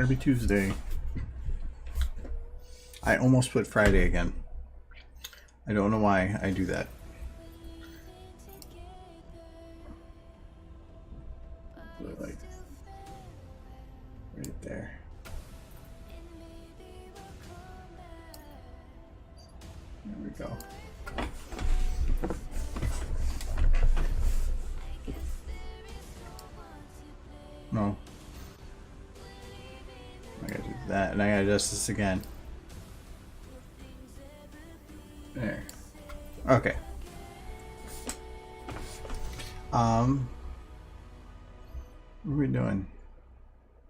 Happy Tuesday. I almost put Friday again. I don't know why I do that. Like right there. There we go. No. I gotta do that, and I gotta adjust this again. There. Okay. What are we doing?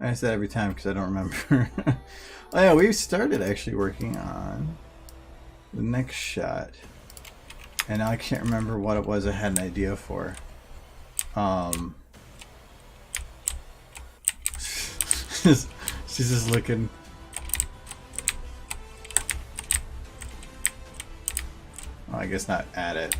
I say that every time because I don't remember. Oh yeah, we started actually working on the next shot, and now I can't remember what it was I had an idea for. She's just looking. Oh, I guess not at it.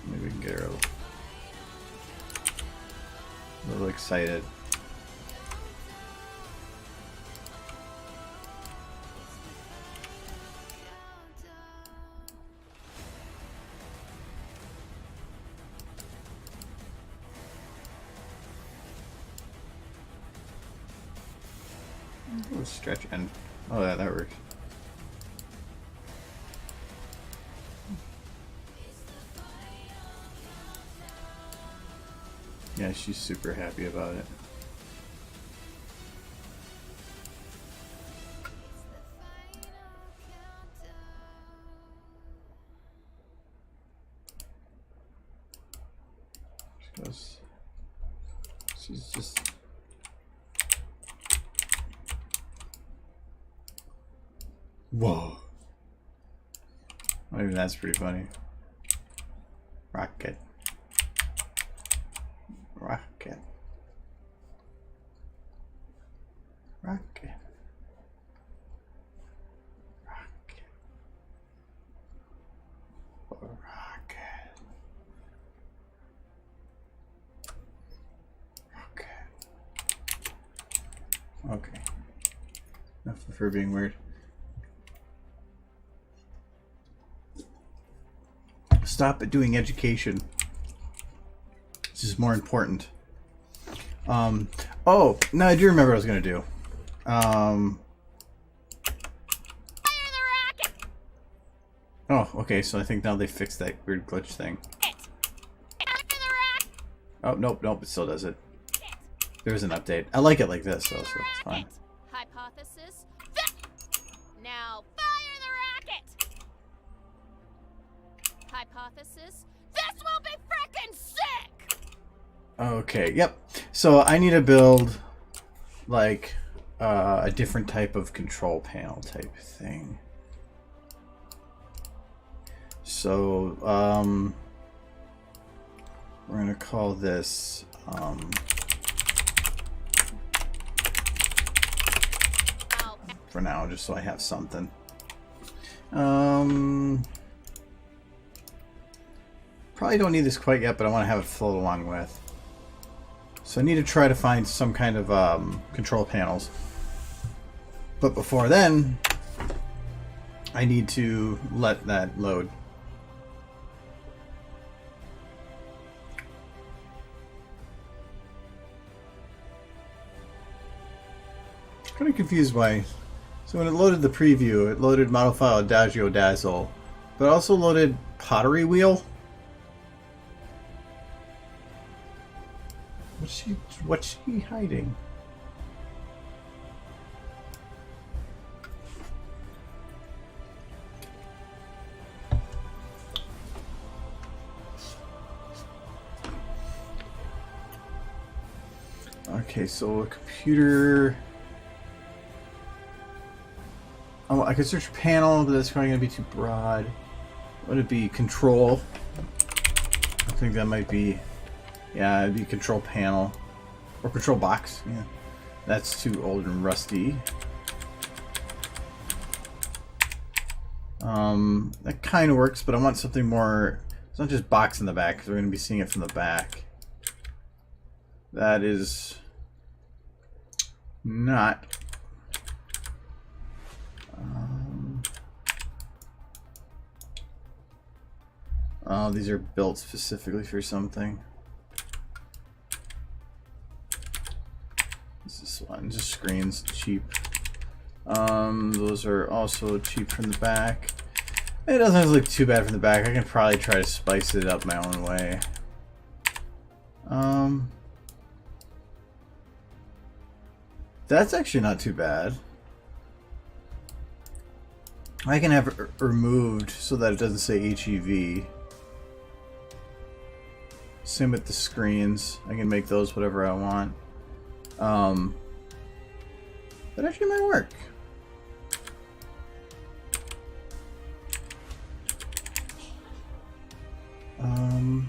Maybe we can get her a little excited. Stretch and oh yeah, that works. Yeah, she's super happy about it. She's just whoa. Maybe that's pretty funny. Rocket. Rocket. Rocket. Rocket. Rocket. Rocket. Okay. Enough of her being weird. Stop at doing education. This is more important. Oh, no, I do remember what I was going to do. Oh, okay, so I think now they fixed that weird glitch thing. Oh, nope, it still does it. There's an update. I like it like this, though, so it's fine. Hypothesis. Now fire the rocket. Hypothesis. This will be frickin' sick. Okay, yep. So I need to build like a different type of control panel type thing. So we're gonna call this for now, just so I have something. Probably don't need this quite yet, but I want to have it float along with. So I need to try to find some kind of control panels. But before then, I need to let that load. Kind of confused why. So when it loaded the preview, it loaded model file Adagio Dazzle, but also loaded Pottery Wheel. What's she hiding? Okay, so a computer. Oh, I could search panel, but that's probably gonna be too broad. Would it be control? I think that might be. Yeah, it'd be control panel or control box. Yeah. That's too old and rusty. That kind of works, but I want something more. It's not just box in the back, because we're going to be seeing it from the back. That is not. Oh, these are built specifically for something. This one, just screens, cheap. Those are also cheap from the back. It doesn't look too bad from the back. I can probably try to spice it up my own way. That's actually not too bad. I can have it removed so that it doesn't say HEV. Same with the screens. I can make those whatever I want. That actually might work. I'm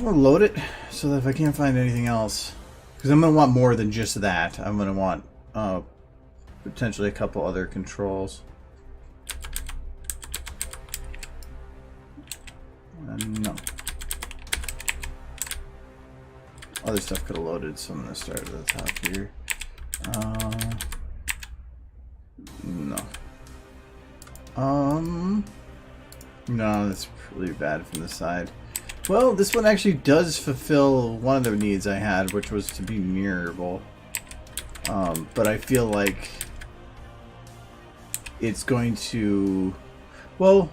gonna load it so that if I can't find anything else, because I'm gonna want more than just that. I'm gonna want potentially a couple other controls. No. Other stuff could have loaded, so I'm gonna start at the top here. No. No, that's really bad from the side. Well, this one actually does fulfill one of the needs I had, which was to be mirrorable. But I feel like it's going to... Well...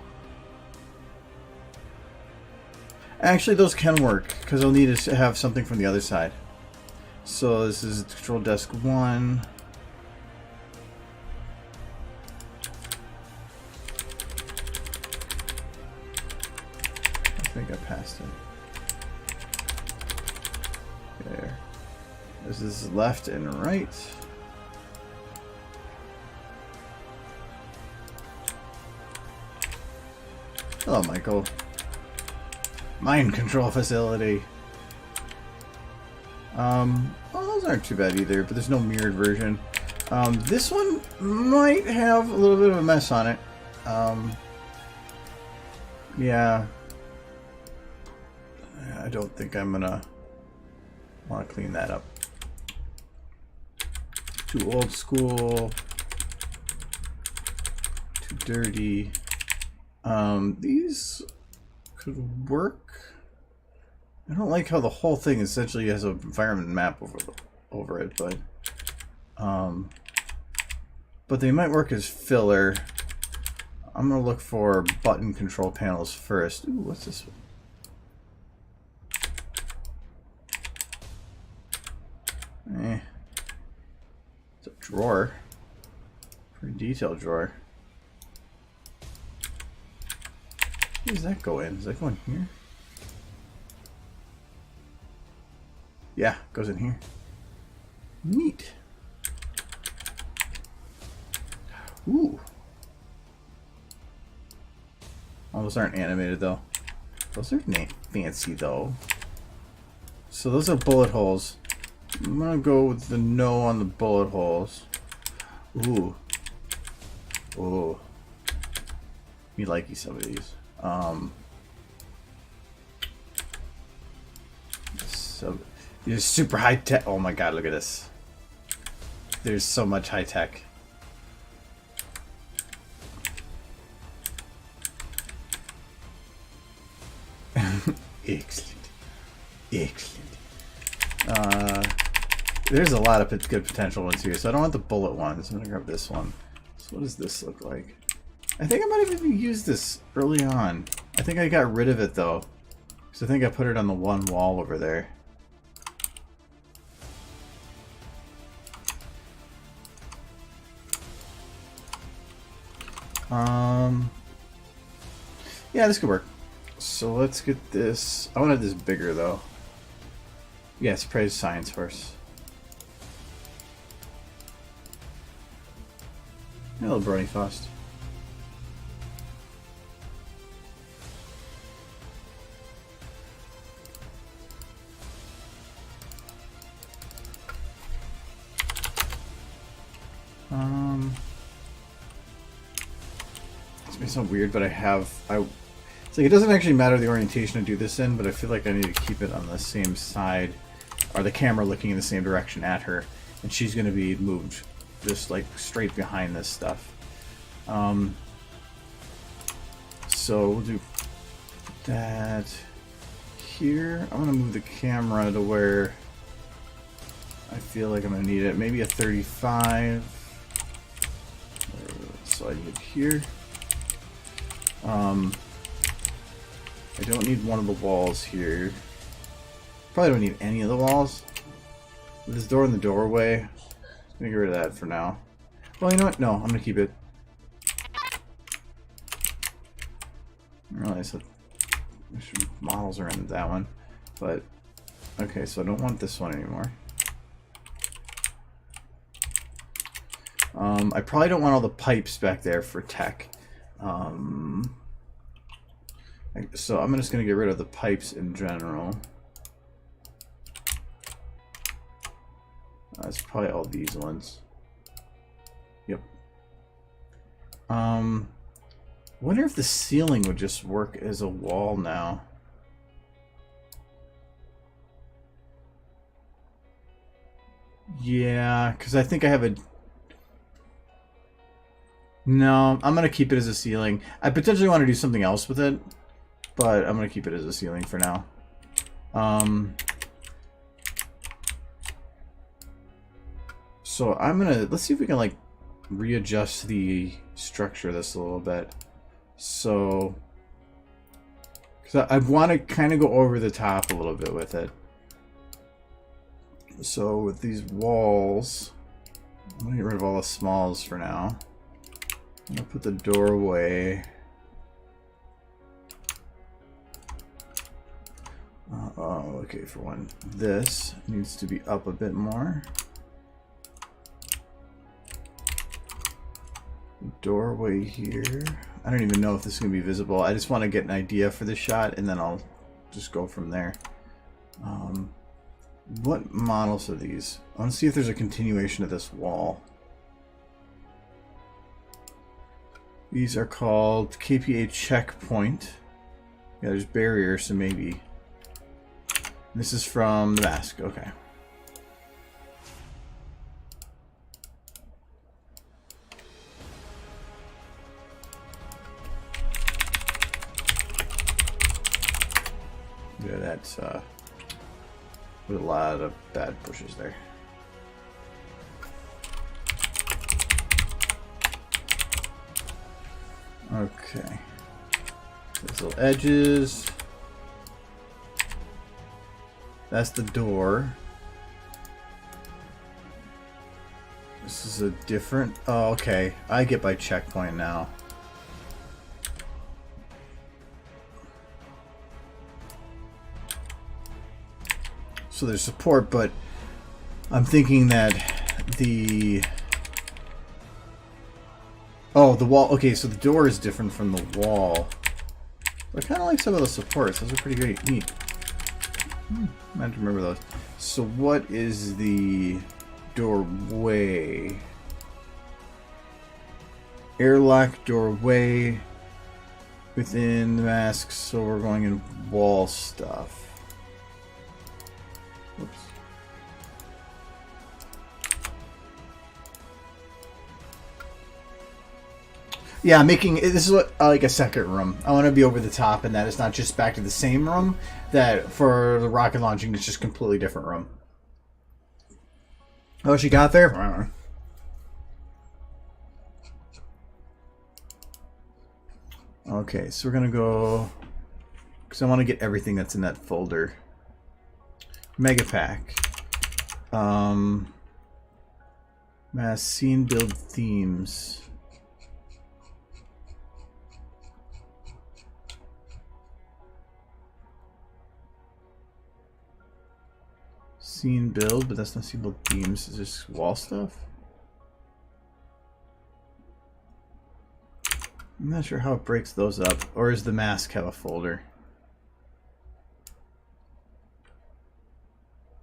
Actually, those can work, because I'll need to have something from the other side. So this is control desk 1. I think I passed it. There. This is left and right. Hello, Michael. Mind control facility. Well, those aren't too bad either, but there's no mirrored version. This one might have a little bit of a mess on it. Yeah. I don't think I'm gonna want to clean that up. Too old school. Too dirty. These could work. I don't like how the whole thing essentially has an environment map over it, but they might work as filler. I'm gonna look for button control panels first. Ooh, what's this one? It's a drawer. Pretty detailed drawer. Where does that go in? Does that go in here? Yeah, goes in here. Neat. Ooh. Oh, those aren't animated though. Those are fancy though. So those are bullet holes. I'm gonna go with the no on the bullet holes. Ooh. Ooh. Me likey some of these. So these are super high tech. Oh my god, look at this. There's so much high tech. Excellent. Excellent. There's a lot of good potential ones here, so I don't want the bullet ones. I'm gonna grab this one. So what does this look like? I think I might have even used this early on. I think I got rid of it though, because I think I put it on the one wall over there. Yeah, this could work. So let's get this. I wanted this bigger though. Yeah, praise science first. A little brony fast. it's not weird, but it's like it doesn't actually matter the orientation to do this in, but I feel like I need to keep it on the same side, or the camera looking in the same direction at her, and she's going to be moved just like straight behind this stuff. So we'll do that here. I'm going to move the camera to where I feel like I'm going to need it. Maybe a 35. So I need here. I don't need one of the walls here. Probably don't need any of the walls. With this door in the doorway, I'm gonna get rid of that for now. Well, you know what? No, I'm gonna keep it. I realize that models are in that one, but okay. So I don't want this one anymore. I probably don't want all the pipes back there for tech. So I'm just going to get rid of the pipes in general. That's probably all these ones. Yep. Wonder if the ceiling would just work as a wall now. Yeah, because I think I have a... No, I'm going to keep it as a ceiling. I potentially want to do something else with it, but I'm going to keep it as a ceiling for now. So I'm going to... Let's see if we can, like, readjust the structure of this a little bit. So... Because I want to kind of go over the top a little bit with it. So with these walls... I'm going to get rid of all the smalls for now. I'm going to put the doorway... okay, for one. This needs to be up a bit more. Doorway here. I don't even know if this is going to be visible. I just want to get an idea for the shot, and then I'll just go from there. What models are these? I want to see if there's a continuation of this wall. These are called KPA checkpoint. Yeah, there's barriers, so maybe. This is from the mask. Okay. Yeah, that's with a lot of bad pushes there. Okay. These little edges. That's the door. This is a different... Oh, okay. I get by checkpoint now. So there's support, but I'm thinking that the... Oh, the wall... Okay, so the door is different from the wall. I kind of like some of the supports. Those are pretty great. Neat. I have to remember those. So what is the doorway? Airlock doorway within the mask, so we're going in wall stuff. Whoops. Yeah, making this is what like a second room. I want to be over the top, and that it's not just back to the same room. That for the rocket launching, it's just completely different room. Oh, she got there. I don't know. Okay, so we're gonna go because I want to get everything that's in that folder. Mega pack. Mass scene build themes. Scene build, but that's not scene build themes. Is this wall stuff? I'm not sure how it breaks those up. Or does the mask have a folder?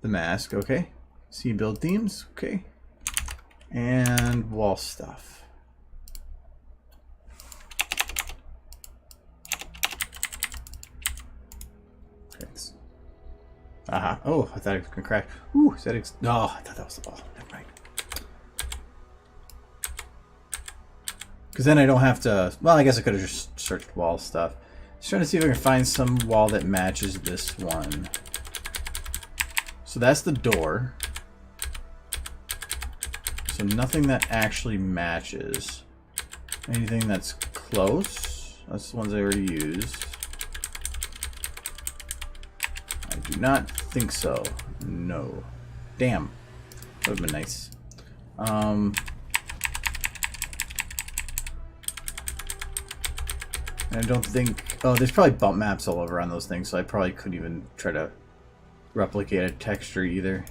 The mask, okay. Scene build themes, okay. And wall stuff. Thanks. Aha. Oh, I thought it was gonna crack. Ooh, is that no, I thought that was the ball. Never mind. Because then I don't have to... Well, I guess I could have just searched wall stuff. Just trying to see if I can find some wall that matches this one. So that's the door. So nothing that actually matches. Anything that's close. That's the ones I already used. I do not think so. No. Damn. That would have been nice. I don't think... Oh, there's probably bump maps all over on those things, so I probably couldn't even try to replicate a texture either.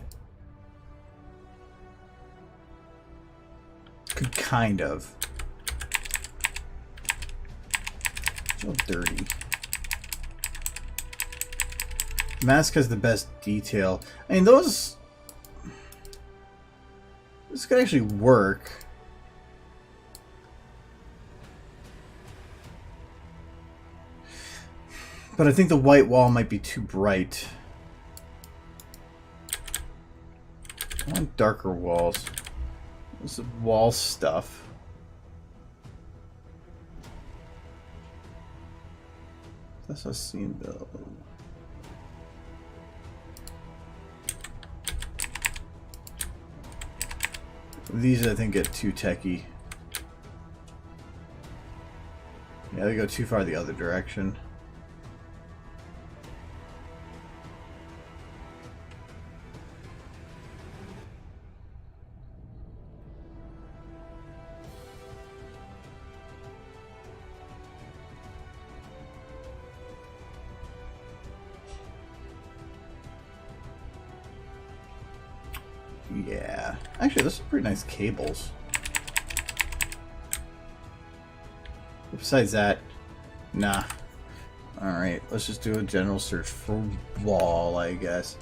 Could kind of. It's all dirty. Mask has the best detail. I mean, those... This could actually work. But I think the white wall might be too bright. I want darker walls. This is wall stuff. That's a scene build. These I think get too techy. Yeah, they go too far the other direction. Yeah. Actually, those are pretty nice cables. Besides that, nah. Alright, let's just do a general search for wall, I guess.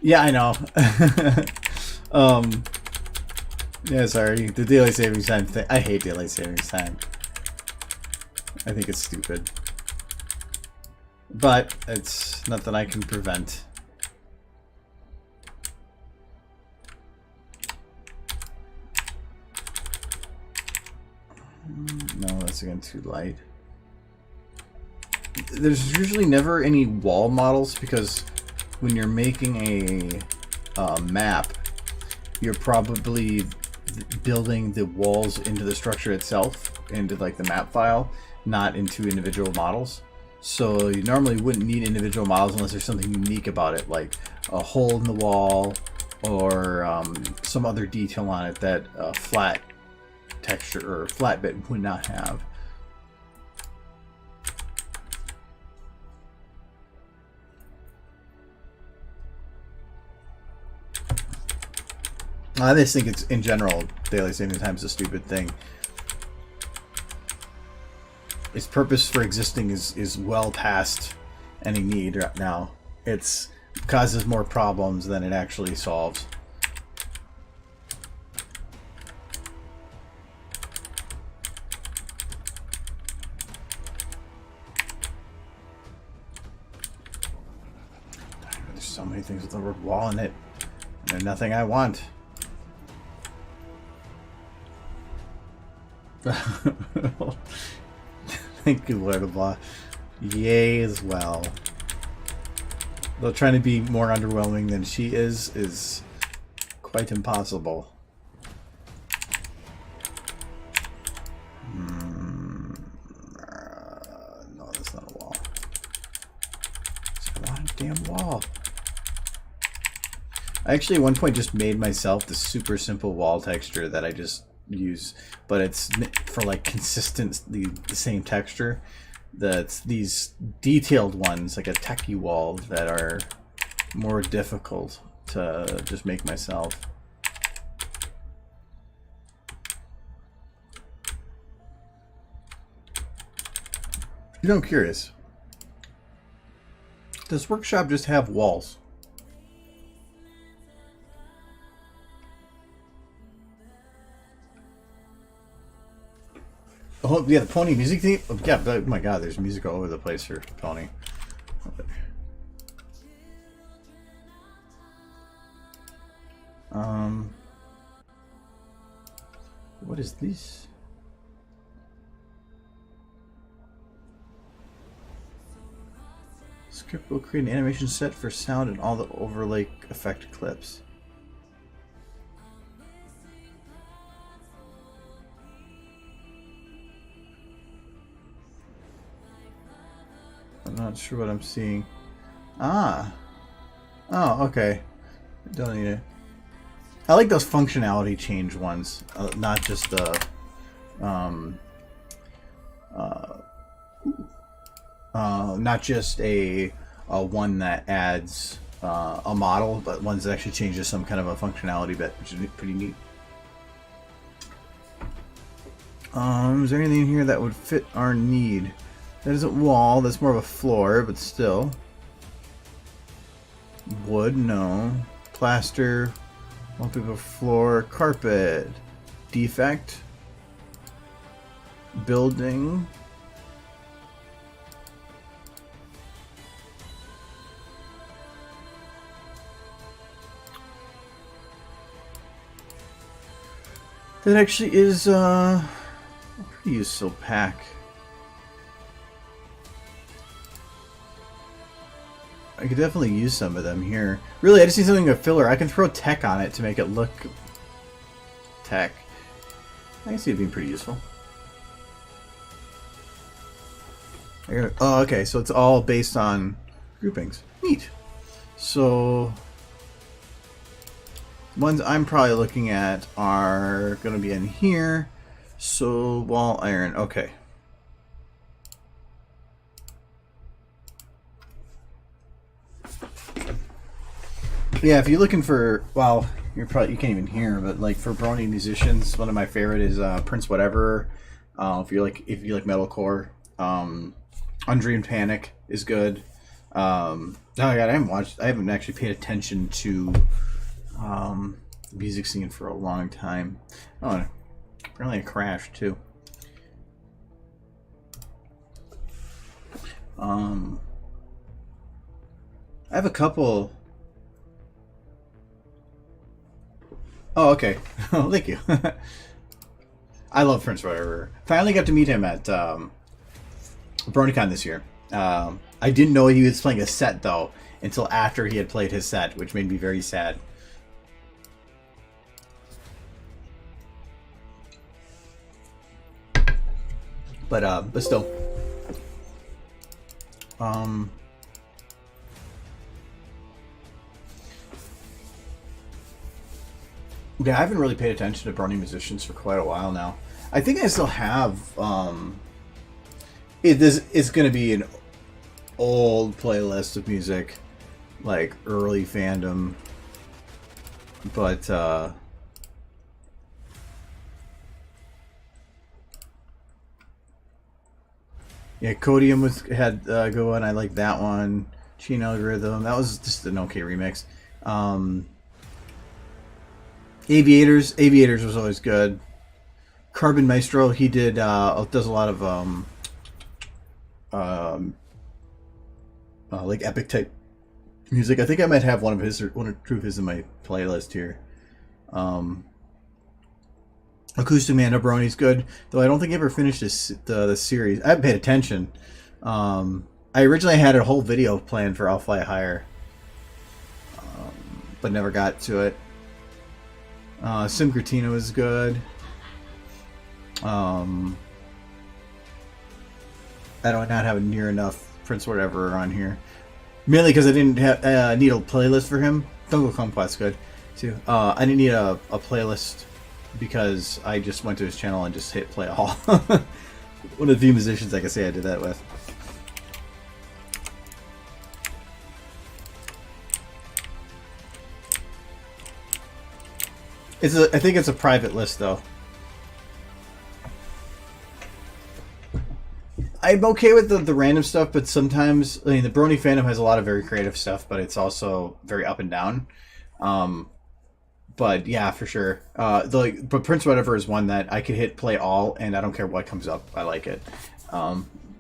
Yeah, I know. Yeah, sorry. The daylight savings time thing. I hate daylight savings time. I think it's stupid. But it's nothing I can prevent. No, that's again too light. There's usually never any wall models because when you're making a map, you're probably building the walls into the structure itself, into like the map file, not into individual models. So you normally wouldn't need individual models unless there's something unique about it, like a hole in the wall or some other detail on it that a flat texture or flat bit would not have. I just think it's, in general, daylight saving time is a stupid thing. Its purpose for existing is well past any need right now. It causes more problems than it actually solves. There's so many things with the word wall in it. And nothing I want. Thank you, Lord of Law. Yay as well. Though trying to be more underwhelming than she is quite impossible. No, that's not a wall. It's a damn wall. I actually at one point just made myself the super simple wall texture that I just use, but it's for like consistent the same texture. That's these detailed ones, like a techie wall, that are more difficult to just make myself. You know, I'm curious. Does Workshop just have walls? Oh, yeah, the Pony music theme? Oh, yeah, oh my god, there's music all over the place for Pony. What is this? Script will create an animation set for sound and all the overlay effect clips. I'm not sure what I'm seeing. Ah. Oh, okay. Don't need it. I like those functionality change ones, not just the not just a one that adds a model, but ones that actually changes some kind of a functionality bit, which is pretty neat. Is there anything here that would fit our need? That isn't wall, that's more of a floor, but still. Wood, no. Plaster, wallpaper, floor, carpet. Defect. Building. That actually is a pretty useful pack. I could definitely use some of them here. Really, I just need something a filler. I can throw tech on it to make it look tech. I can see it being pretty useful. Oh, okay, so it's all based on groupings. Neat. So ones I'm probably looking at are going to be in here. So wall iron. Okay. Yeah, if you're looking for, well, you can't even hear, but like for Brony musicians, one of my favorite is Prince Whatever. If you like metalcore, Undreamed Panic is good. Oh my god, I haven't actually paid attention to the music scene for a long time. Oh, apparently it crashed too. I have a couple. Oh, okay. Oh, thank you. I love Prince Whatever. Finally got to meet him at BronyCon this year. I didn't know he was playing a set, though, until after he had played his set, which made me very sad. But still. Yeah, I haven't really paid attention to Brony musicians for quite a while now. I think I still have. It's going to be an old playlist of music, like early fandom. But yeah, Codium had go on. I like that one. Chain Algorithm. That was just an okay remix. Aviators was always good. Carbon Maestro, he does a lot of like epic type music. I think I might have one or two of his in my playlist here. Acoustic Man Brony's good, though I don't think I ever finished the series. I haven't paid attention. I originally had a whole video planned for I'll Fly Higher, but never got to it. Syncretino is good. I don't not have near enough Prince Whatever on here, mainly because I didn't have need a playlist for him. Don't Go Kumquat's good too. I didn't need a playlist because I just went to his channel and just hit play all. One of the few musicians I can say I did that with. I think it's a private list though. I'm okay with the random stuff, but sometimes, I mean, the Brony fandom has a lot of very creative stuff, but it's also very up and down. But yeah, for sure. But Prince Whatever is one that I could hit play all, and I don't care what comes up. I like it.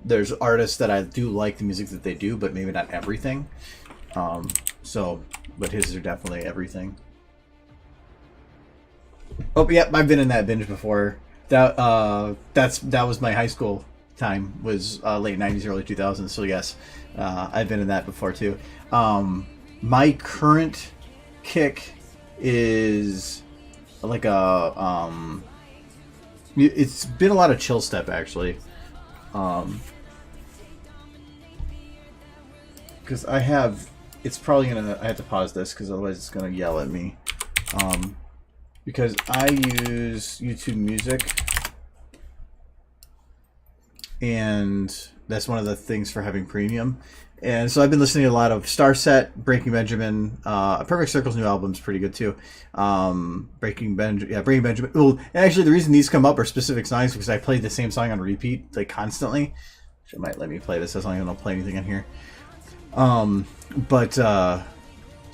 There's artists that I do like the music that they do, but maybe not everything. But his are definitely everything. Oh, yeah, I've been in that binge before. That was my high school time, was late 90s, early 2000s. So yes, I've been in that before too. My current kick is like it's been a lot of chill step actually. Because I have to pause this because otherwise it's gonna yell at me. Because I use YouTube Music, and that's one of the things for having premium. And so I've been listening to a lot of Starset, Breaking Benjamin. Perfect Circle's new album's pretty good too. Breaking Benjamin. Well, and actually the reason these come up are specific songs because I played the same song on repeat like constantly. Which it might let me play this as long as I don't play anything in here.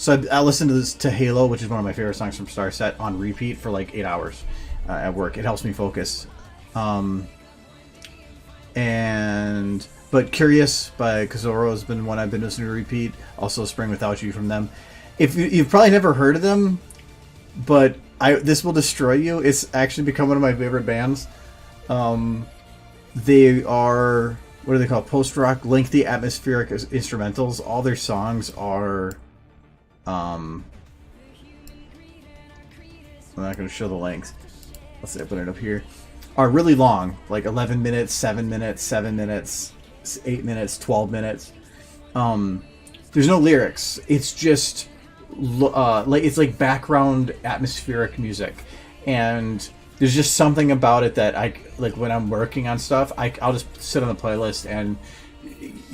So I listened to Halo, which is one of my favorite songs from Starset, on repeat for like 8 hours at work. It helps me focus. But Curious by Kazoro has been one I've been listening to repeat. Also Spring Without You from them. If you've probably never heard of them, but this will destroy you. It's actually become one of my favorite bands. They are, what do they call, post-rock, lengthy atmospheric instrumentals. All their songs are I'm not going to show the length. Let's see, I put it up here. Are really long, like 11 minutes, 7 minutes, 7 minutes, 8 minutes, 12 minutes. There's no lyrics. It's just it's like background atmospheric music, and there's just something about it that I like when I'm working on stuff. I'll just sit on the playlist, and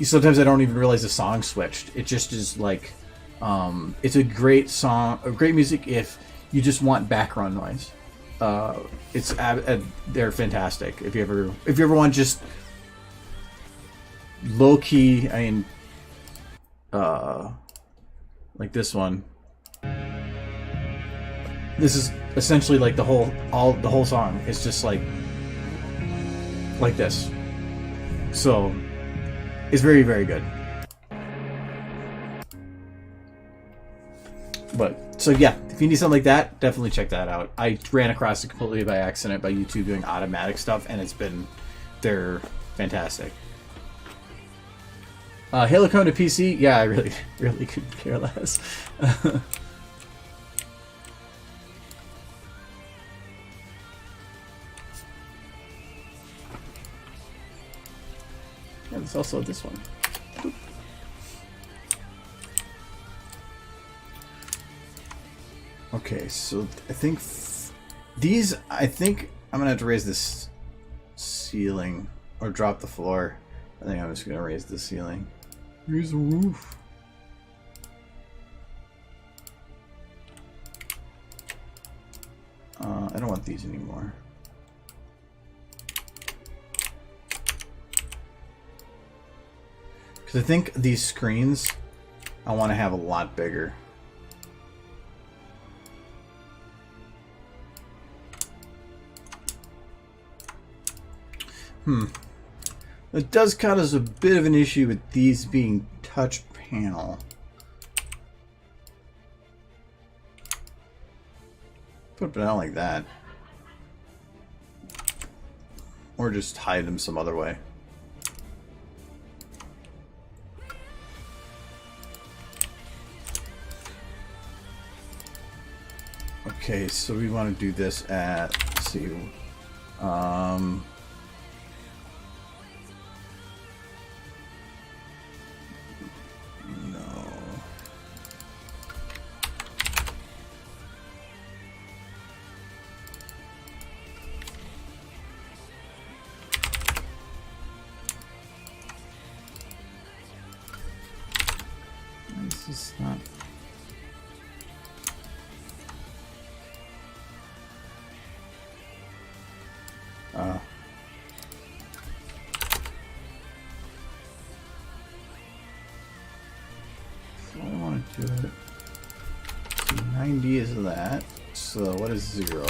sometimes I don't even realize the song switched. It just is like. It's a great song, great music if you just want background noise. They're fantastic. If you ever want just low key, I mean, like this one. This is essentially like the whole song. It's just like this. So it's very, very good. But so yeah, if you need something like that, definitely check that out. I ran across it completely by accident by YouTube doing automatic stuff, and they're fantastic. Halo coming to PC? Yeah, I really couldn't care less. Yeah, there's also this one. Okay, so I think I'm gonna have to raise this ceiling or drop the floor. I think I'm just gonna raise the ceiling. Here's the roof. I don't want these anymore. Because I think these screens I want to have a lot bigger. It does cause a bit of an issue with these being touch panel. Put it down like that. Or just hide them some other way. Okay, so we want to do this at, let's see, So I want to do it. So 90 is that. So what is 0?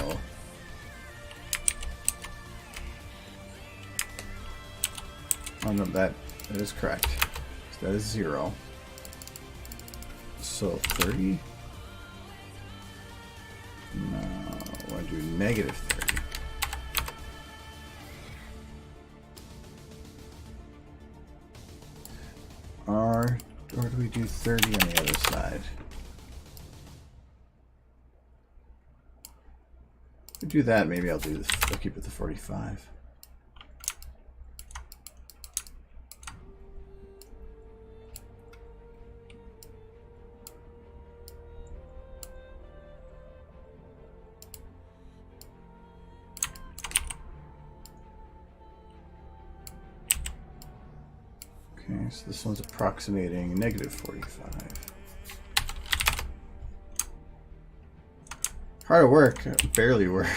Oh no, that is correct. So that is 0. So 30? No, I want to do negative 30. Or do we do 30 on the other side? If we do that, maybe I'll keep it to 45. Okay, so this one's approximating negative 45. Hard to work, barely work.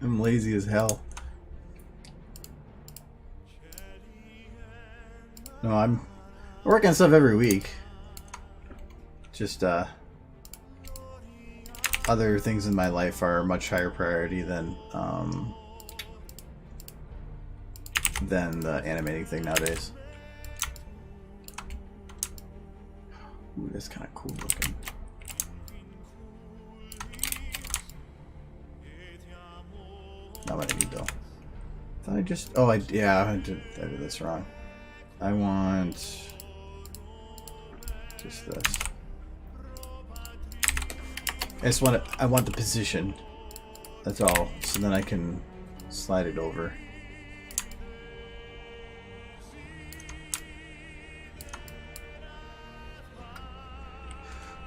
I'm lazy as hell. No, I work on stuff every week. Just other things in my life are a much higher priority than the animating thing nowadays. Ooh, that's kind of cool looking. Not what I need though. Thought I just. Oh, I did this wrong. I want just this. I want the position. That's all. So then I can slide it over.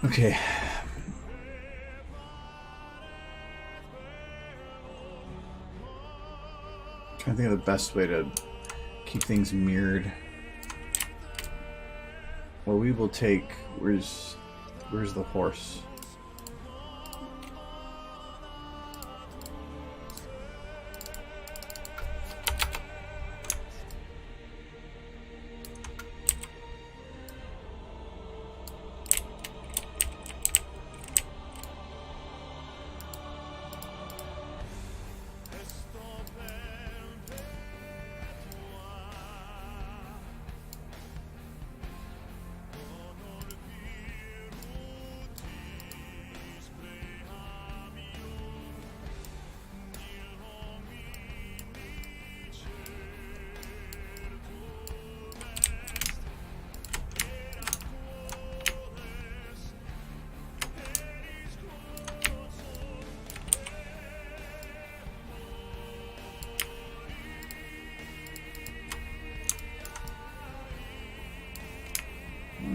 Okay. Trying to think of the best way to keep things mirrored. Well, we will take. Where's the horse?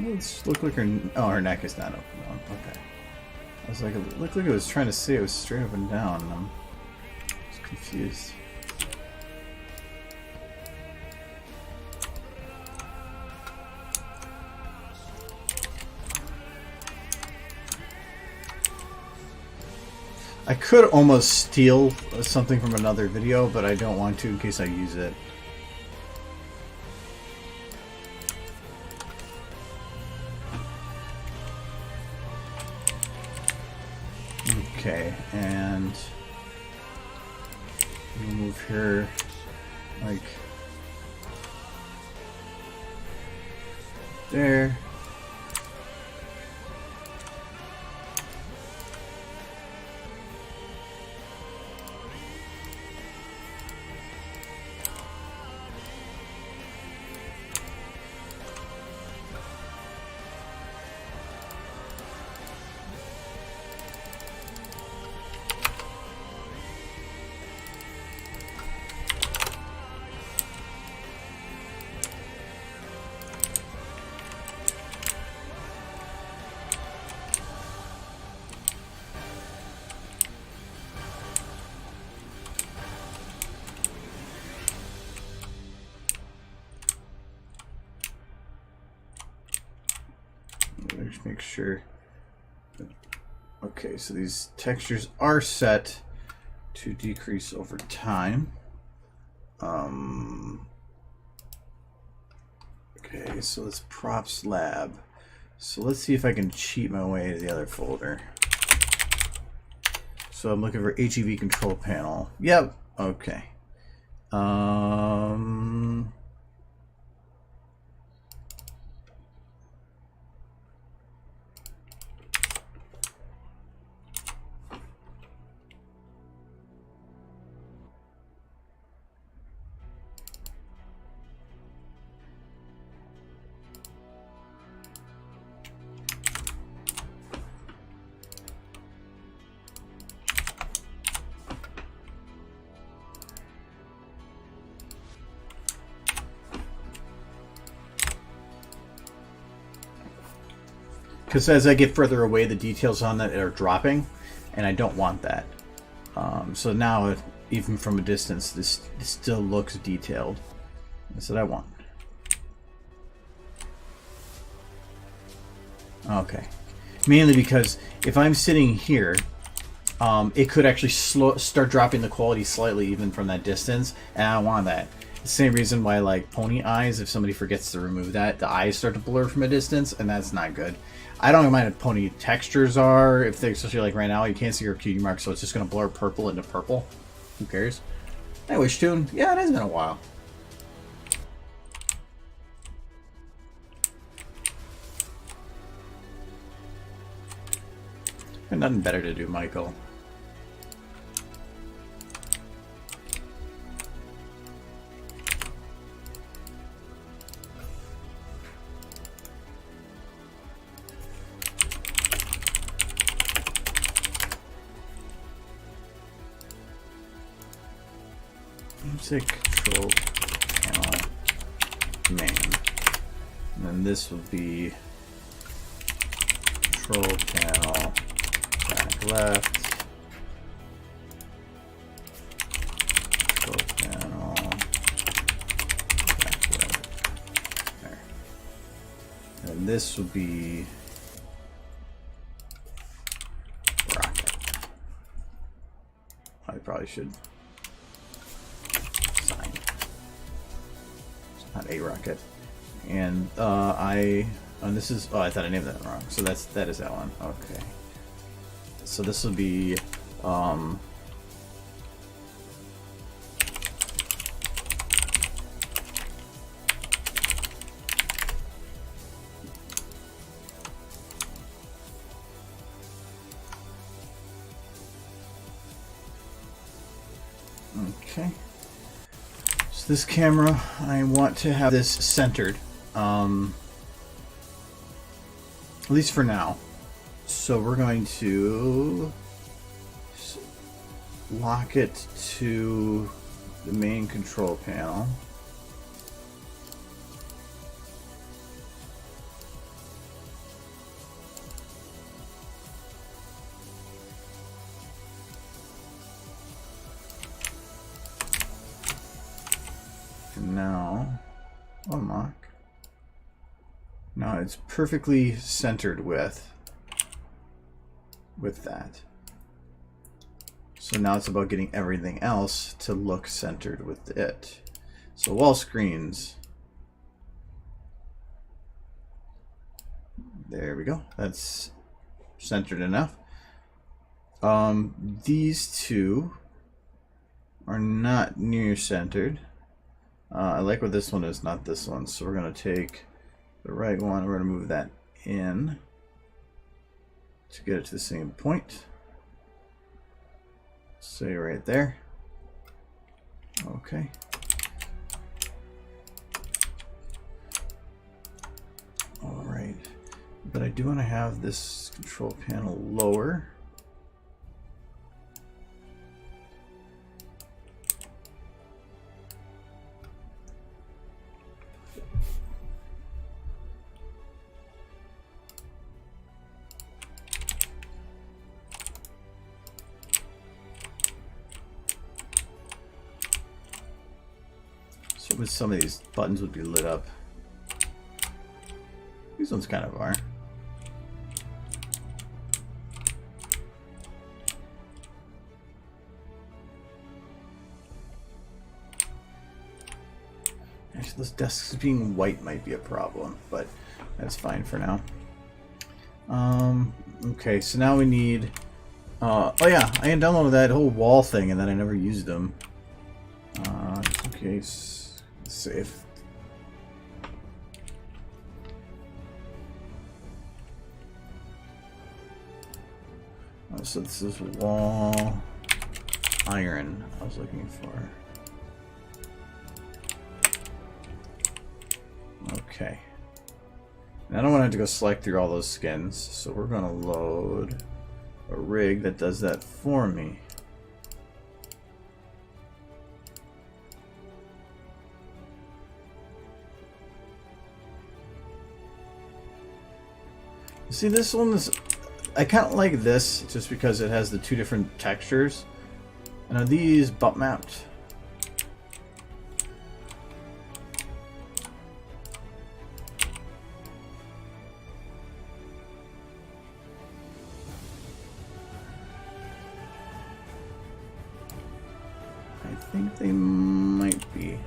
Let's look like her neck is not open. Oh, okay. I was like, it looked like it was trying to say it was straight up and down. And I'm just confused. I could almost steal something from another video, but I don't want to in case I use it. Okay, and we'll move her like there. Just make sure. Okay, so these textures are set. to decrease over time. Okay, so it's props lab. So let's see if I can cheat my way to the other folder. So I'm looking for HEV control panel. Yep. Okay. Because as I get further away, the details on that are dropping, and I don't want that. So now, even from a distance, this still looks detailed. That's what I want. Okay. Mainly because if I'm sitting here, it could actually start dropping the quality slightly even from that distance, and I don't want that. The same reason why, like, pony eyes, if somebody forgets to remove that, the eyes start to blur from a distance, and that's not good. I don't mind if pony textures are, if they're, especially like right now, you can't see your cutie mark, so it's just going to blur purple into purple. Who cares? Hey, Wishtune. Yeah, it has been a while. Got nothing better to do, Michael. Music control panel command. And then this will be control panel back left. Control panel back left. There. And this will be rocket. I probably should. Not a rocket, and and this is, oh, I thought I named that wrong. So that is that one. Okay. So this will be okay. So this camera, I want to have this centered, at least for now. So we're going to lock it to the main control panel. Now, unlock. Now it's perfectly centered with that. So now it's about getting everything else to look centered with it. So wall screens. There we go. That's centered enough. These two are not near centered. I like what this one is, not this one. So we're going to take the right one, we're going to move that in to get it to the same point. Say right there. Okay. All right. But I do want to have this control panel lower. With some of these buttons would be lit up. These ones kind of are. Actually, those desks being white might be a problem, but that's fine for now. Okay, so now we need... oh yeah, I can download that whole wall thing and then I never used them. Just in case... Let's save. So this is wall iron I was looking for. Okay. And I don't want to have to go select through all those skins, so we're going to load a rig that does that for me. See, this one is... I kind of like this just because it has the two different textures. And are these bump mapped? I think they might be.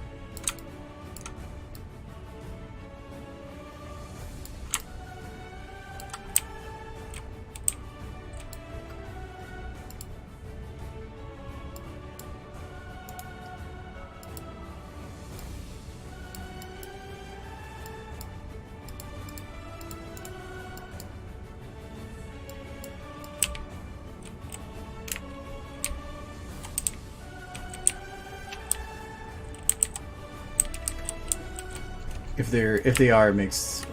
If they are, it makes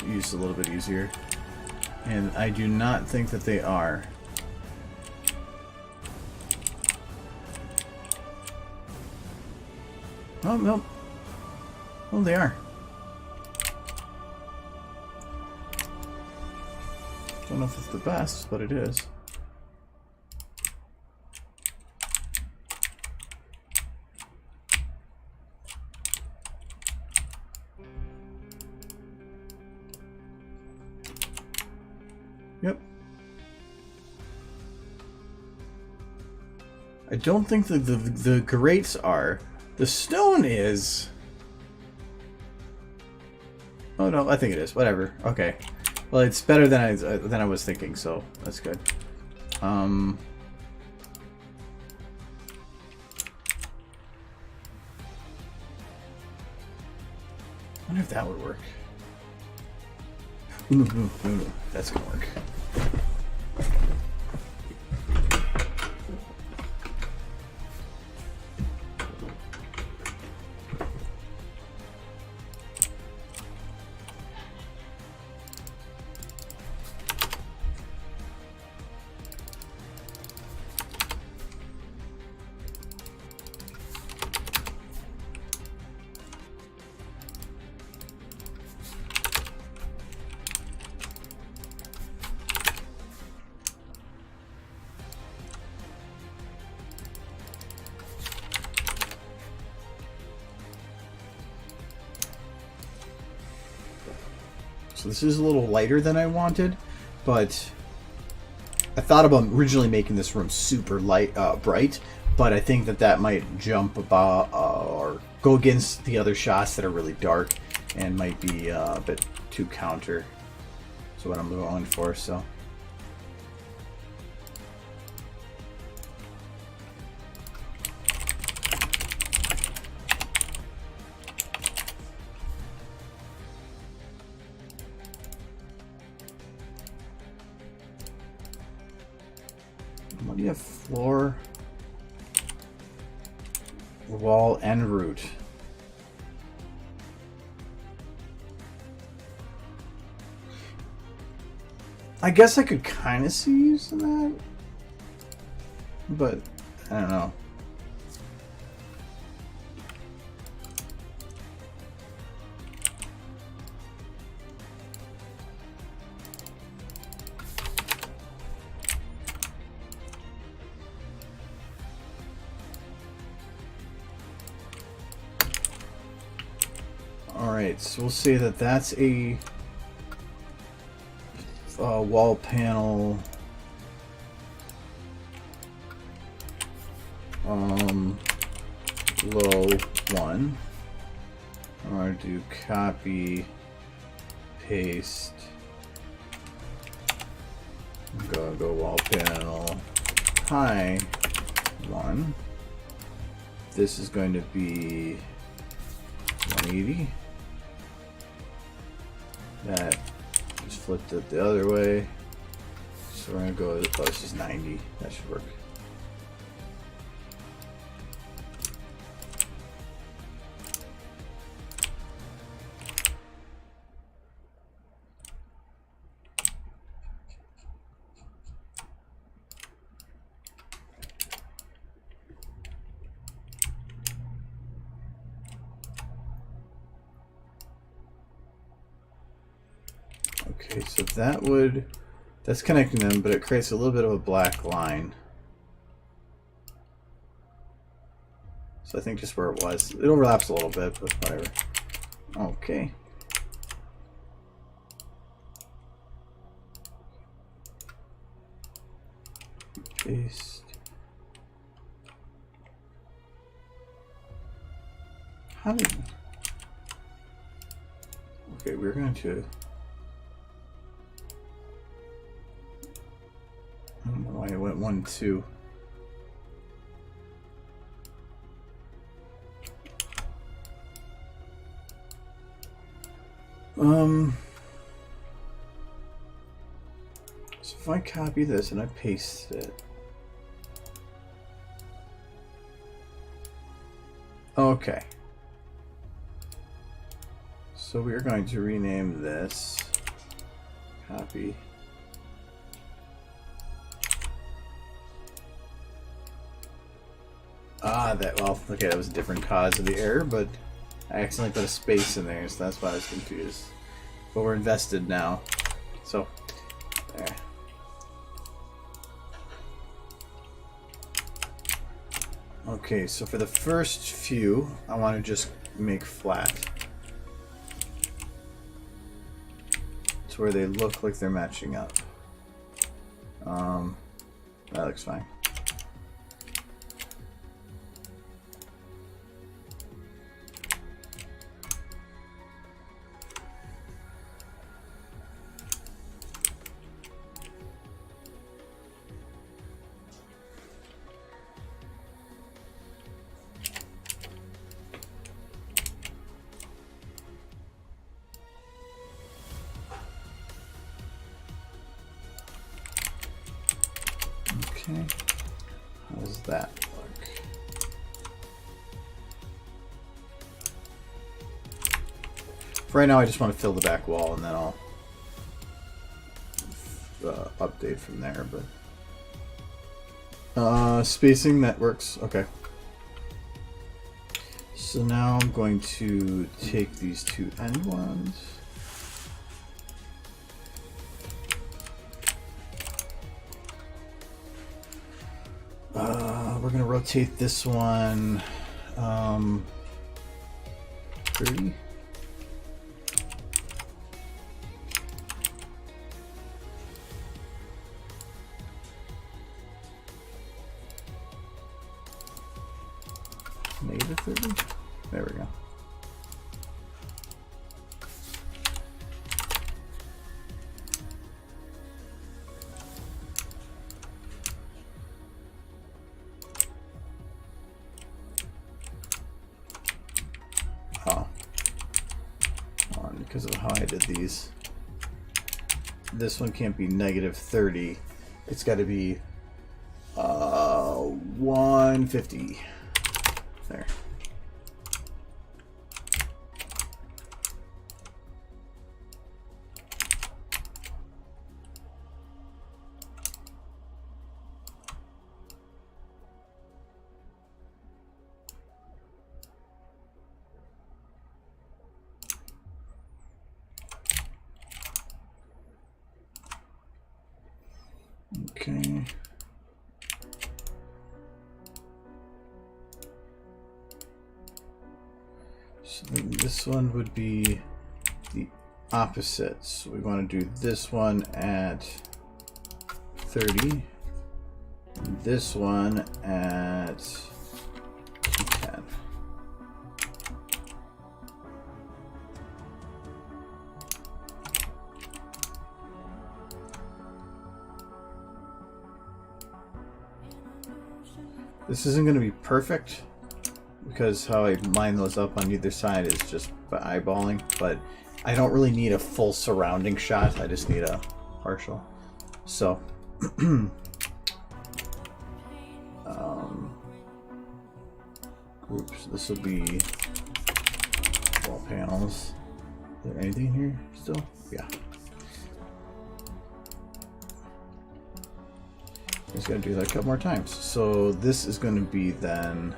use a little bit easier. And I do not think that they are. Oh no. Oh, they are. Don't know if it's the best, but it is. Yep. I don't think that the grates are. The stone is. Oh no, I think it is. Whatever. Okay. Well, it's better than I was thinking, so that's good. I wonder if that would work. Ooh, that's gonna work. So this is a little lighter than I wanted, but I thought about originally making this room super light, bright, but I think that might jump about or go against the other shots that are really dark and might be a bit too counter. So what I'm going for, so. What do you have? Floor, wall, and root. I guess I could kind of see use in that, but I don't know. Alright, so we'll say that that's a wall panel low 1. I want to do copy, paste, go wall panel, high 1. This is going to be 180. That just flipped it the other way. So we're going to go, oh, this is 90. That should work. Okay, so that's connecting them, but it creates a little bit of a black line. So I think just where it was. It overlaps a little bit, but whatever. Okay. Paste. How did... Okay, we're going to... I don't know why it went 1, 2. So if I copy this and I paste it. Okay. So we are going to rename this copy. Well, okay, that was a different cause of the error, but I accidentally put a space in there, so that's why I was confused. But we're invested now. So, there. Okay, so for the first few, I want to just make flat. To where they look like they're matching up. That looks fine. Okay, how does that look? For right now, I just want to fill the back wall, and then I'll update from there. But spacing, that works. Okay. So now I'm going to take these two end ones. We're going to rotate this one 30. Negative 30? There we go. Because of how I did these. This one can't be negative 30. It's got to be 150. There. Okay. So then this one would be the opposite. So we want to do this one at 30. And this one at 10. This isn't going to be perfect because how I line those up on either side is just by eyeballing, but I don't really need a full surrounding shot. I just need a partial. So, oops, this will be wall panels. Is there anything in here still? Yeah. Just gotta do that a couple more times. So this is going to be then.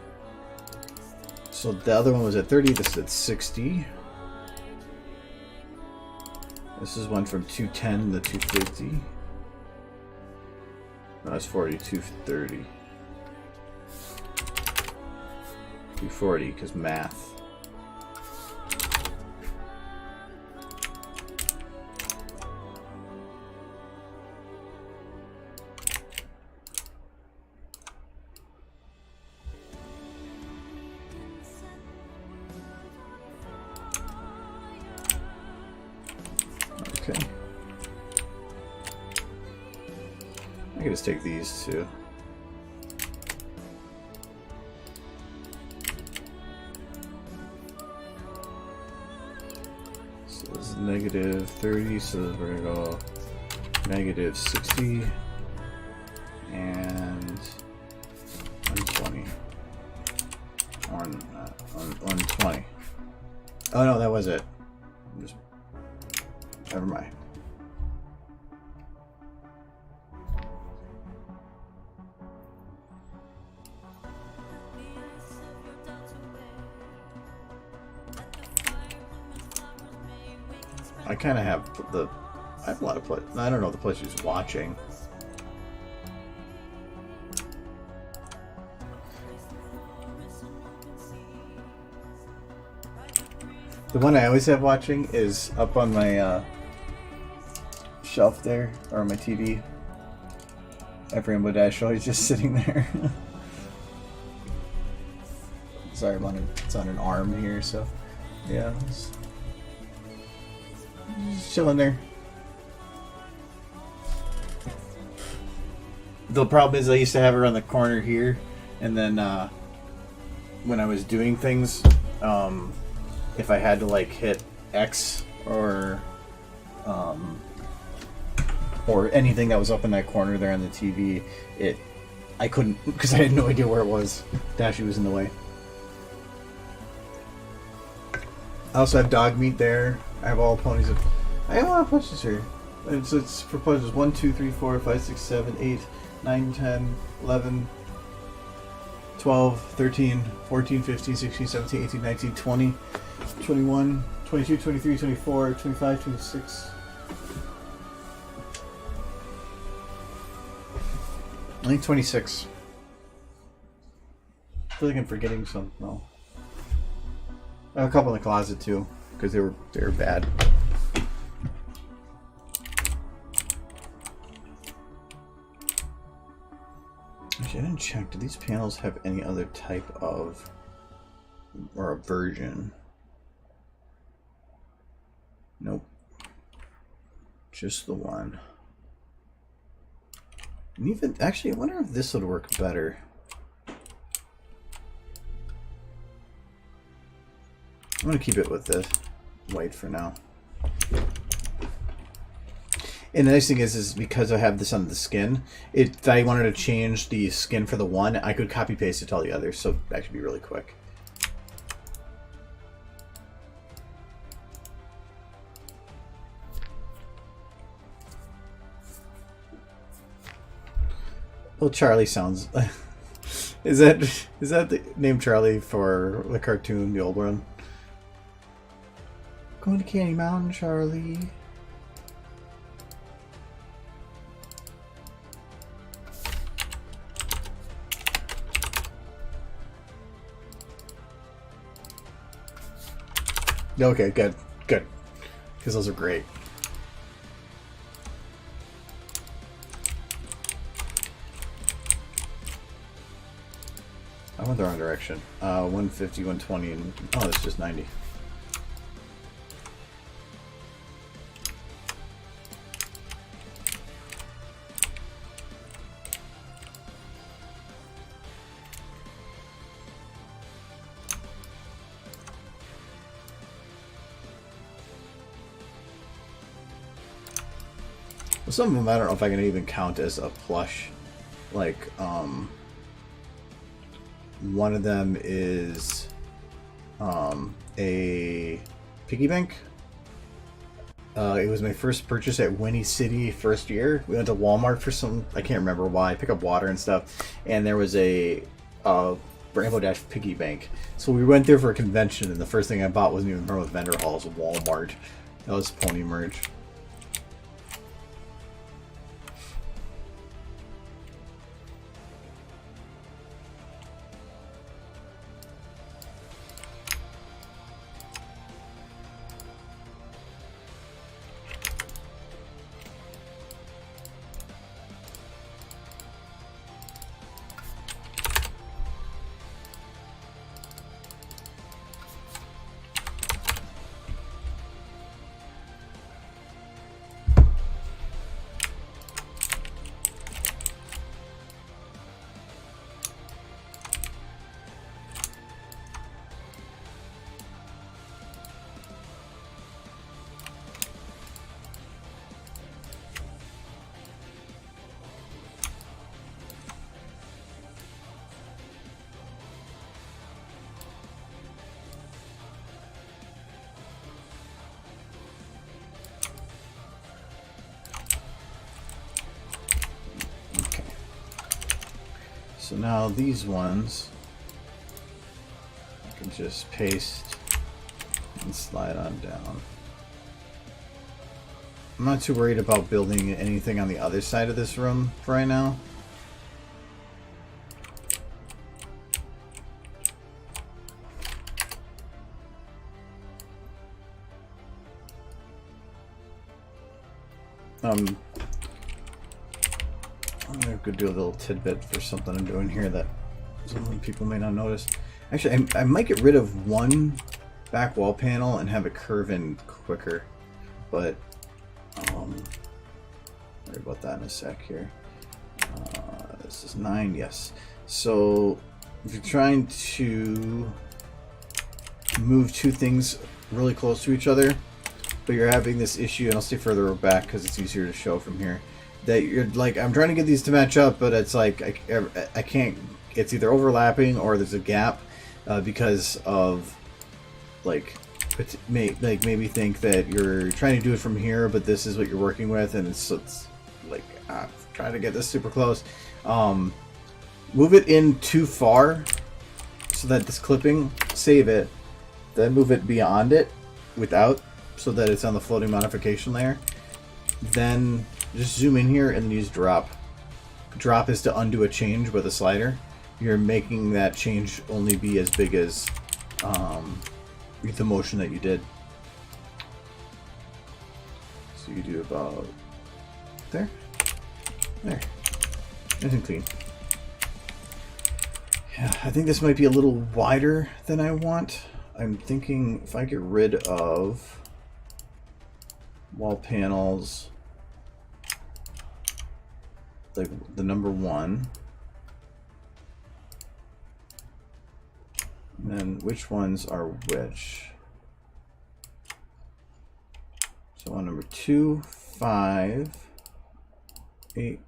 So the other one was at 30. This is at 60. This is one from 210 to 250. No, that's 40, 230. 240 because math. Okay. I can just take these two. So this is negative 30, so we're gonna go negative 60 and 120. 120. Oh no, that was it. Just never mind. I kind of have the. I have a lot of pleasure. I don't know the pleasure is watching. The one I always have watching is up on my shelf there, or on my TV. Every Rainbow Dash show, he's just sitting there. Sorry, it's on an arm here, so yeah. Just chilling there. The problem is I used to have her on the corner here, and then when I was doing things, if I had to like hit X or anything that was up in that corner there on the TV, I couldn't, because I had no idea where it was. Dashy was in the way. I also have dog meat there. I have all ponies. I have a lot of plushes here. It's for plushes 1, 2, 3, 4, 5, 6, 7, 8, 9, 10, 11, 12, 13, 14, 15, 16, 17, 18, 19, 20, 21, 22, 23, 24, 25, 26. I think 26. I feel like I'm forgetting some. No. I have a couple in the closet too, because they were bad. Actually, I didn't check. Do these panels have any other type of or a version? Nope. Just the one. And even actually, I wonder if this would work better. I'm gonna keep it with the white for now. And the nice thing is because I have this on the skin, if I wanted to change the skin for the one, I could copy paste it to all the others, so that should be really quick. Well, Charlie sounds. Is that the name Charlie for the cartoon, the old one? Going to Candy Mountain, Charlie. Okay, good. Because those are great. I went the wrong direction. 150, 120, and oh, it's just 90. Well, some of them I don't know if I can even count as a plush. Like, one of them is a piggy bank. It was my first purchase at Winnie City first year. We went to Walmart for some, I can't remember why, pick up water and stuff, and there was a Rainbow Dash piggy bank. So we went there for a convention, and the first thing I bought wasn't even from a vendor hall, it was Walmart. That was pony merch. So now these ones, I can just paste and slide on down. I'm not too worried about building anything on the other side of this room for right now. I'm gonna do a little tidbit for something I'm doing here that some people may not notice. Actually, I might get rid of one back wall panel and have it curve in quicker, but worry about that in a sec here. This is 9, yes. So if you're trying to move two things really close to each other, but you're having this issue, and I'll stay further back because it's easier to show from here, that you're like, I'm trying to get these to match up, but it's like I can't, it's either overlapping or there's a gap because of like it maybe think that you're trying to do it from here, but this is what you're working with, and it's like trying to get this super close. Move it in too far so that this clipping, save it, then move it beyond it without, so that it's on the floating modification layer. Then just zoom in here and then use drop. Drop is to undo a change with a slider. You're making that change only be as big as the motion that you did. So you do about there, nice and clean. Yeah, I think this might be a little wider than I want. I'm thinking if I get rid of wall panels, like the number 1, and then which ones are which. So on number 2, 5, 8,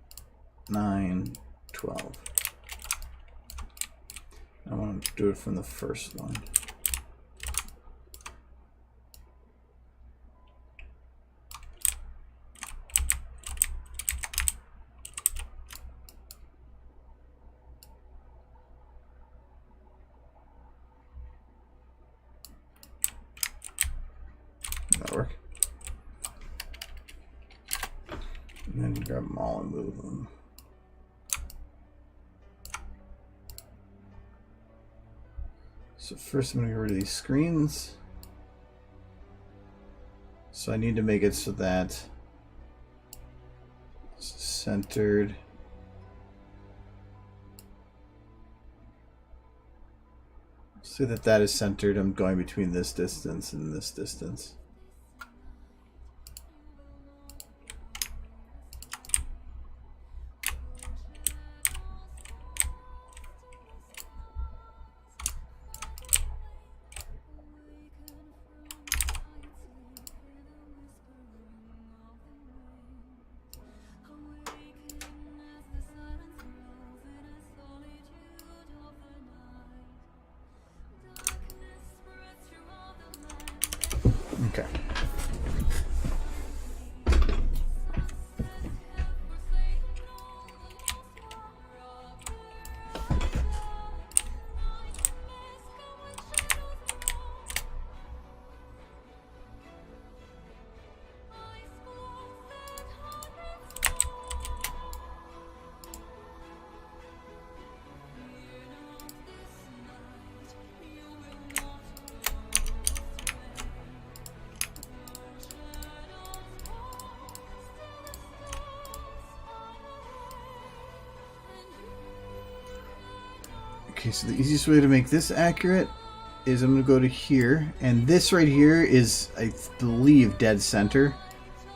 9, 12. I want to do it from the first one. That'll work. And then grab them all and move them. So first I'm going to get rid of these screens. So I need to make it so that it's centered. So that that is centered. I'm going between this distance and this distance. Okay, so the easiest way to make this accurate is I'm going to go to here, and this right here is, I believe, dead center.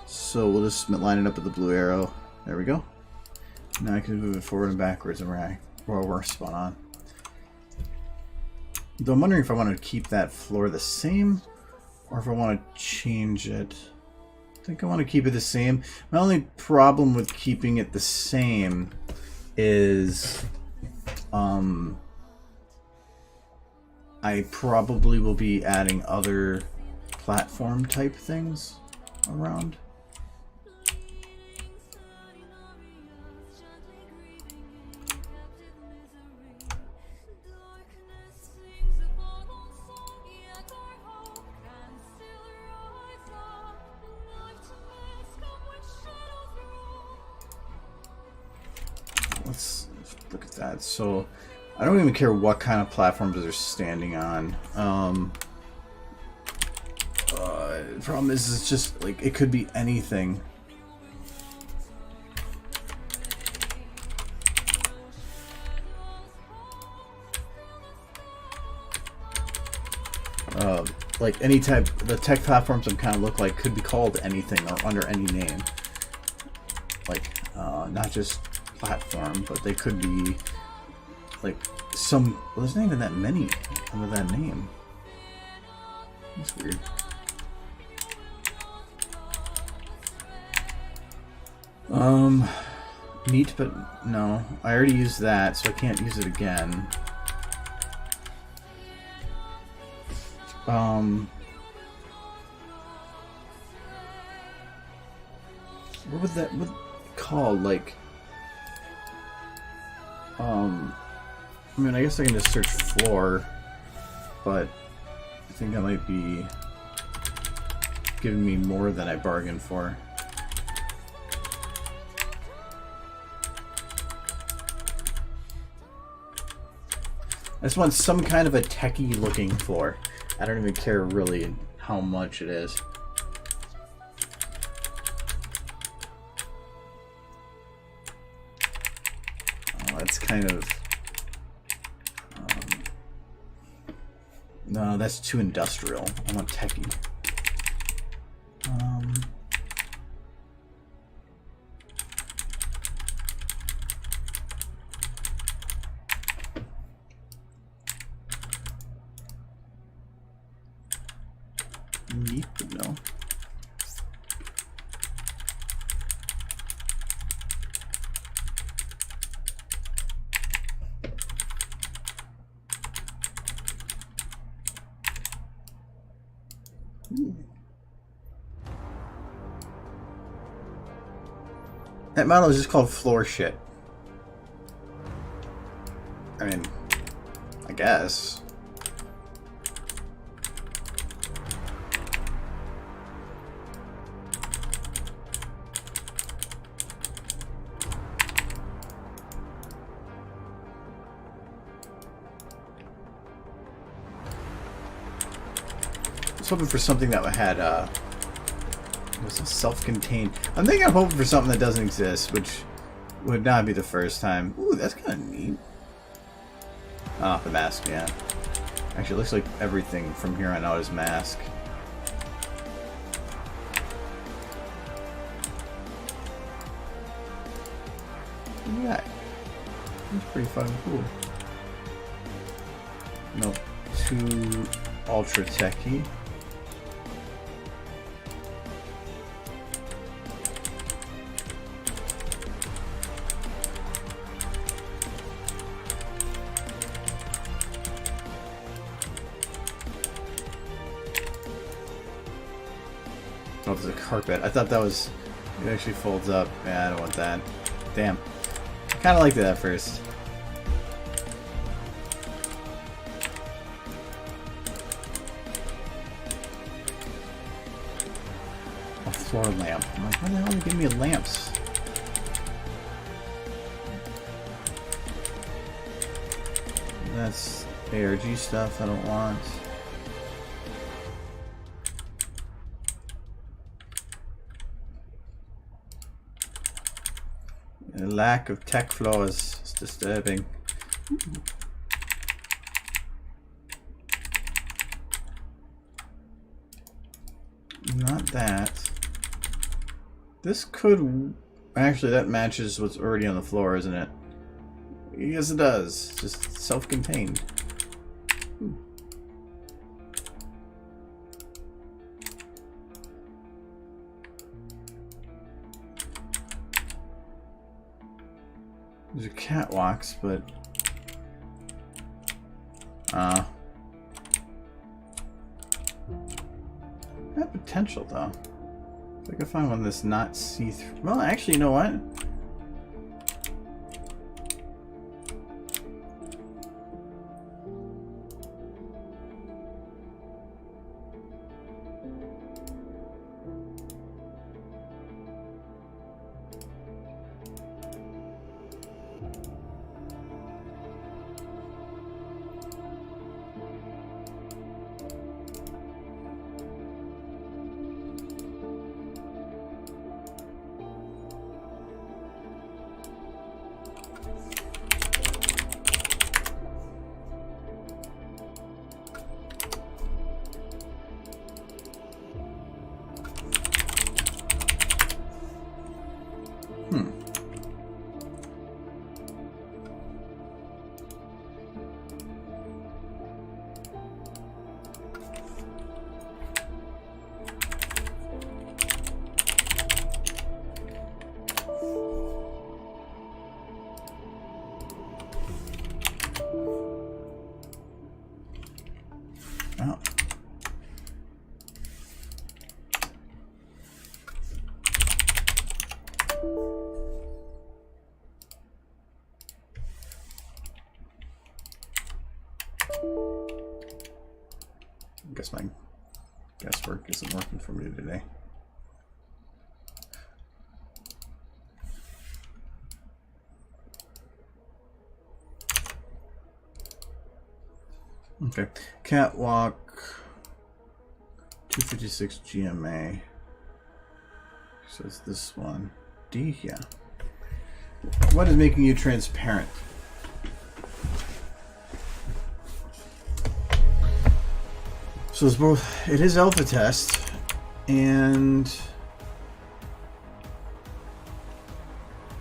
So we'll just line it up with the blue arrow. There we go. Now I can move it forward and backwards and where we're spun on. Though I'm wondering if I want to keep that floor the same, or if I want to change it. I think I want to keep it the same. My only problem with keeping it the same is I probably will be adding other platform type things around. Let's look at that. So I don't even care what kind of platforms they're standing on. The problem is it's just like it could be anything. Like any type, the tech platforms I'm kind of look like could be called anything or under any name. Like not just platform, but they could be like some. Well, there's not even that many under that name. That's weird. Neat, but no, I already used that, so I can't use it again. What was that called? Like, I mean, I guess I can just search floor, but I think that might be giving me more than I bargained for. I just want some kind of a techie looking floor. I don't even care really how much it is. Oh, that's kind of... no, that's too industrial. I want techie. Neat, but no. That model is just called floor shit. I mean, I guess. I was hoping for something that had was self-contained. I'm thinking I'm hoping for something that doesn't exist, which would not be the first time. Ooh, that's kind of neat. Ah, the mask, yeah. Actually, it looks like everything from here on out is mask. Look at that. That's pretty fucking cool. Nope. Too ultra techy. Oh, there's a carpet. I thought that was... it actually folds up. Yeah, I don't want that. Damn. I kind of liked it at first. A floor lamp. I'm like, why the hell are they giving me lamps? That's ARG stuff I don't want. The lack of tech flaws is disturbing. Not that. This could... Actually, that matches what's already on the floor, isn't it? Yes, it does. Just self-contained. These are catwalks, but... That potential, though. If I can find one that's not see-through... Well, actually, you know what? Oh. I guess my guesswork isn't working for me today. Okay, catwalk 256 GMA. So it's this one. D, yeah. What is making you transparent? So it's both, it is alpha test, and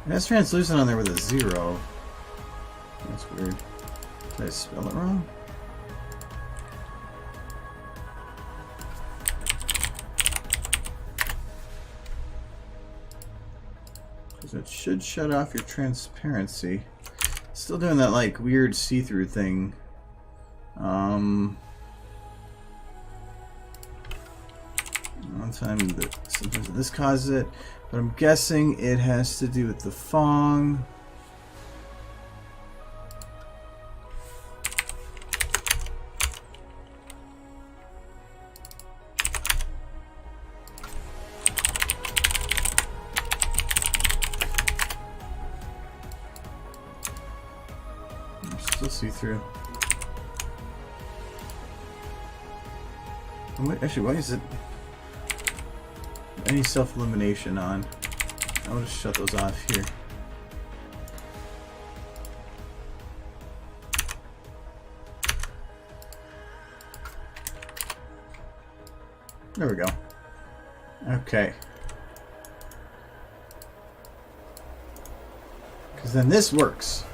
it has translucent on there with a 0. That's weird. Did I spell it wrong? Because it should shut off your transparency. Still doing that like weird see-through thing. One time that sometimes this causes it, but I'm guessing it has to do with the Fong. Still see through. Actually, why is it any self-illumination on? I'll just shut those off here. There we go. Okay. Because then this works.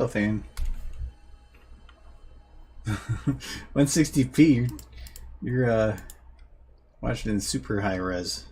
Cellophane. 160p. You're watching in super high res.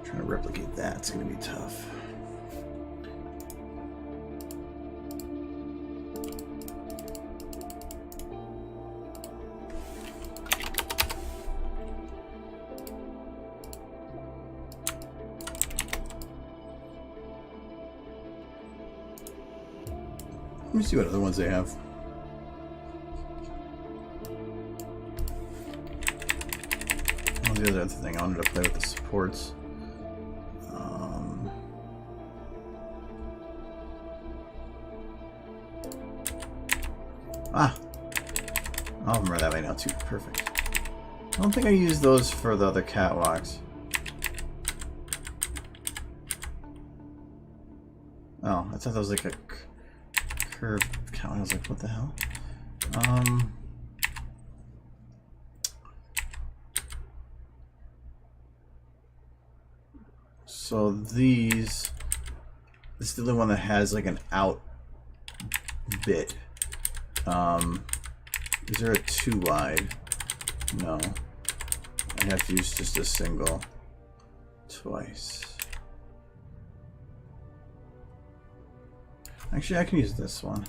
Trying to replicate that, it's going to be tough. Let me see what other ones they have. What was the other thing? I wanted to play with the supports. All of them are that way now too. Perfect. I don't think I used those for the other catwalks. Oh, I thought that was like a curved catwalk. I was like, what the hell? So this is the only one that has like an out bit. Is there a 2 wide? No. I have to use just a single twice. Actually, I can use this one.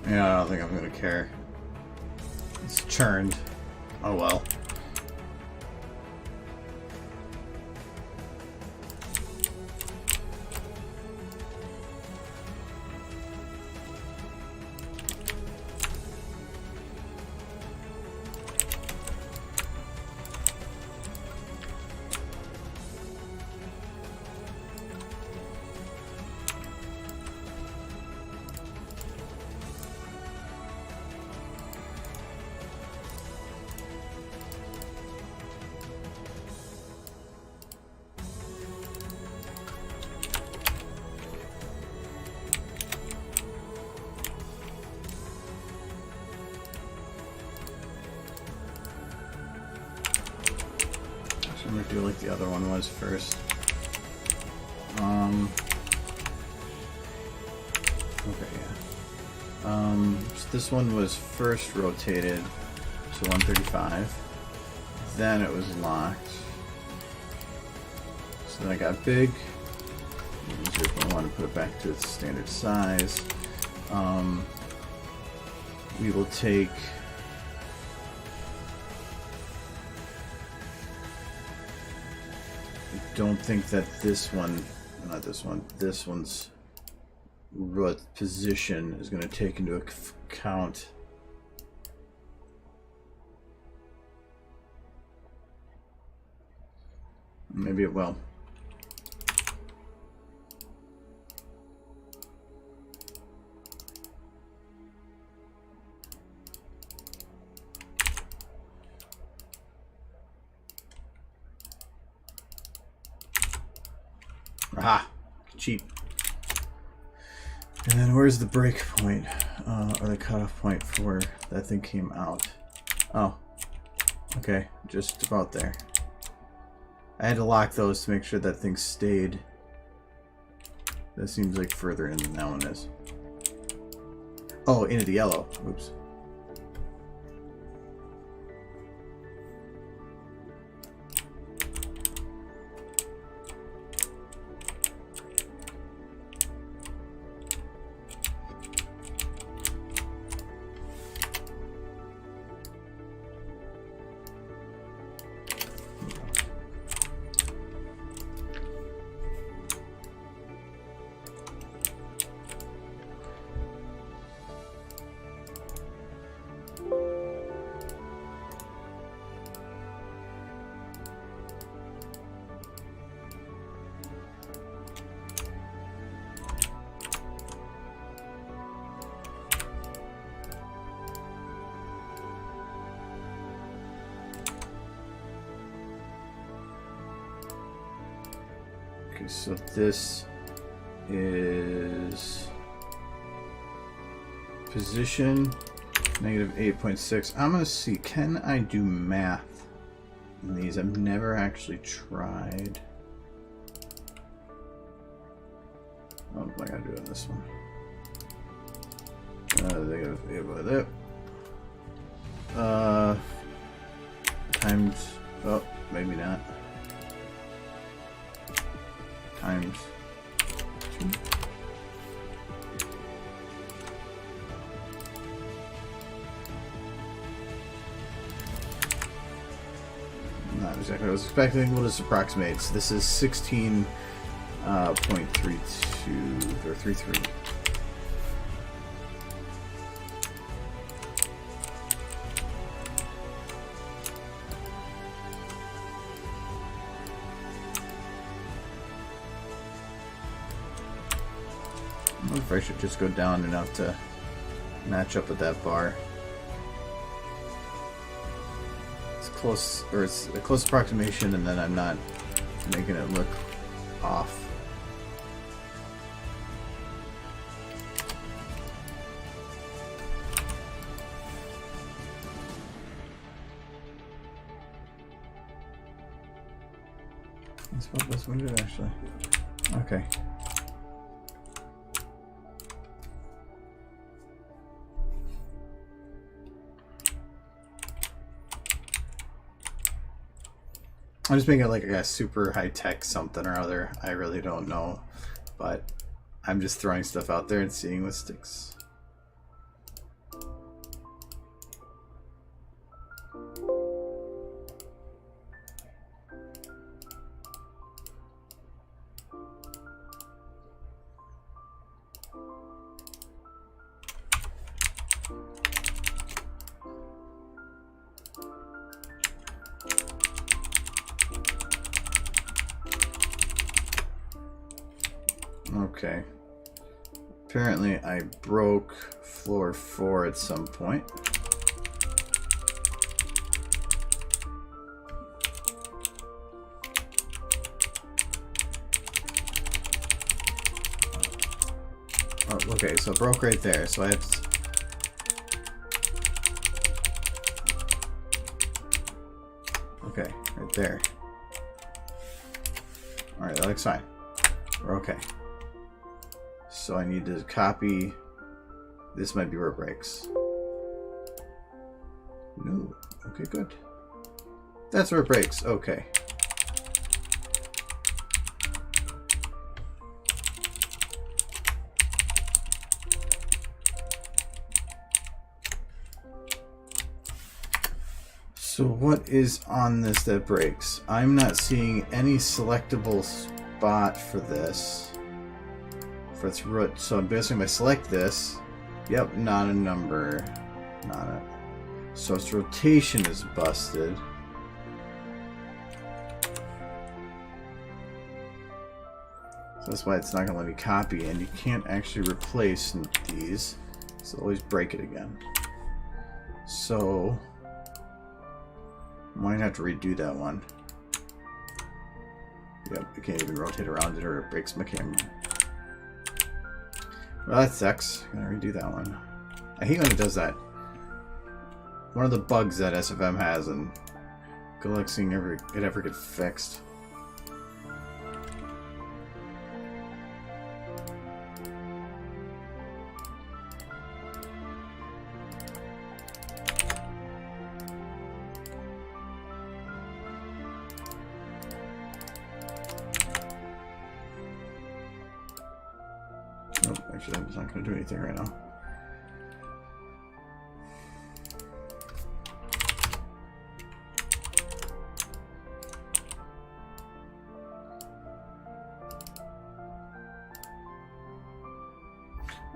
Yeah, I don't think I'm gonna care. It's churned. Oh well. do like the other one was first. Okay, yeah. So this one was first rotated to 135. Then it was locked. So then I got big. I want to put it back to its standard size. We will take I don't think that this one, not this one, this one's position is going to take into account maybe it will. Aha! Cheap. And then where's the break point? Or the cutoff point for where that thing came out? Oh. Okay, just about there. I had to lock those to make sure that thing stayed. That seems like further in than that one is. Oh, into the yellow. Oops. Okay, so this is position negative 8.6. I'm gonna see, can I do math in these? I've never actually tried. Oh, I gotta do it on this one. They gotta be with it. Times, oh, maybe not. Times 2. Not exactly what I was expecting. We'll just approximate. So this is 16.32 or 33. I wonder if I should just go down enough to match up with that bar. It's close, or it's a close approximation, and then I'm not making it look off. That's what this one did, actually. Okay. I'm just making it like a super high-tech something or other. I really don't know, but I'm just throwing stuff out there and seeing what sticks. Okay. Apparently I broke floor 4 at some point. Oh, okay, so it broke right there, so I have to... Okay, right there. Alright, that looks fine. We're okay. So I need to copy. This might be where it breaks. No. Okay, good. That's where it breaks. Okay. So what is on this that breaks? I'm not seeing any selectable spot for this. For its root. So I'm basically if I select this. Yep, not a number. Not a. So its rotation is busted. So that's why it's not going to let me copy, and you can't actually replace these. So always break it again. So I might have to redo that one. Yep, I can't even rotate around it or it breaks my camera. Well, that sucks. I'm gonna redo that one. I hate when it does that. One of the bugs that SFM has, and good luck seeing it ever get fixed. Nope, actually, I'm not going to do anything right now.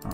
Oh.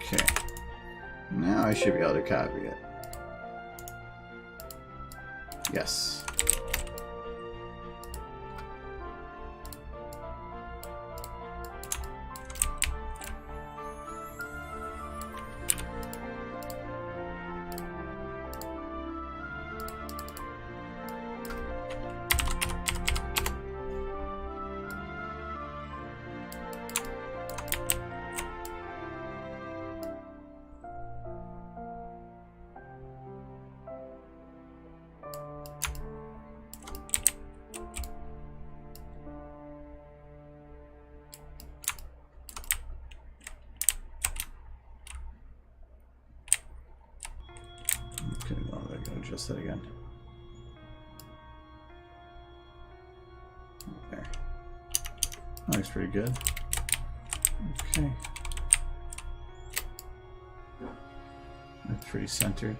Okay. Now I should be able to copy it. Yes. Okay, well, I'm going to adjust that again. There. That looks pretty good. Okay. That's pretty centered.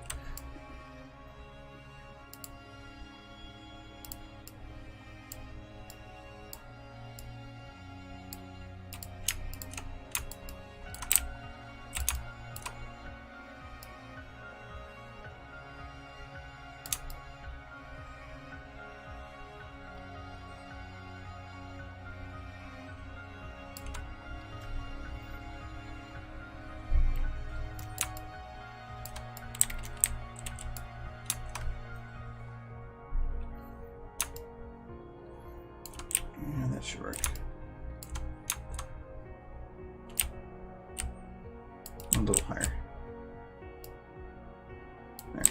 Yeah, that should work. A little higher. There.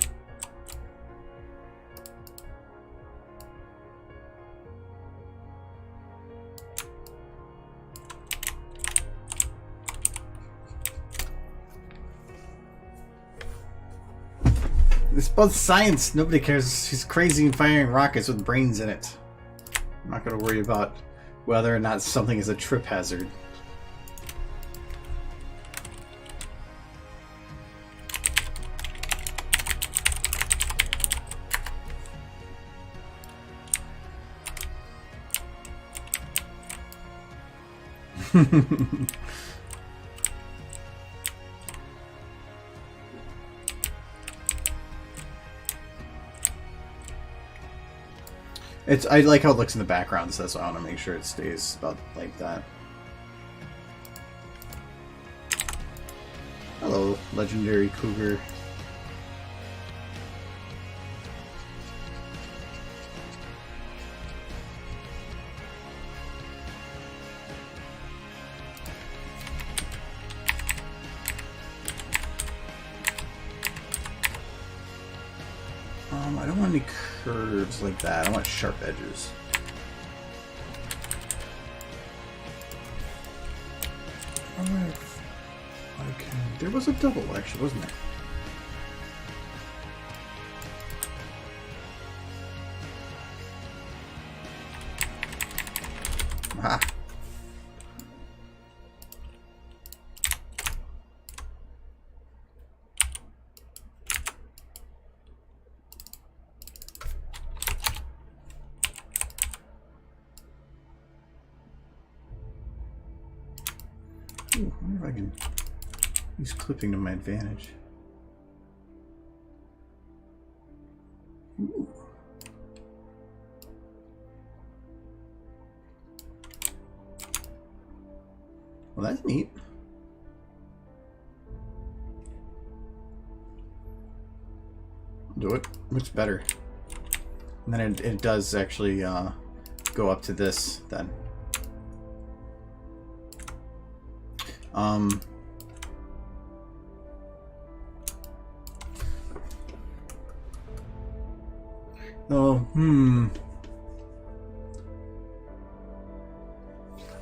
It's about science. Nobody cares. She's crazy and firing rockets with brains in it. I'm not going to worry about whether or not something is a trip hazard. I like how it looks in the background, so that's why I want to make sure it stays about like that. Hello, legendary cougar. I don't want any curves like that. I want sharp edges. I wonder if I can... There was a double, actually, wasn't there? Ah. Ooh, I wonder if I can use clipping to my advantage. Ooh. Well, that's neat. Do it. Looks better. And then it does actually go up to this then. Oh, I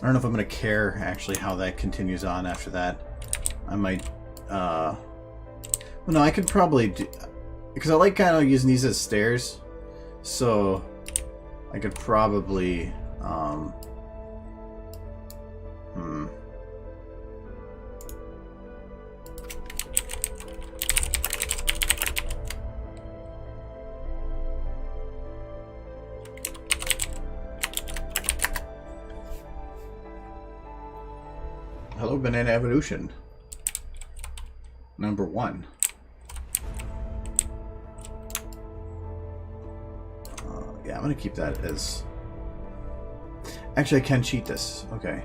don't know if I'm going to care, actually, how that continues on after that. I might, well, no, I could probably do... Because I like kind of using these as stairs. So, I could probably, Hello, Banana Evolution. Number 1. Yeah, I'm gonna keep that as... Actually, I can cheat this. Okay.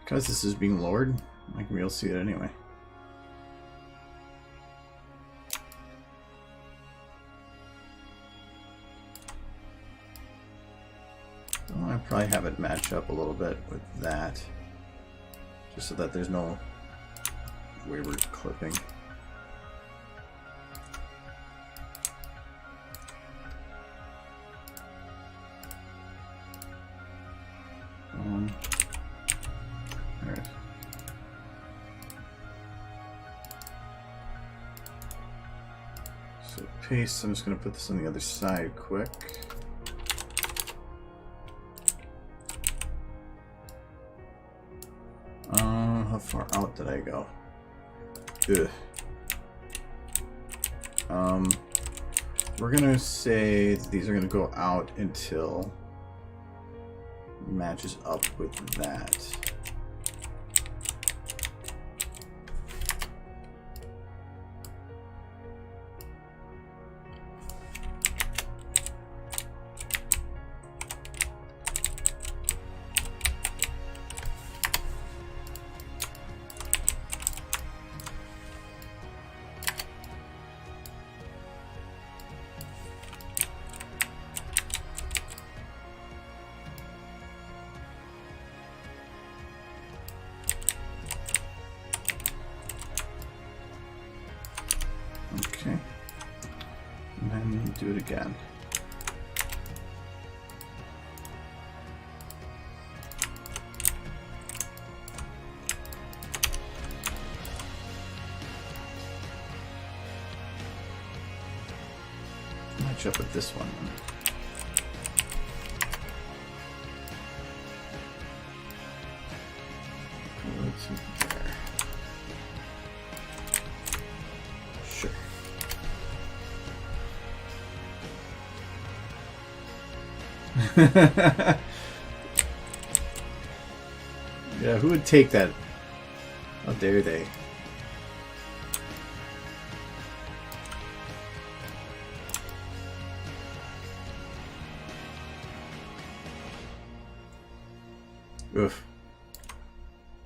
Because this is being lowered, I can be able to see it anyway. Well, I probably have it match up a little bit with that, just so that there's no wayward clipping. Alright. So paste, I'm just going to put this on the other side quick. How far out did I go? Ugh. We're going to say that these are going to go out until it matches up with that. And then do it again. Match up with this one. Let's see there. Sure. Yeah, who would take that? How dare they? Oof.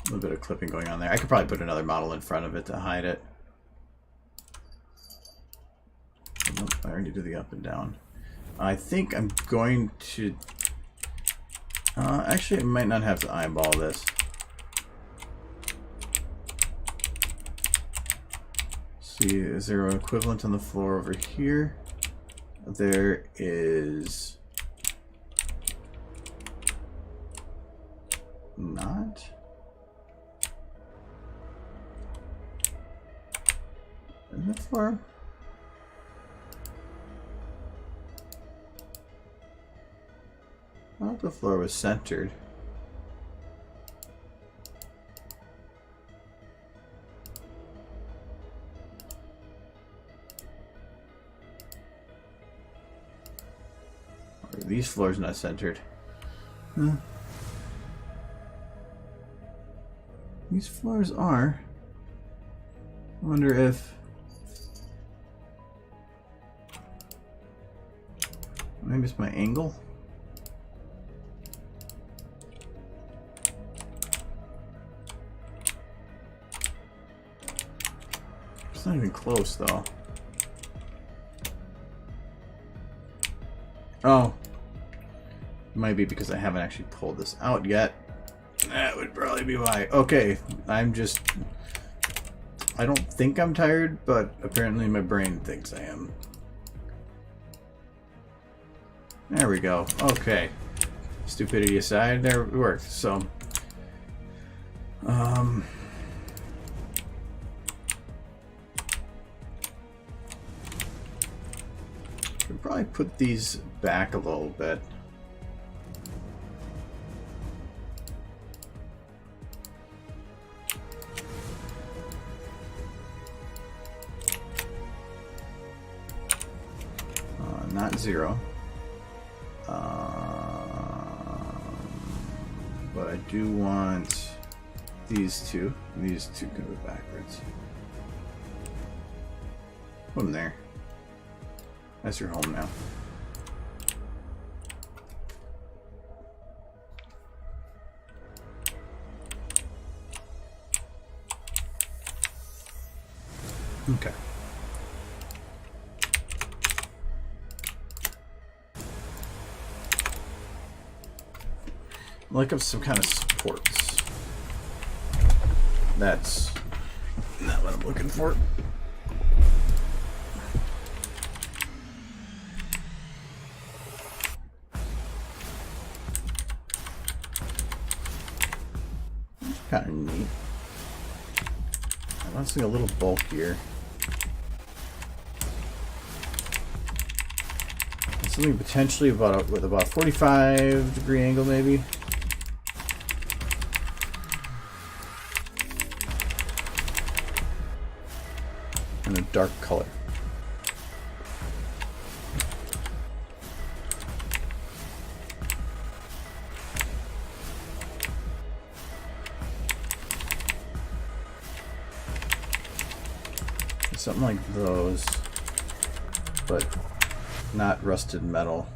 A little bit of clipping going on there. I could probably put another model in front of it to hide it. Nope, I already do the up and down. I think I'm going to... actually, I might not have to eyeball this. See, is there an equivalent on the floor over here? There is... not. Is it for? I thought the floor was centered. Or are these floors not centered? Huh? These floors are. I wonder if... maybe it's my angle? It's not even close, though. Oh. It might be because I haven't actually pulled this out yet. That would probably be why. Okay, I'm just... I don't think I'm tired, but apparently my brain thinks I am. There we go. Okay. Stupidity aside, there it worked. So... Could probably put these back a little bit. Not zero. But I do want these two. These two can go backwards. Put them there. That's your home now. Okay. Like of some kind of supports. That's not what I'm looking for. Kind of neat. I want something a little bulkier. Something potentially with about a 45-degree angle, maybe. And a dark color. Something like those, but not rusted metal.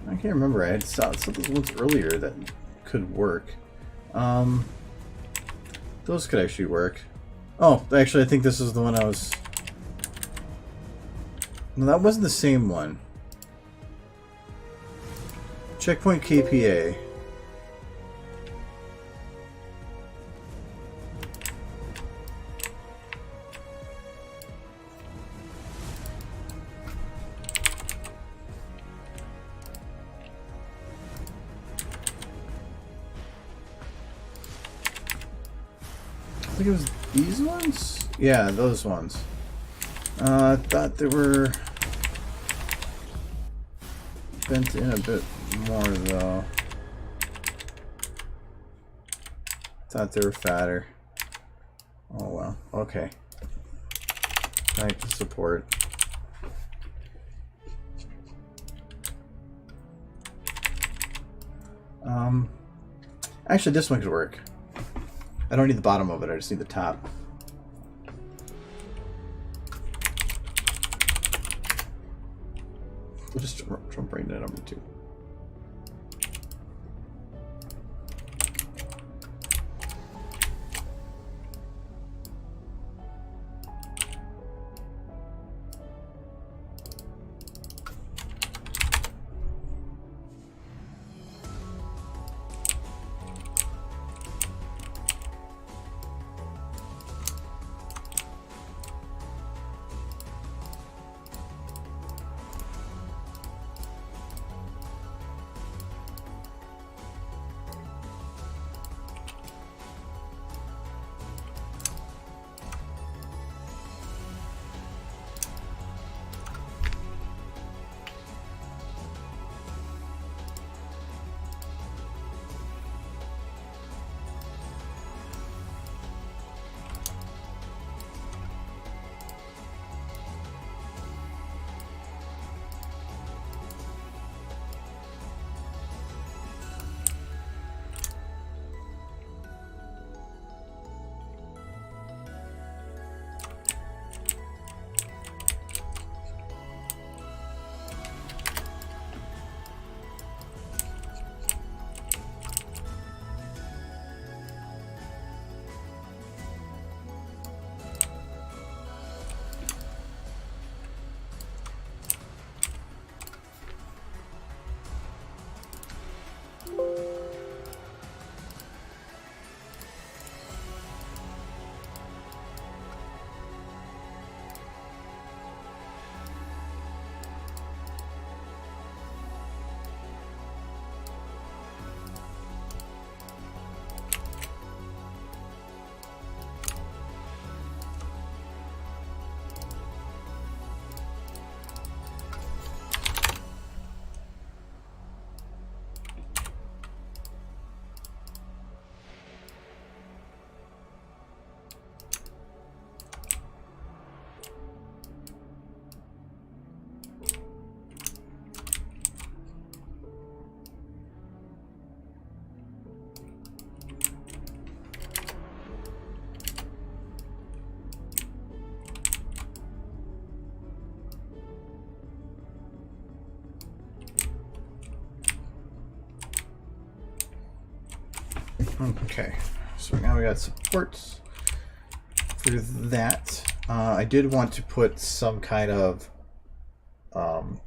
I can't remember. I had saw those ones earlier that could work. Those could actually work. Oh, actually, I think this is the one I was... No, that wasn't the same one. Checkpoint KPA. think it was these ones? Yeah, those ones. I thought they were bent in a bit more though. Thought they were fatter. Oh well, okay. Back to support. Actually this one could work. I don't need the bottom of it, I just need the top. We'll just jump right into number 2. Okay, so now we got supports for that. I did want to put some kind of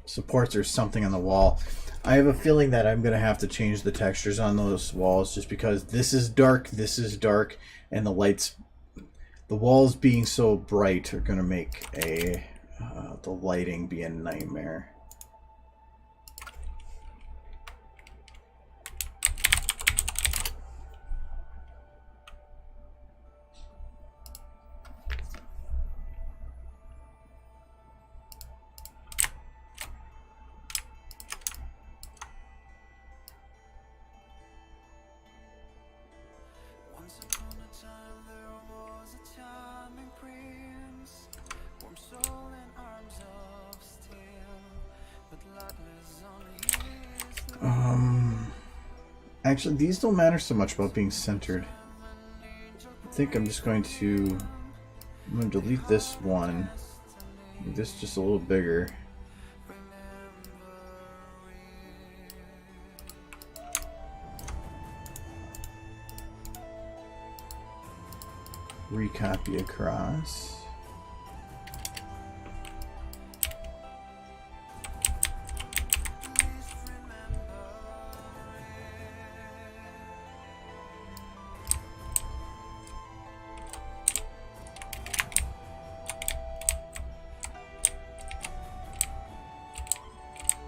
supports or something on the wall. I have a feeling that I'm going to have to change the textures on those walls just because this is dark, and the lights, the walls being so bright are going to make the lighting be a nightmare. Actually, these don't matter so much about being centered. I think I'm just going to delete this one. Make this just a little bigger. Recopy across.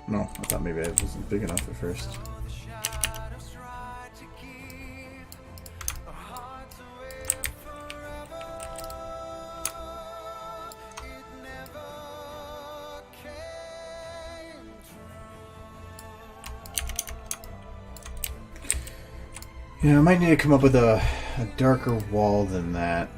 No, I thought maybe I wasn't big enough at first. Yeah, I might need to come up with a darker wall than that.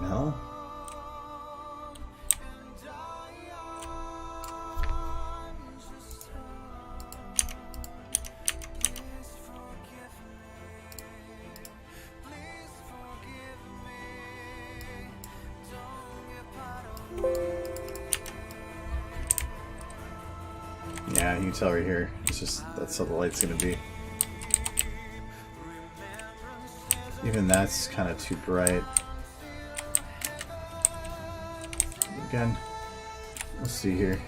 No. Yeah, you can tell right here. It's just that's how the light's gonna be. Even that's kind of too bright. Again, let's see here.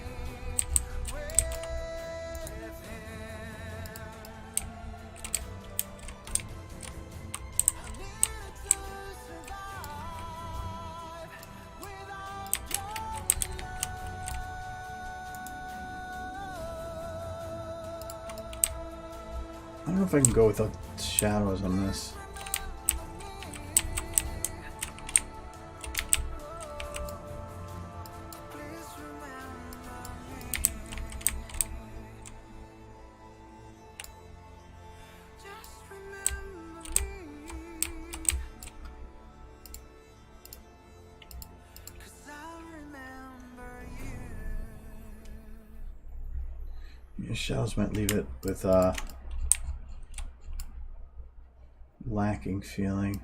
I don't know if I can go without shadows on this. Your shadows might leave it with lacking feeling.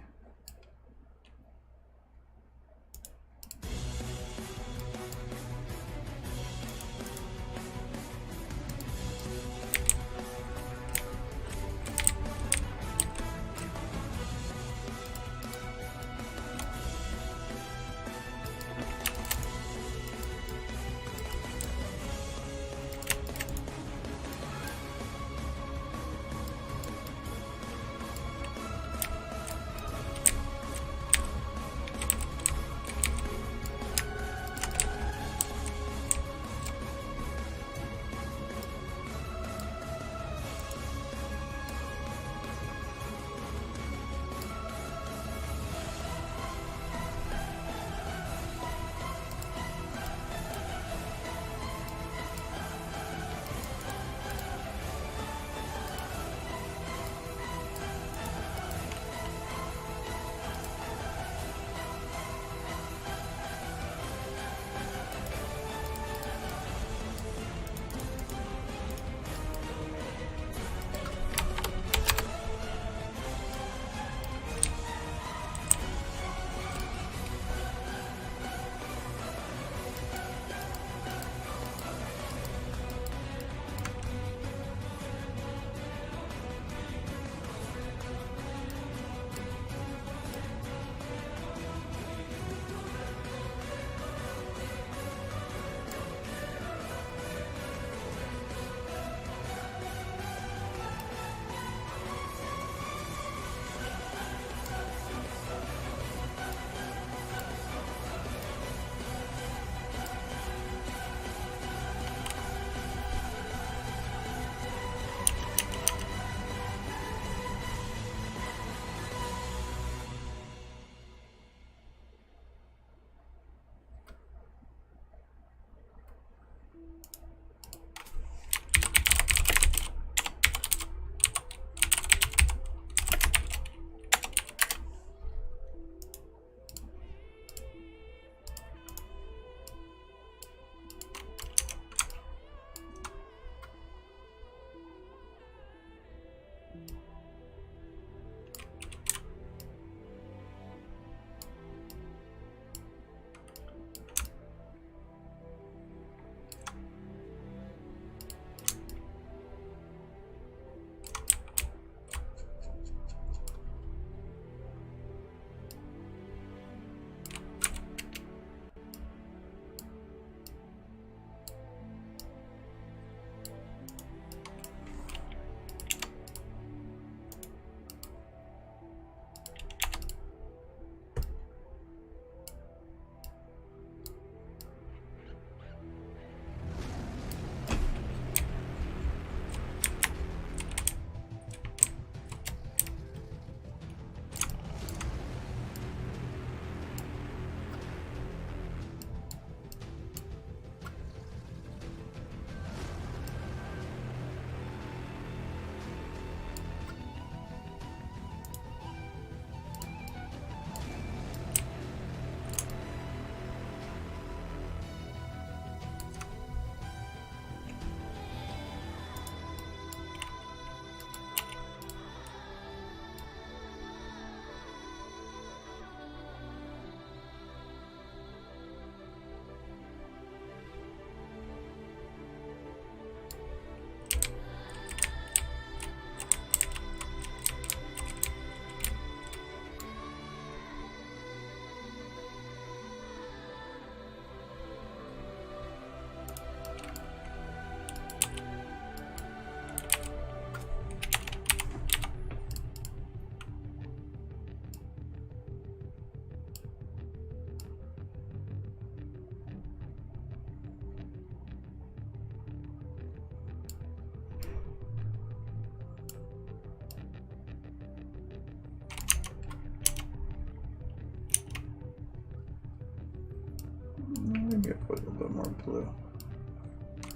Maybe I'll put a little bit more blue.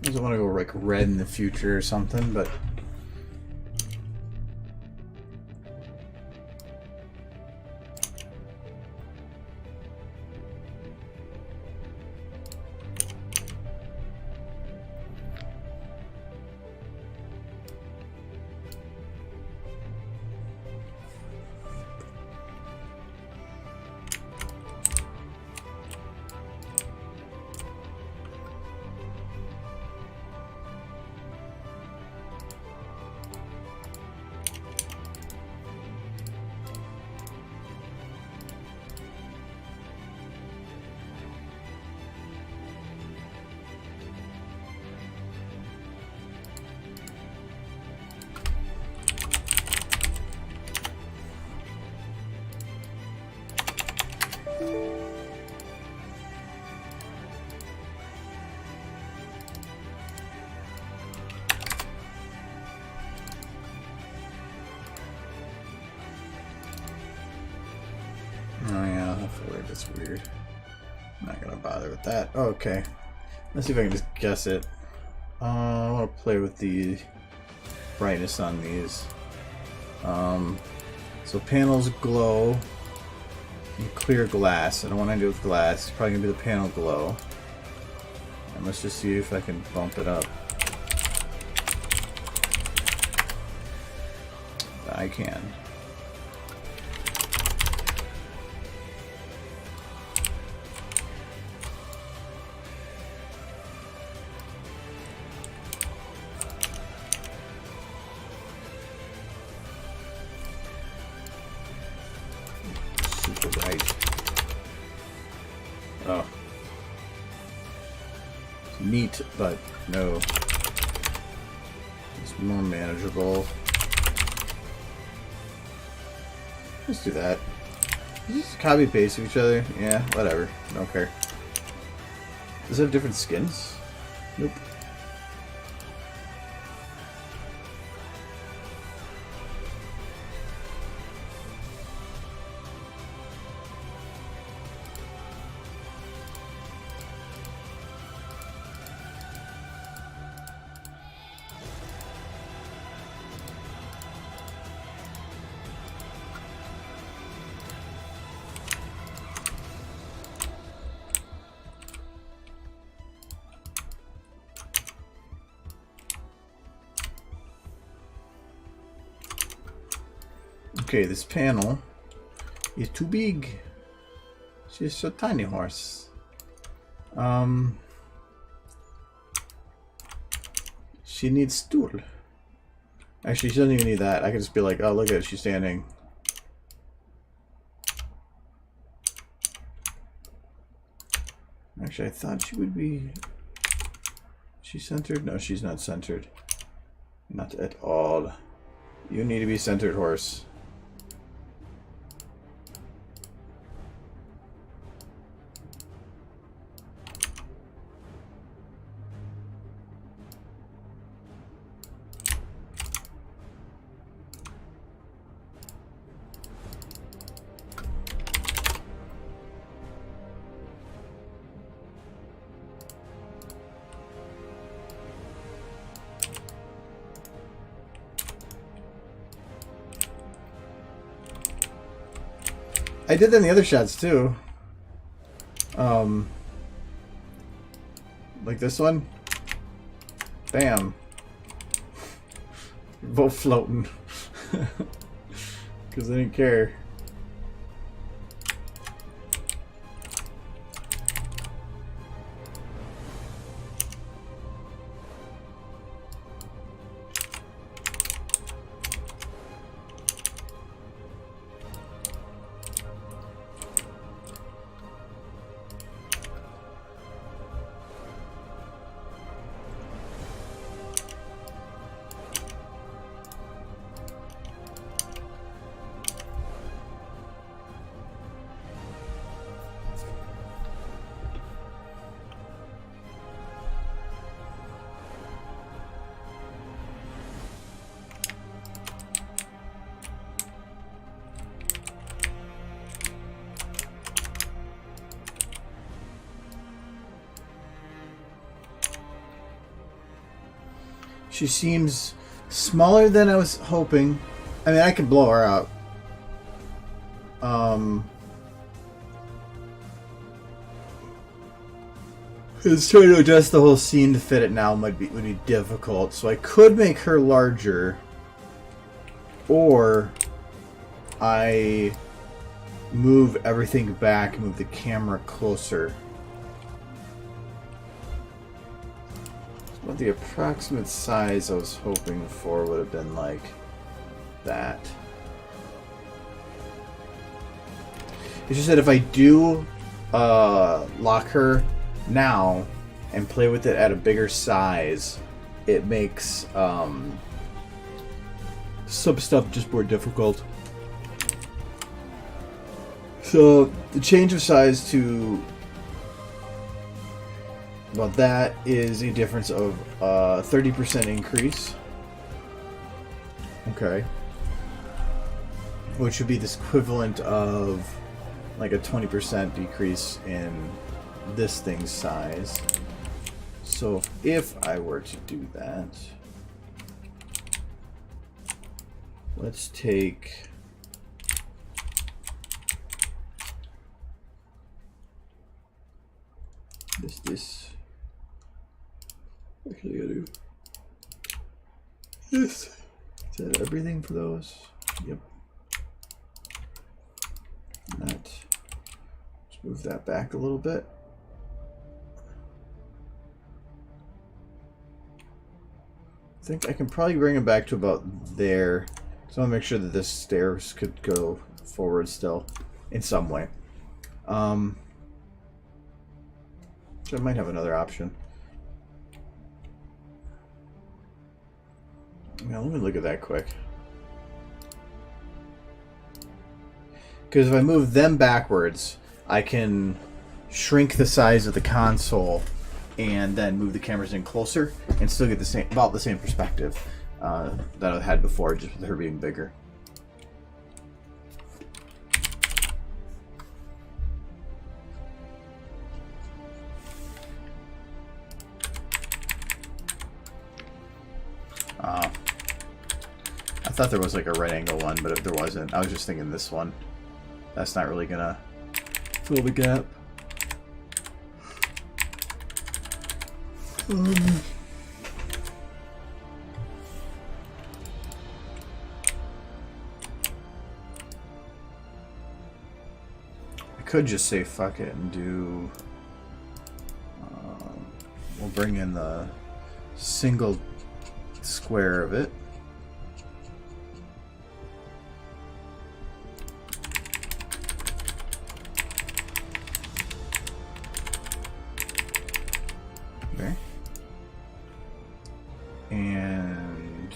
Doesn't want to go like red in the future or something, but oh yeah, I feel like that's weird. I'm not gonna bother with that. Okay. Let's see if I can just guess it. I want to play with the brightness on these. So panels glow and clear glass. I don't want to do with glass. It's probably gonna be the panel glow. And let's just see if I can bump it up. I can. Super bright. Oh. It's neat, but no. It's more manageable. Let's do that. Just copy paste each other. Yeah, whatever. Don't care. Does it have different skins? Nope. Okay, this panel is too big. She's so tiny horse. She needs stool. Actually, she doesn't even need that. I could just be like, oh, look at it, she's standing. Actually, I thought she would be... She's centered? No, she's not centered. Not at all. You need to be centered, horse. I did that in the other shots too. Like this one. Bam. Both floating. Because I didn't care. She seems smaller than I was hoping. I mean, I could blow her up. Just trying to adjust the whole scene to fit it now would be difficult. So I could make her larger, or I move everything back, move the camera closer. What the approximate size I was hoping for would have been like that. It's just that if I do lock her now and play with it at a bigger size, it makes some stuff just more difficult. So the change of size to, well, that is a difference of 30% increase. Okay. Which would be this equivalent of like a 20% decrease in this thing's size. So if I were to do that, let's take this. Actually, I gotta do this. Is that everything for those? Yep. And that. Let's move that back a little bit. I think I can probably bring it back to about there. So I want to make sure that this stairs could go forward still in some way. So I might have another option. Now let me look at that quick. Because if I move them backwards, I can shrink the size of the console and then move the cameras in closer and still get the same, about the same perspective that I had before, just with her being bigger. I thought there was like a right angle one, but there wasn't. I was just thinking this one. That's not really gonna fill the gap. I could just say fuck it and do. We'll bring in the single square of it. Okay. And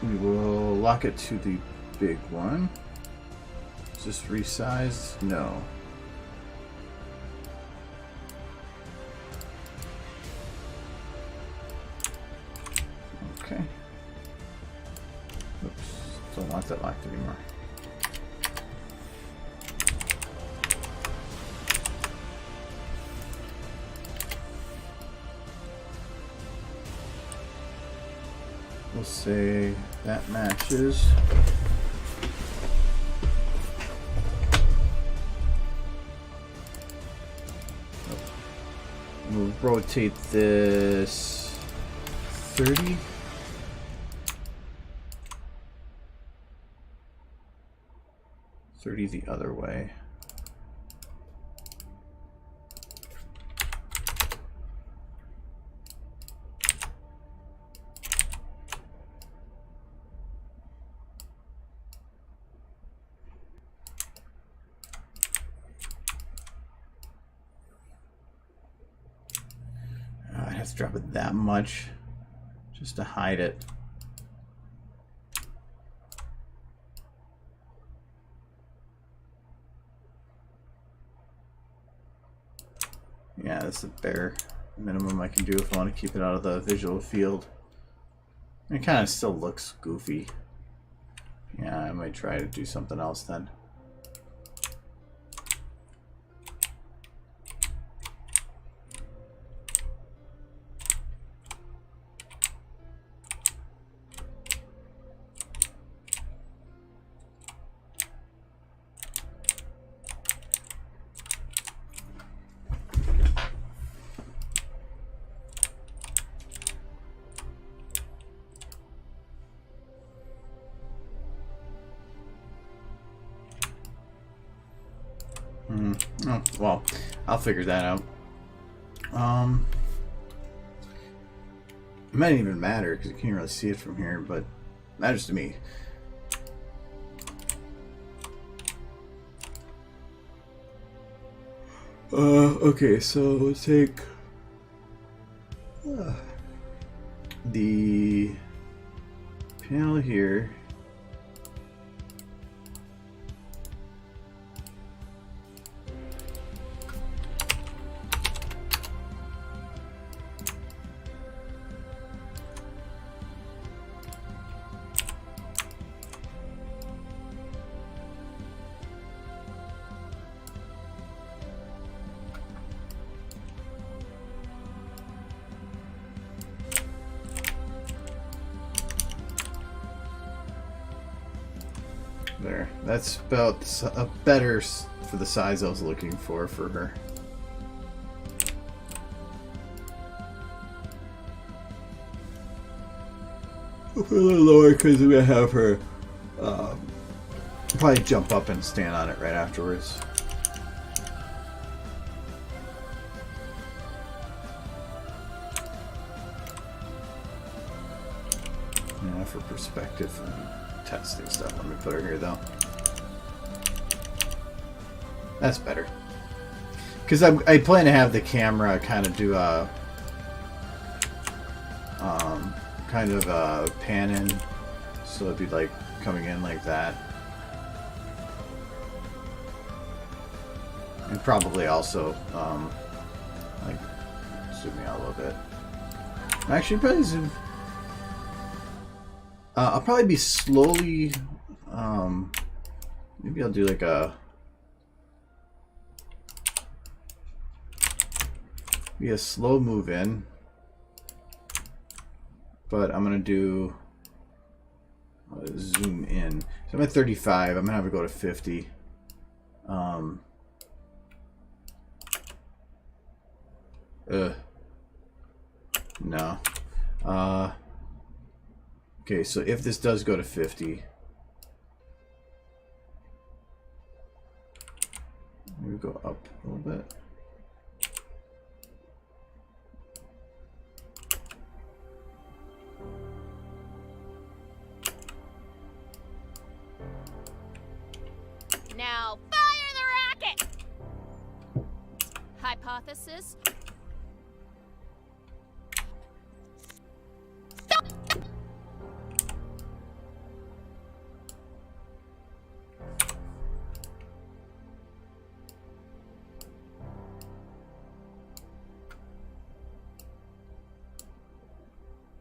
we will lock it to the big one. Is this resized? No. Okay. Oops. Don't want that locked anymore. We'll say that matches. We'll rotate this 30. The other way. I'd have to drop it that much just to hide it. Yeah, that's the bare minimum I can do if I want to keep it out of the visual field. It kind of still looks goofy. Yeah, I might try to do something else then. Oh, well, I'll figure that out. It might even matter because you can't really see it from here, but it matters to me. Okay, so let's take the panel here. There. That's about a better for the size I was looking for her. I'll put it a little lower because I'm going to have her probably jump up and stand on it right afterwards. Yeah, for perspective and testing stuff. Let me put her here though. That's better. Because I plan to have the camera kind of do a kind of a pan in, so it'd be like coming in like that, and probably also like zoom me out a little bit. Actually, probably zoom. I'll probably be slowly. Maybe I'll do like a. Be a slow move in. But I'm gonna do zoom in. So I'm at 35. I'm gonna have to go to 50. No. Okay, so if this does go to 50, maybe go up a little bit. Now fire the rocket! Hypothesis?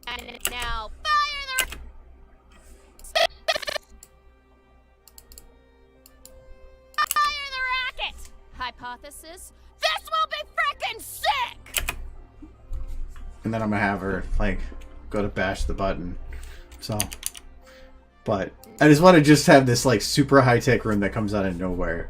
And now fire the rocket! Hypothesis? This will be frickin' sick! And then I'm gonna have her like go to bash the button. So, but I just want to just have this like super high tech room that comes out of nowhere.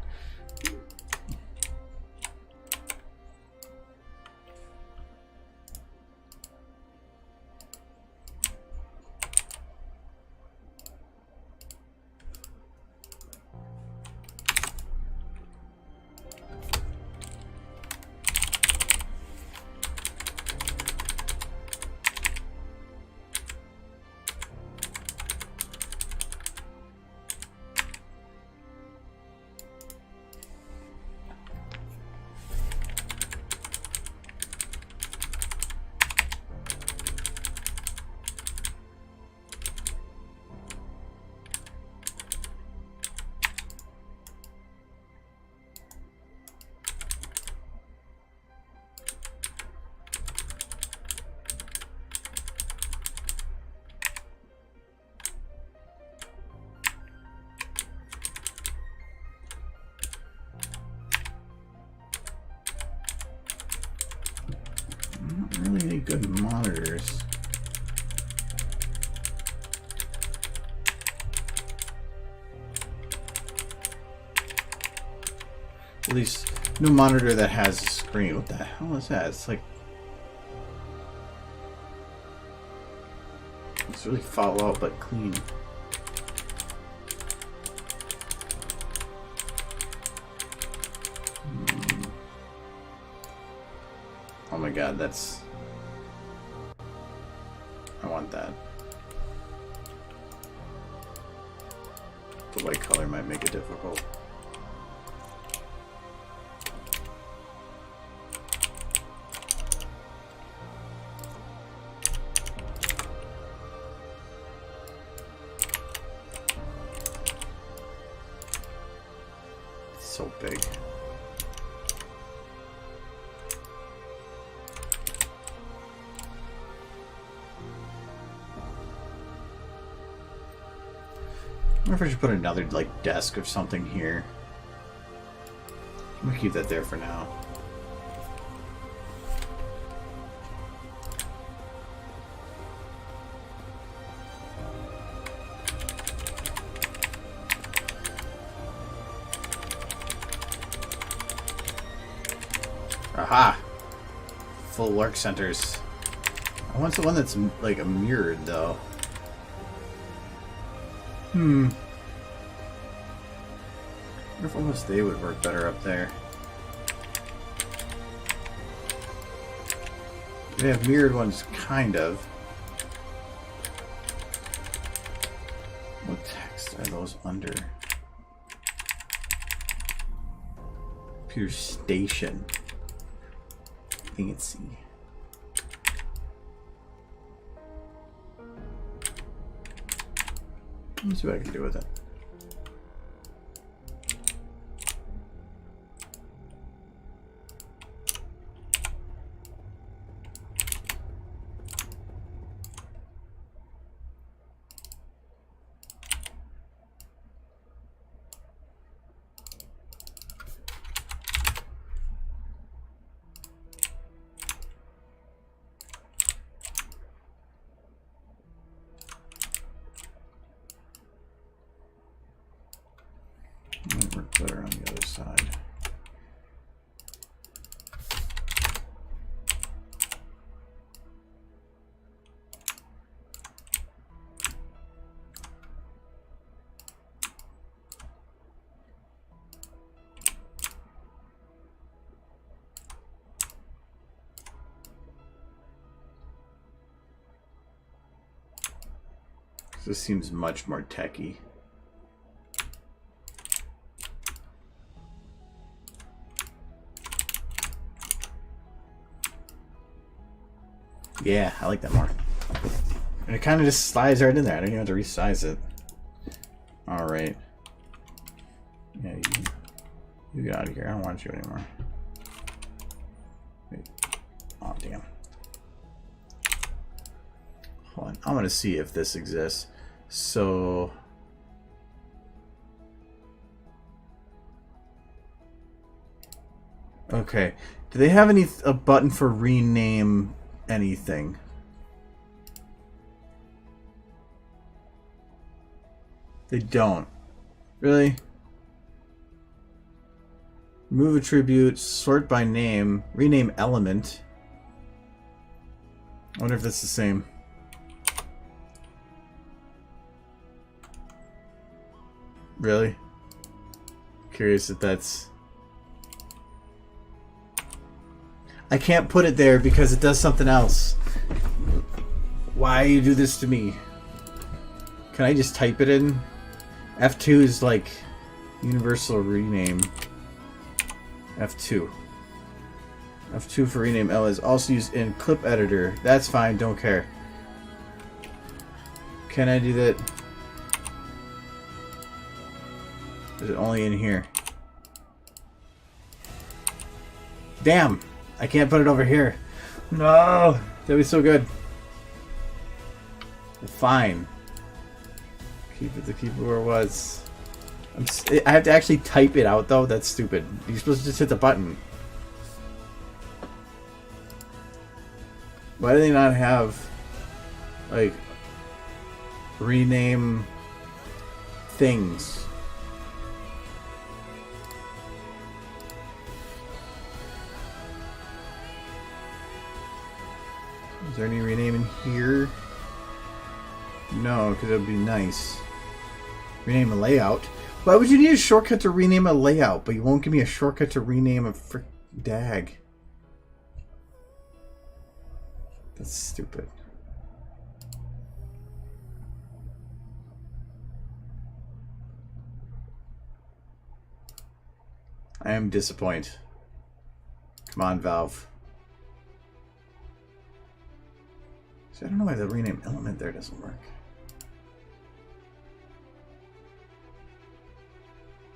good monitors. At least no monitor that has a screen. What the hell is that? It's like it's really foul out but clean. Oh my god, that's... I want that. The white color might make it difficult. It's so big. I wonder if I should put another, like, desk or something here. I'm gonna keep that there for now. Aha! Full work centers. I want the one that's, like, mirrored, though. I wonder if almost they would work better up there. They have mirrored ones, kind of. What text are those under? Computer station. Fancy. Let me see what I can do with it. Might work better on the other side. This seems much more techy. Yeah, I like that more. And it kind of just slides right in there. I don't even have to resize it. Alright. Yeah, you get out of here. I don't want you anymore. Wait. Oh, damn. Hold on. I'm going to see if this exists. So... Okay. Do they have a button for rename anything? They don't. Really? Remove attribute, sort by name, rename element. I wonder if that's the same. Really? Curious if that's... I can't put it there because it does something else. Why you do this to me? Can I just type it in? F2 is like universal rename. F2. F2 for rename L is also used in clip editor. That's fine, don't care. Can I do that? Is it only in here? Damn! I can't put it over here. No! That'd be so good. Well, fine. Keep it where it was. I have to actually type it out though? That's stupid. You're supposed to just hit the button. Why do they not have, like, rename things? Is there any rename in here? No, because it would be nice. Rename a layout. Why would you need a shortcut to rename a layout, but you won't give me a shortcut to rename a frick dag? That's stupid. I am disappointed. Come on, Valve. See, I don't know why the rename element there doesn't work.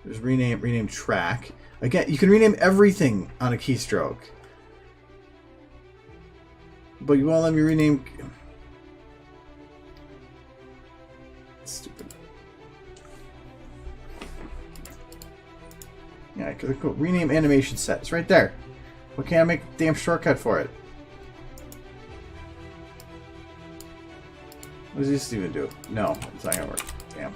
There's rename track. Again, you can rename everything on a keystroke. But you won't let me rename... Stupid. Yeah, cool. Rename animation set. It's right there. Why can't I make a damn shortcut for it? What does this even do? No, it's not gonna work. Damn.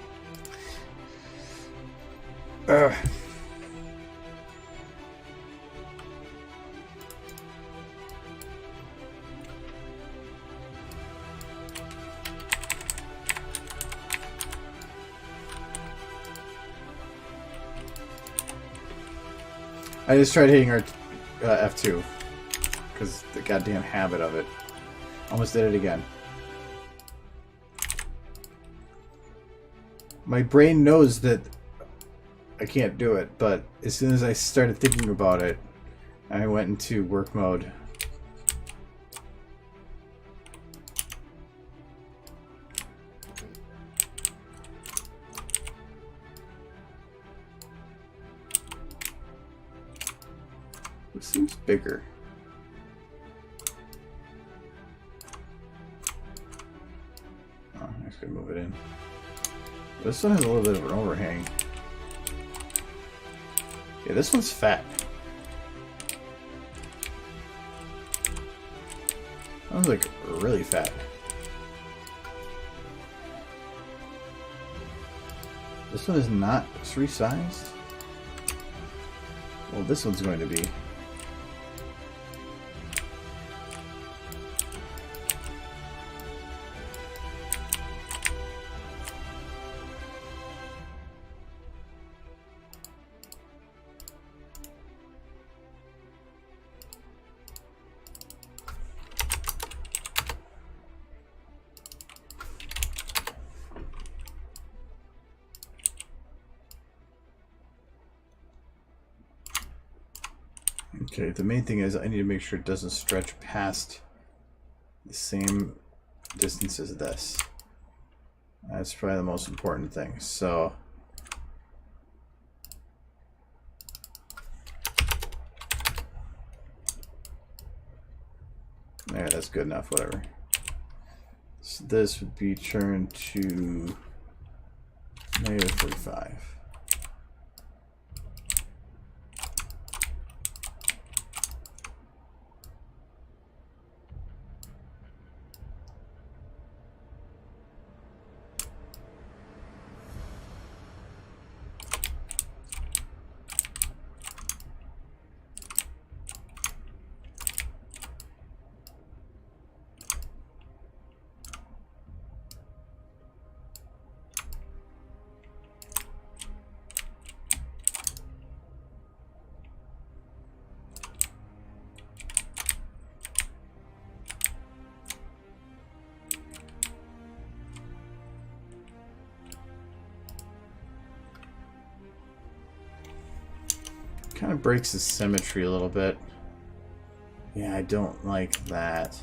I just tried hitting our F2 because the goddamn habit of it. Almost did it again. My brain knows that I can't do it, but as soon as I started thinking about it, I went into work mode. This seems bigger. Oh, I'm just gonna move it in. This one has a little bit of an overhang. Yeah, this one's fat. That one's like really fat. This one is not resized. Well, this one's going to be. Okay, the main thing is I need to make sure it doesn't stretch past the same distance as this. That's probably the most important thing. So there, that's good enough, whatever. So this would be turned to -45. Kind of breaks the symmetry a little bit. Yeah, I don't like that.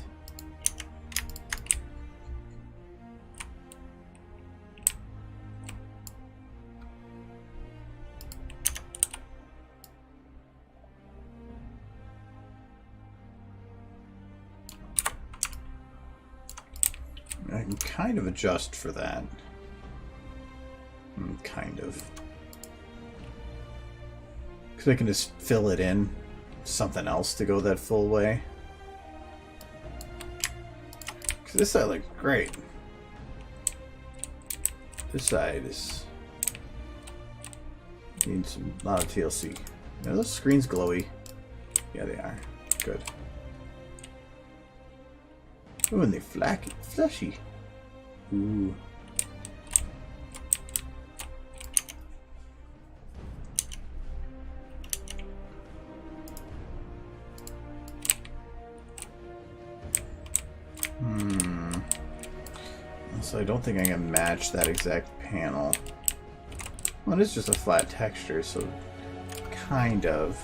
I can kind of adjust for that. Kind of. Because I can just fill it in something else to go that full way. So this side looks great. This side is needs a lot of TLC. Are those screens glowy? Yeah, they are. Good. Ooh, and they fleshy. Ooh. So I don't think I can match that exact panel. Well, it is just a flat texture, so kind of.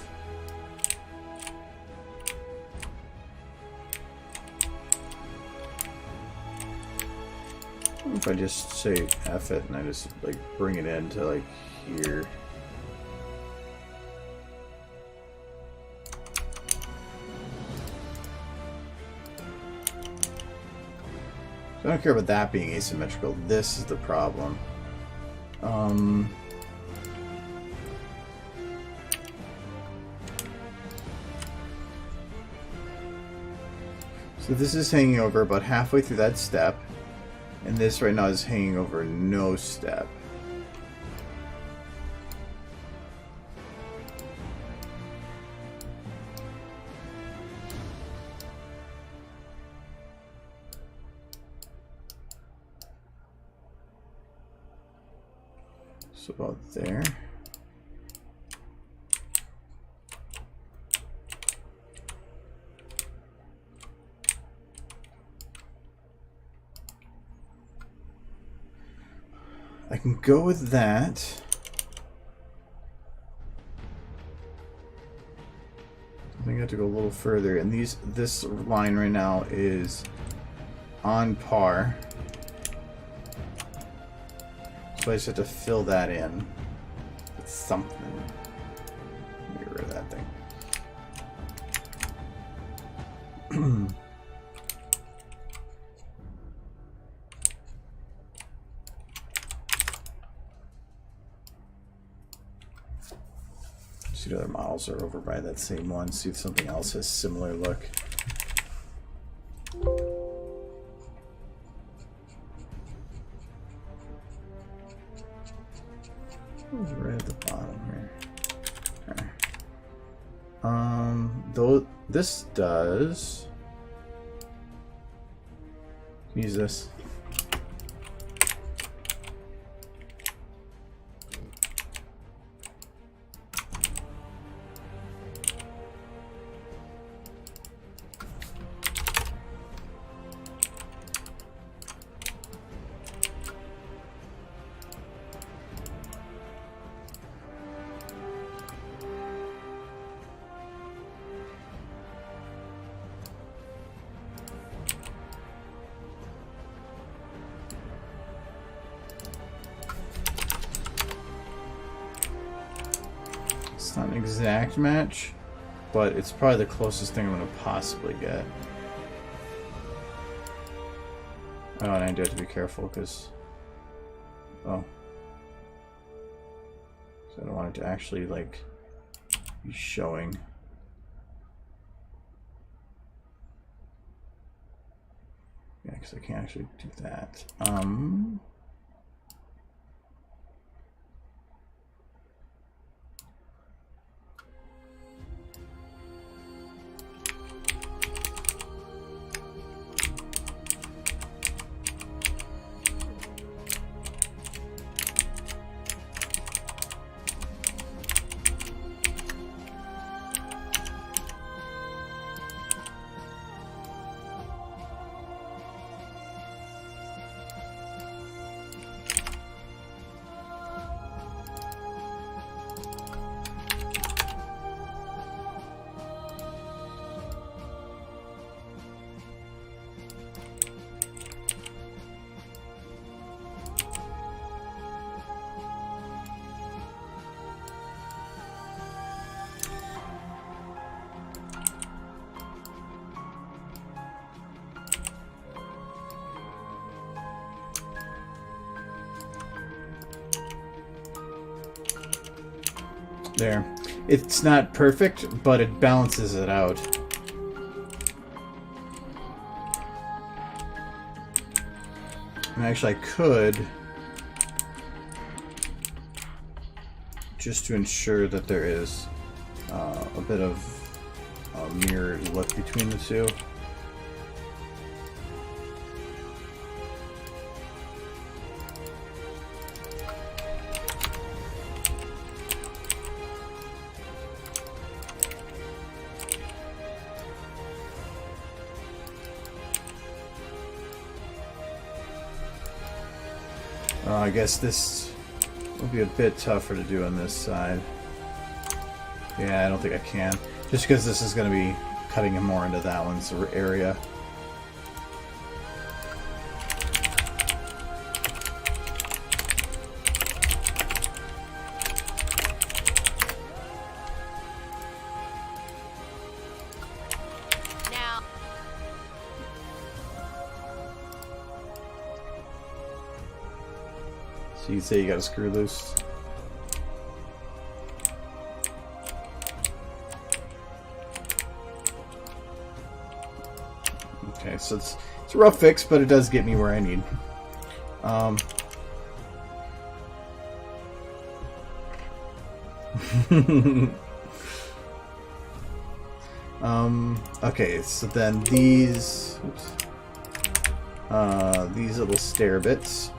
What if I just say F it and I just like bring it into like here? I don't care about that being asymmetrical. This is the problem. So this is hanging over about halfway through that step, and this right now is hanging over no step. So about there. I can go with that. I think I have to go a little further, and this line right now is on par. So I just have to fill that in with something. Let me get rid of that thing. See, the other models are over by that same one. See if something else has similar look. Right at the bottom here. Okay. Though this does. Use this. It's not an exact match, but it's probably the closest thing I'm going to possibly get. Oh, and I do have to be careful because... Oh. So I don't want it to actually, like, be showing. Yeah, because I can't actually do that. There. It's not perfect, but it balances it out. And actually, I could, just to ensure that there is a bit of a mirrored look between the two. I guess this will be a bit tougher to do on this side. Yeah, I don't think I can. Just because this is going to be cutting him more into that one's area. Now. So you'd say you got to screw loose. Okay, so it's a rough fix, but it does get me where I need. Okay, so then these little stair bits.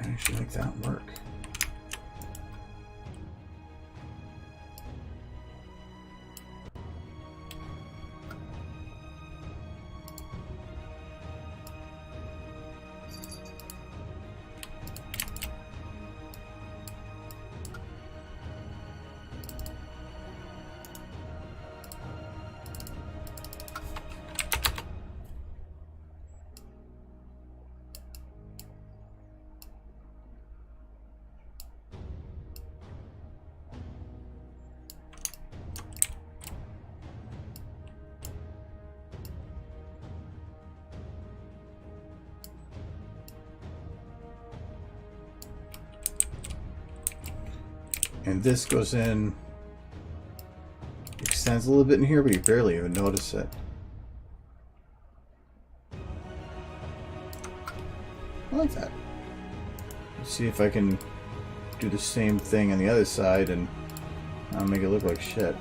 I actually make that work. And this goes in, extends a little bit in here, but you barely even notice it. I like that. Let's see if I can do the same thing on the other side and make it look like shit.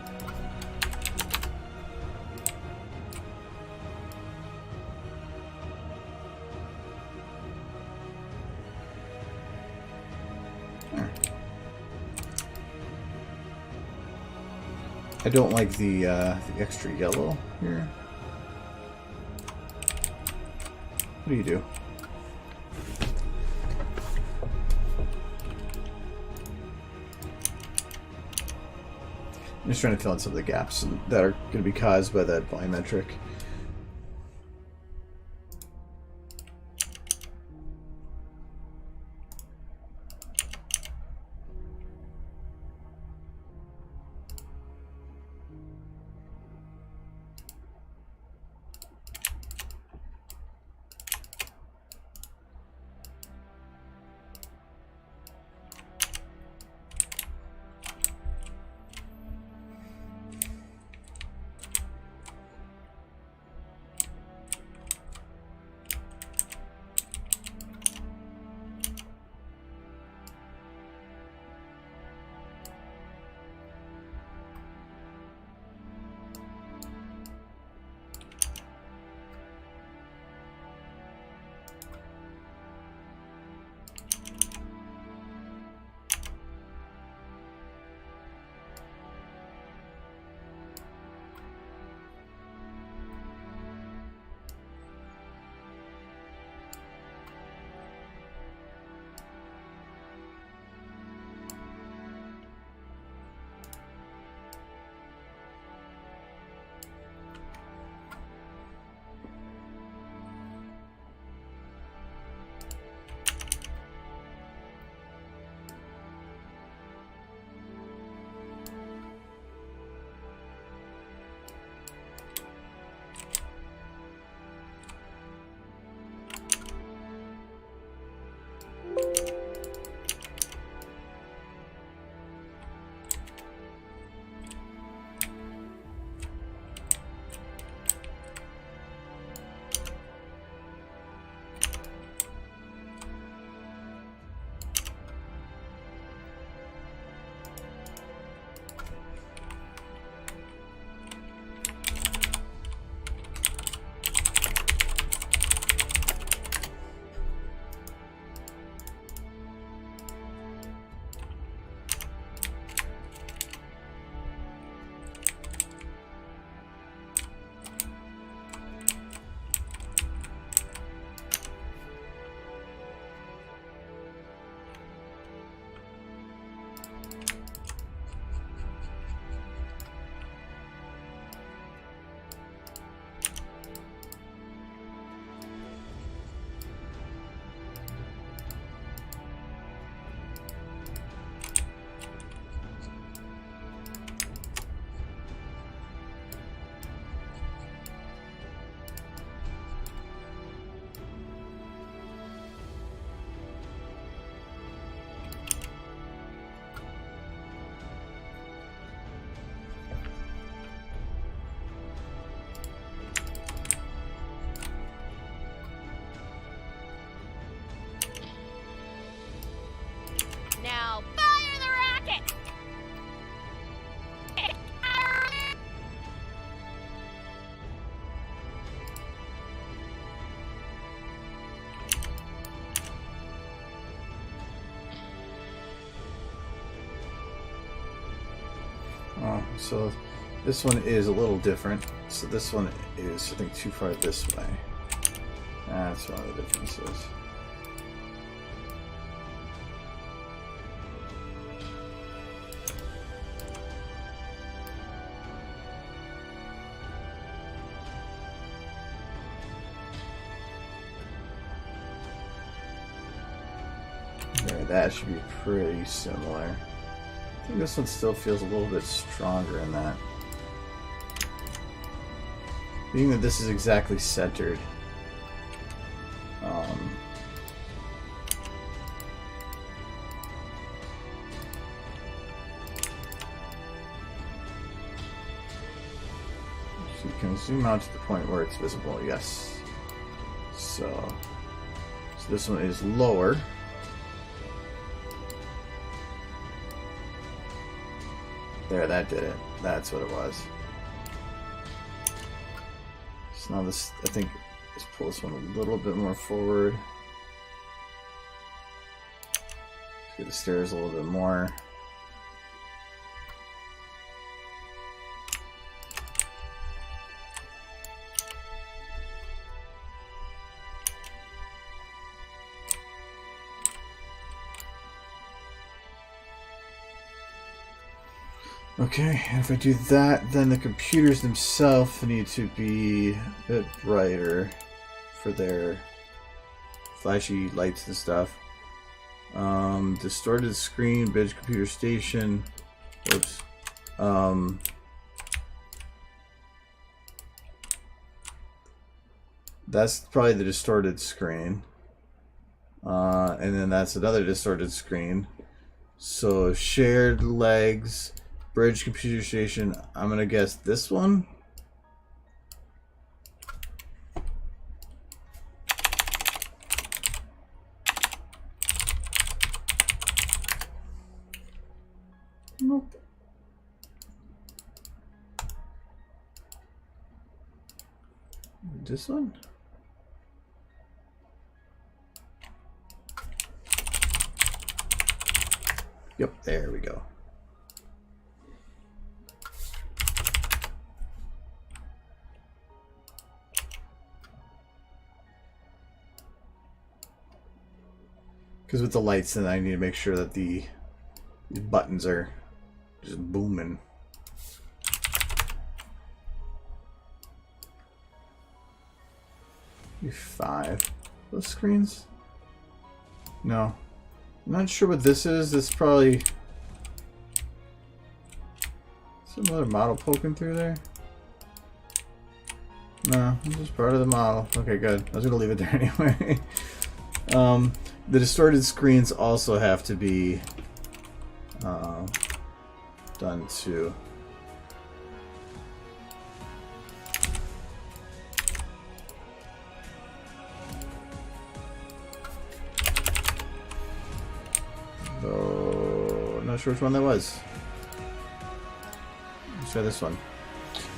I don't like the extra yellow here. What do you do? I'm just trying to fill in some of the gaps that are going to be caused by that volumetric. now. Fire the rocket! Oh, so this one is a little different. So this one is, I think, too far this way. That's one of the differences. There, that should be pretty similar. I think this one still feels a little bit stronger in that. Being that this is exactly centered. So you can zoom out to the point where it's visible, yes. So this one is lower. There, that did it. That's what it was. So now this, I think, let's pull this one a little bit more forward. Let's get the stairs a little bit more. Okay, and if I do that, then the computers themselves need to be a bit brighter for their flashy lights and stuff. Distorted screen, bridge computer station. Oops. That's probably the distorted screen. And then that's another distorted screen. So shared legs. Bridge computer station, I'm gonna guess this one. Nope. This one? Yep, there we go. Because with the lights, then I need to make sure that the buttons are just booming. Five. Those screens? No. I'm not sure what this is. This is probably some other model poking through there. No, it's just part of the model. Okay, good. I was gonna leave it there anyway. The distorted screens also have to be done too. Though, not sure which one that was. Let's try this one.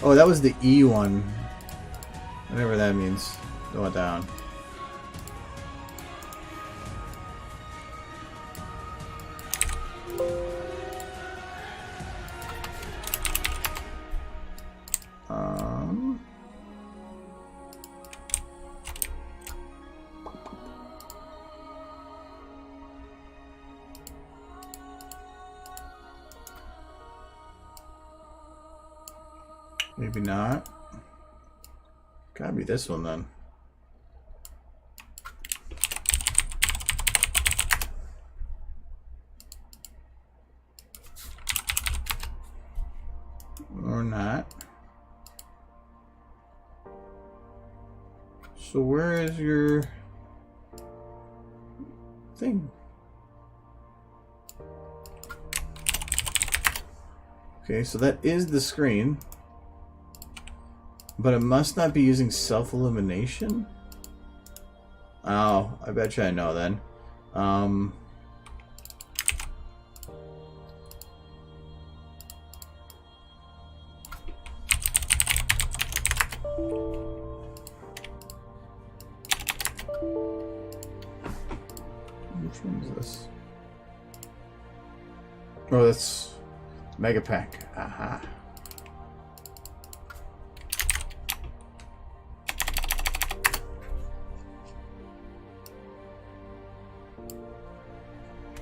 Oh, that was the E one. Whatever that means. Going down. Maybe not. Gotta be this one then. Or not. So where is your thing? Okay, so that is the screen. But it must not be using self-illumination? Oh, I bet you I know then. one is this? Oh, that's Mega Pack. Aha.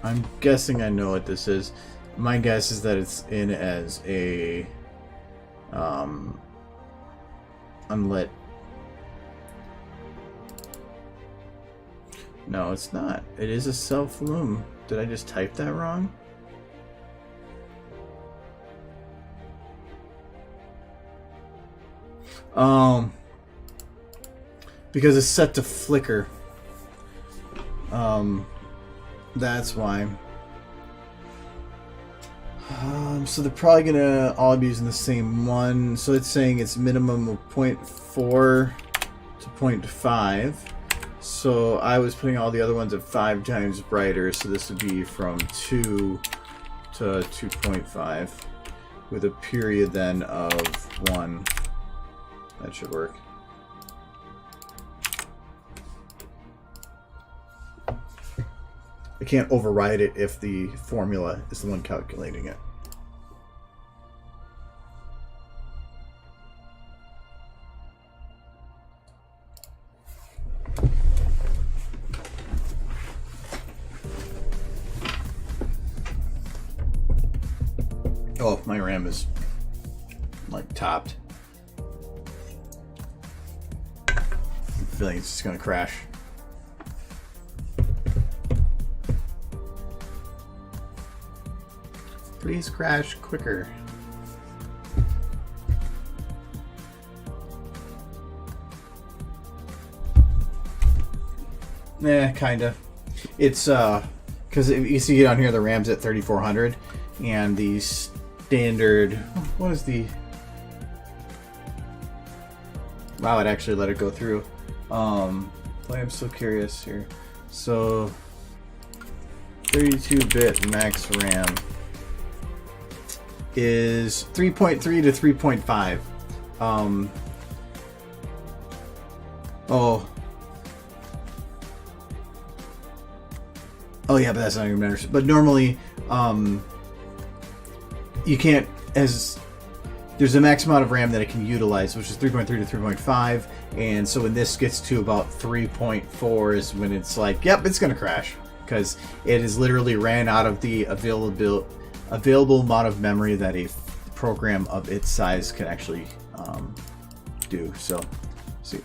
I'm guessing I know what this is. My guess is that it's in as a unlit. No, it's not. It is a self-loom. Did I just type that wrong? Because it's set to flicker. That's why. So they're probably gonna all be using the same one. So it's saying it's minimum of 0.4 to 0.5. So I was putting all the other ones at 5 times brighter. So this would be from 2 to 2.5 with a period then of 1. That should work. I can't override it if the formula is the one calculating it. Oh, my RAM is like topped. I'm feeling it's just gonna crash. Please crash quicker. Kinda. It's because you see down here the RAM's at 3400 and the standard. What is the? Wow, it actually let it go through. I'm so curious here. So 32-bit max RAM is 3.3 to 3.5. Oh yeah, but that's not even matters. But normally, you can't, as there's a max amount of RAM that it can utilize, which is 3.3 to 3.5, and so when this gets to about 3.4 is when it's like, yep, it's gonna crash, because it is literally ran out of the available amount of memory that a program of its size can actually do. So, see,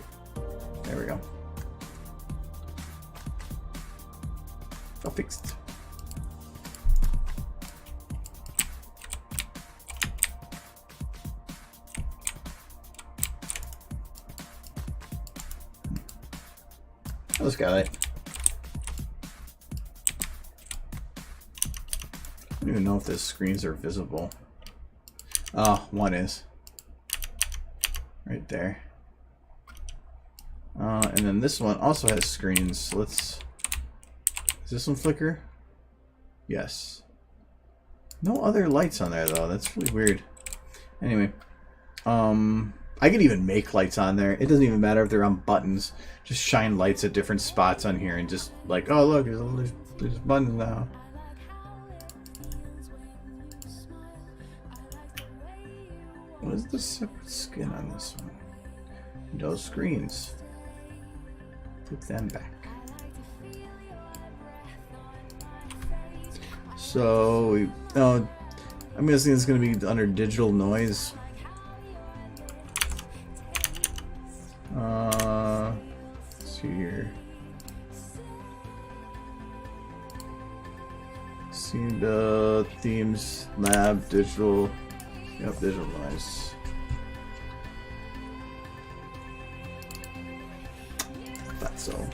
there we go. All fixed. Hello, Skylight. I don't even know if the screens are visible. Oh, one is. Right there. And then this one also has screens. So let's... Is this one flicker? Yes. No other lights on there though. That's really weird. Anyway. I could even make lights on there. It doesn't even matter if they're on buttons. Just shine lights at different spots on here and just like, oh look, there's buttons now. What is the separate skin on this one? Those screens. Put them back. So, I'm guessing it's going to be under digital noise. Let's see here. See the themes, lab, digital. Yep, digital noise. Thought so.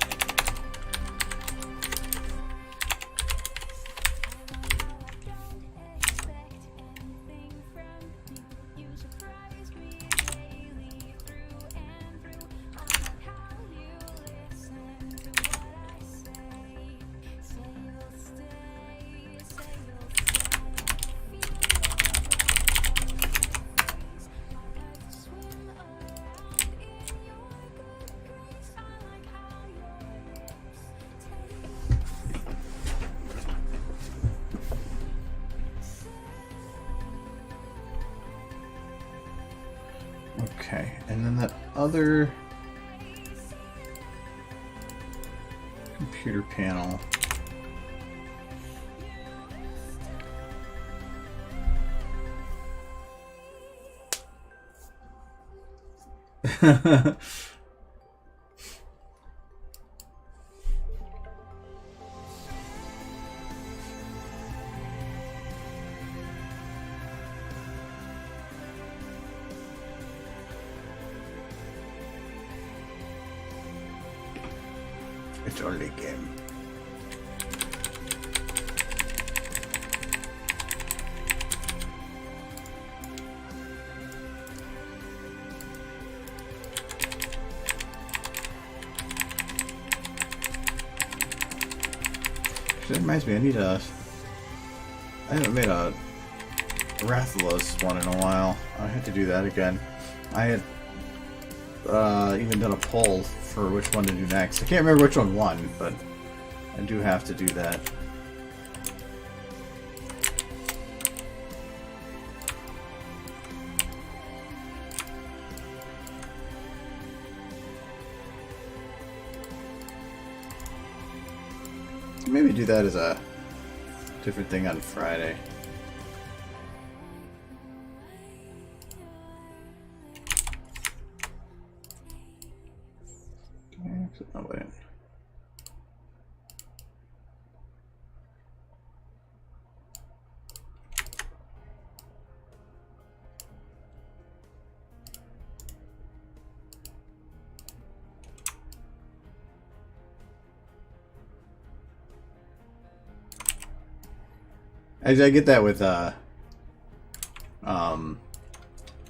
Okay, and then that other computer panel. It's only a game. That reminds me, I haven't made a Rathalos one in a while. I had to do that again. I had even done a poll for which one to do next. I can't remember which one won, but I do have to do that. Maybe do that as a different thing on Friday. Oh, wait. I get that with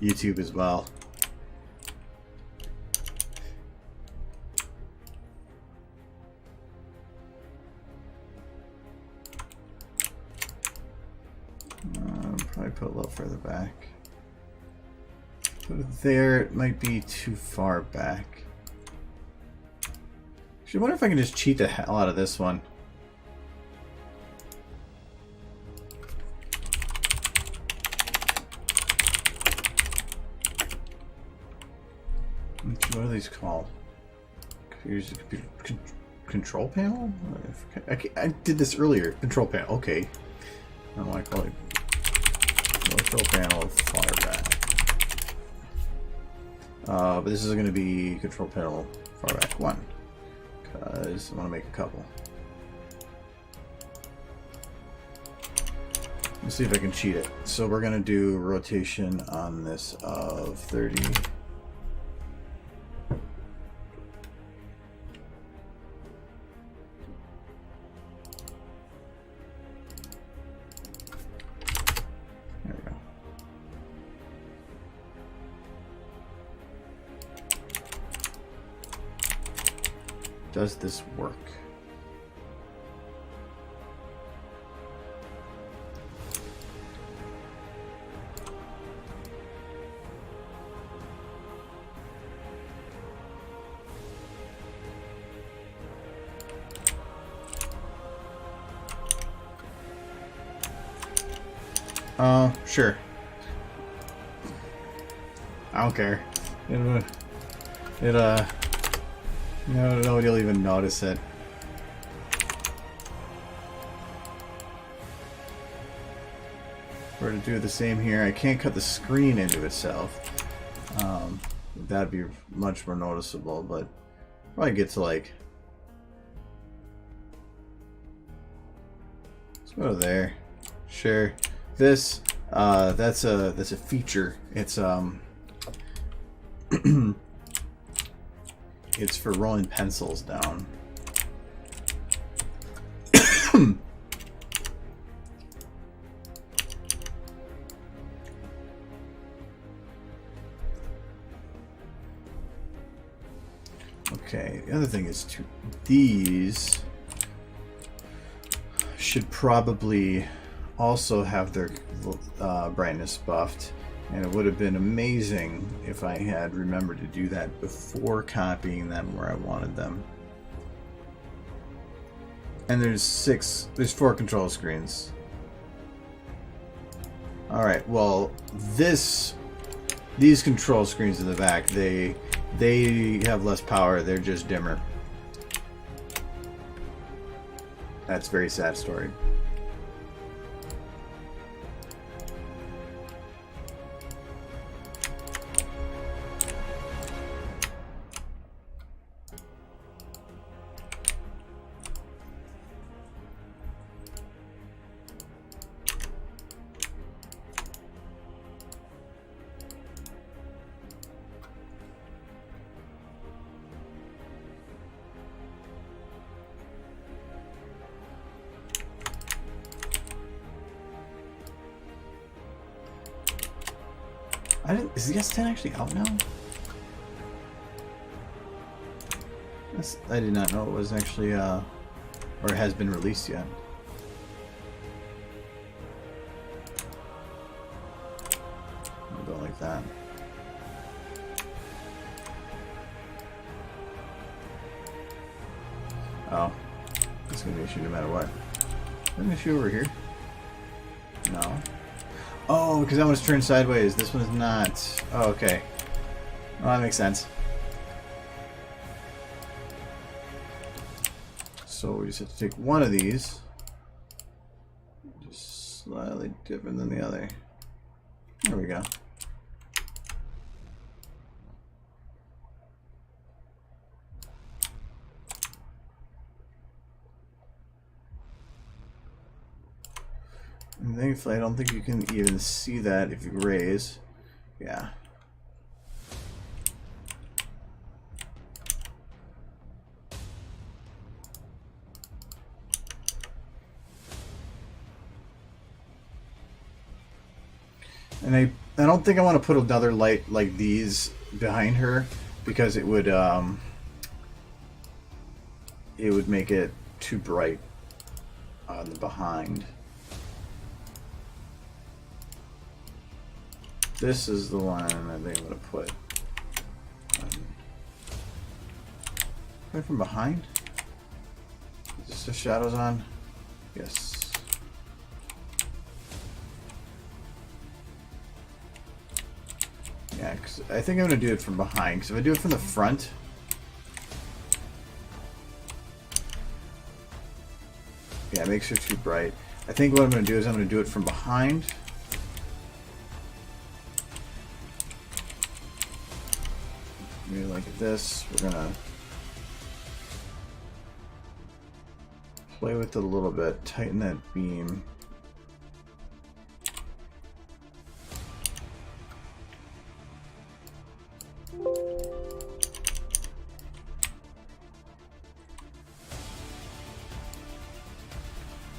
YouTube as well. Probably put a little further back. Put it there. It might be too far back. Actually, I wonder if I can just cheat the hell out of this one. What are these called? Here's the computer control panel. I did this earlier. Control panel. Okay. I don't want to call it control panel far back. But this is going to be control panel far back 1, because I want to make a couple. Let's see if I can cheat it. So we're going to do rotation on this of 30. Does this work? Sure. I don't care. No, nobody will even notice it. We're to do the same here. I can't cut the screen into itself. That'd be much more noticeable, but probably get to like. Let's go to there. Sure. This that's a feature. It's it's for rolling pencils down. Okay, the other thing is these should probably also have their brightness buffed, and it would have been amazing if I had remembered to do that before copying them where I wanted them. And there's 4 control screens. Alright, well, this These control screens in the back, they have less power. They're just dimmer. That's a very sad story. Is the S10 actually out now? I did not know it was actually, or has been released yet. I'll go like that. Oh, it's gonna be an issue no matter what. Is there an issue over here? No. Oh, because that one's turned sideways. This one's not. Oh, okay. Well, that makes sense. So we just have to take one of these. Just slightly different than the other. There we go. And thankfully, I don't think you can even see that if you raise. Yeah. And I don't think I want to put another light like these behind her because it would make it too bright on the behind. This is the one I think I'm going to put right from behind. Is this the shadows on? Yes. Yeah, cause I think I'm going to do it from behind. Because if I do it from the front, yeah, it makes her too bright. I think what I'm going to do is I'm going to do it from behind. Maybe like this. We're gonna play with it a little bit, tighten that beam.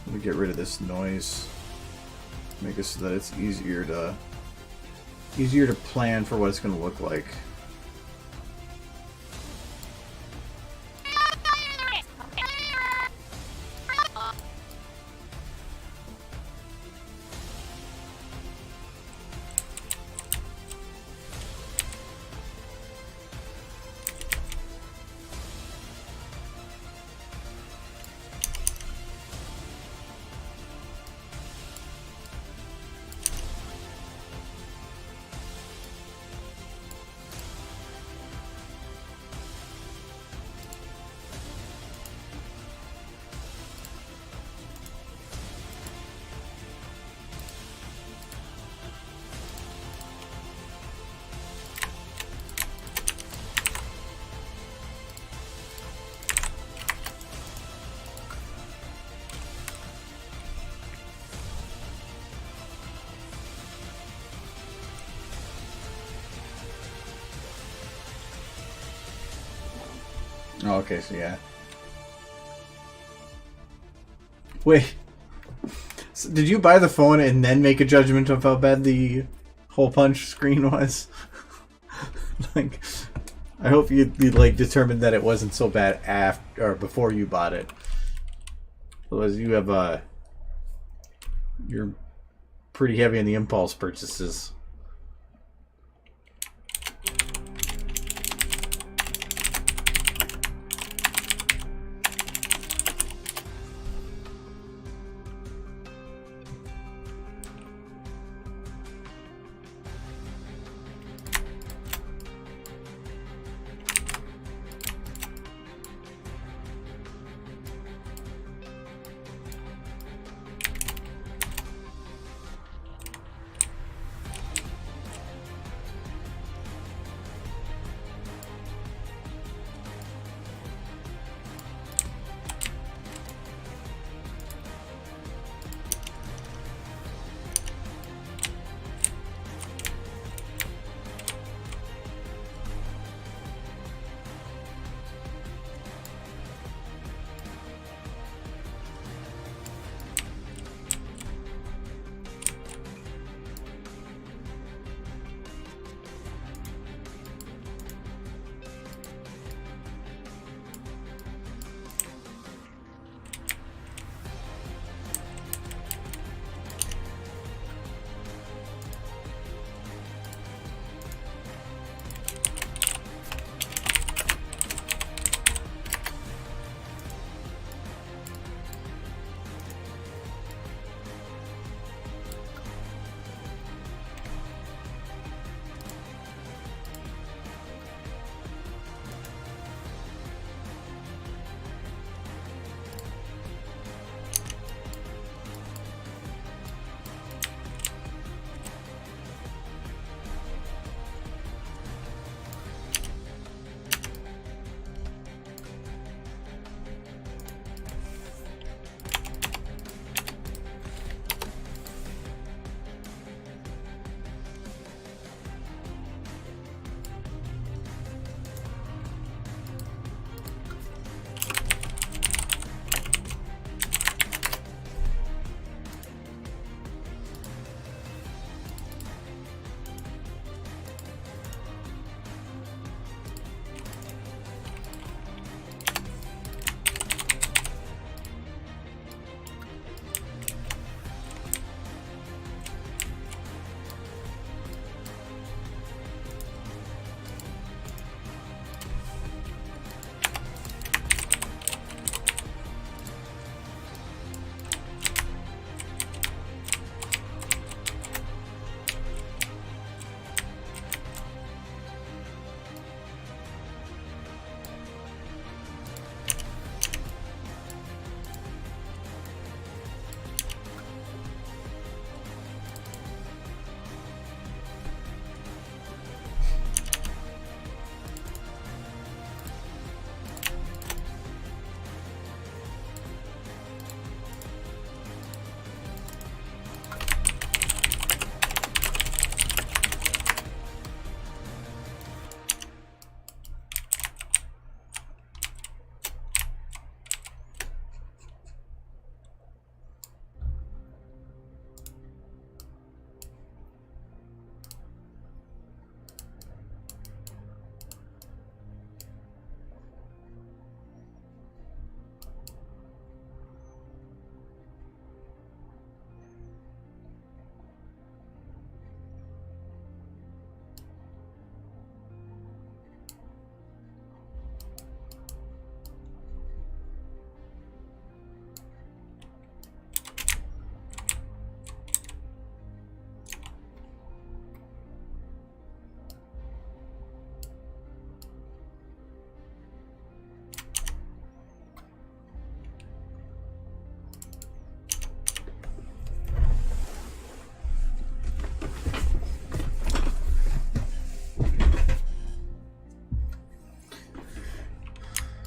Let me get rid of this noise. Make it so that it's easier to plan for what it's gonna look like. Oh, okay, so yeah. Wait. So did you buy the phone and then make a judgment of how bad the hole punch screen was? Like, I hope you like determined that it wasn't so bad after or before you bought it. Otherwise, you have you're pretty heavy on the impulse purchases.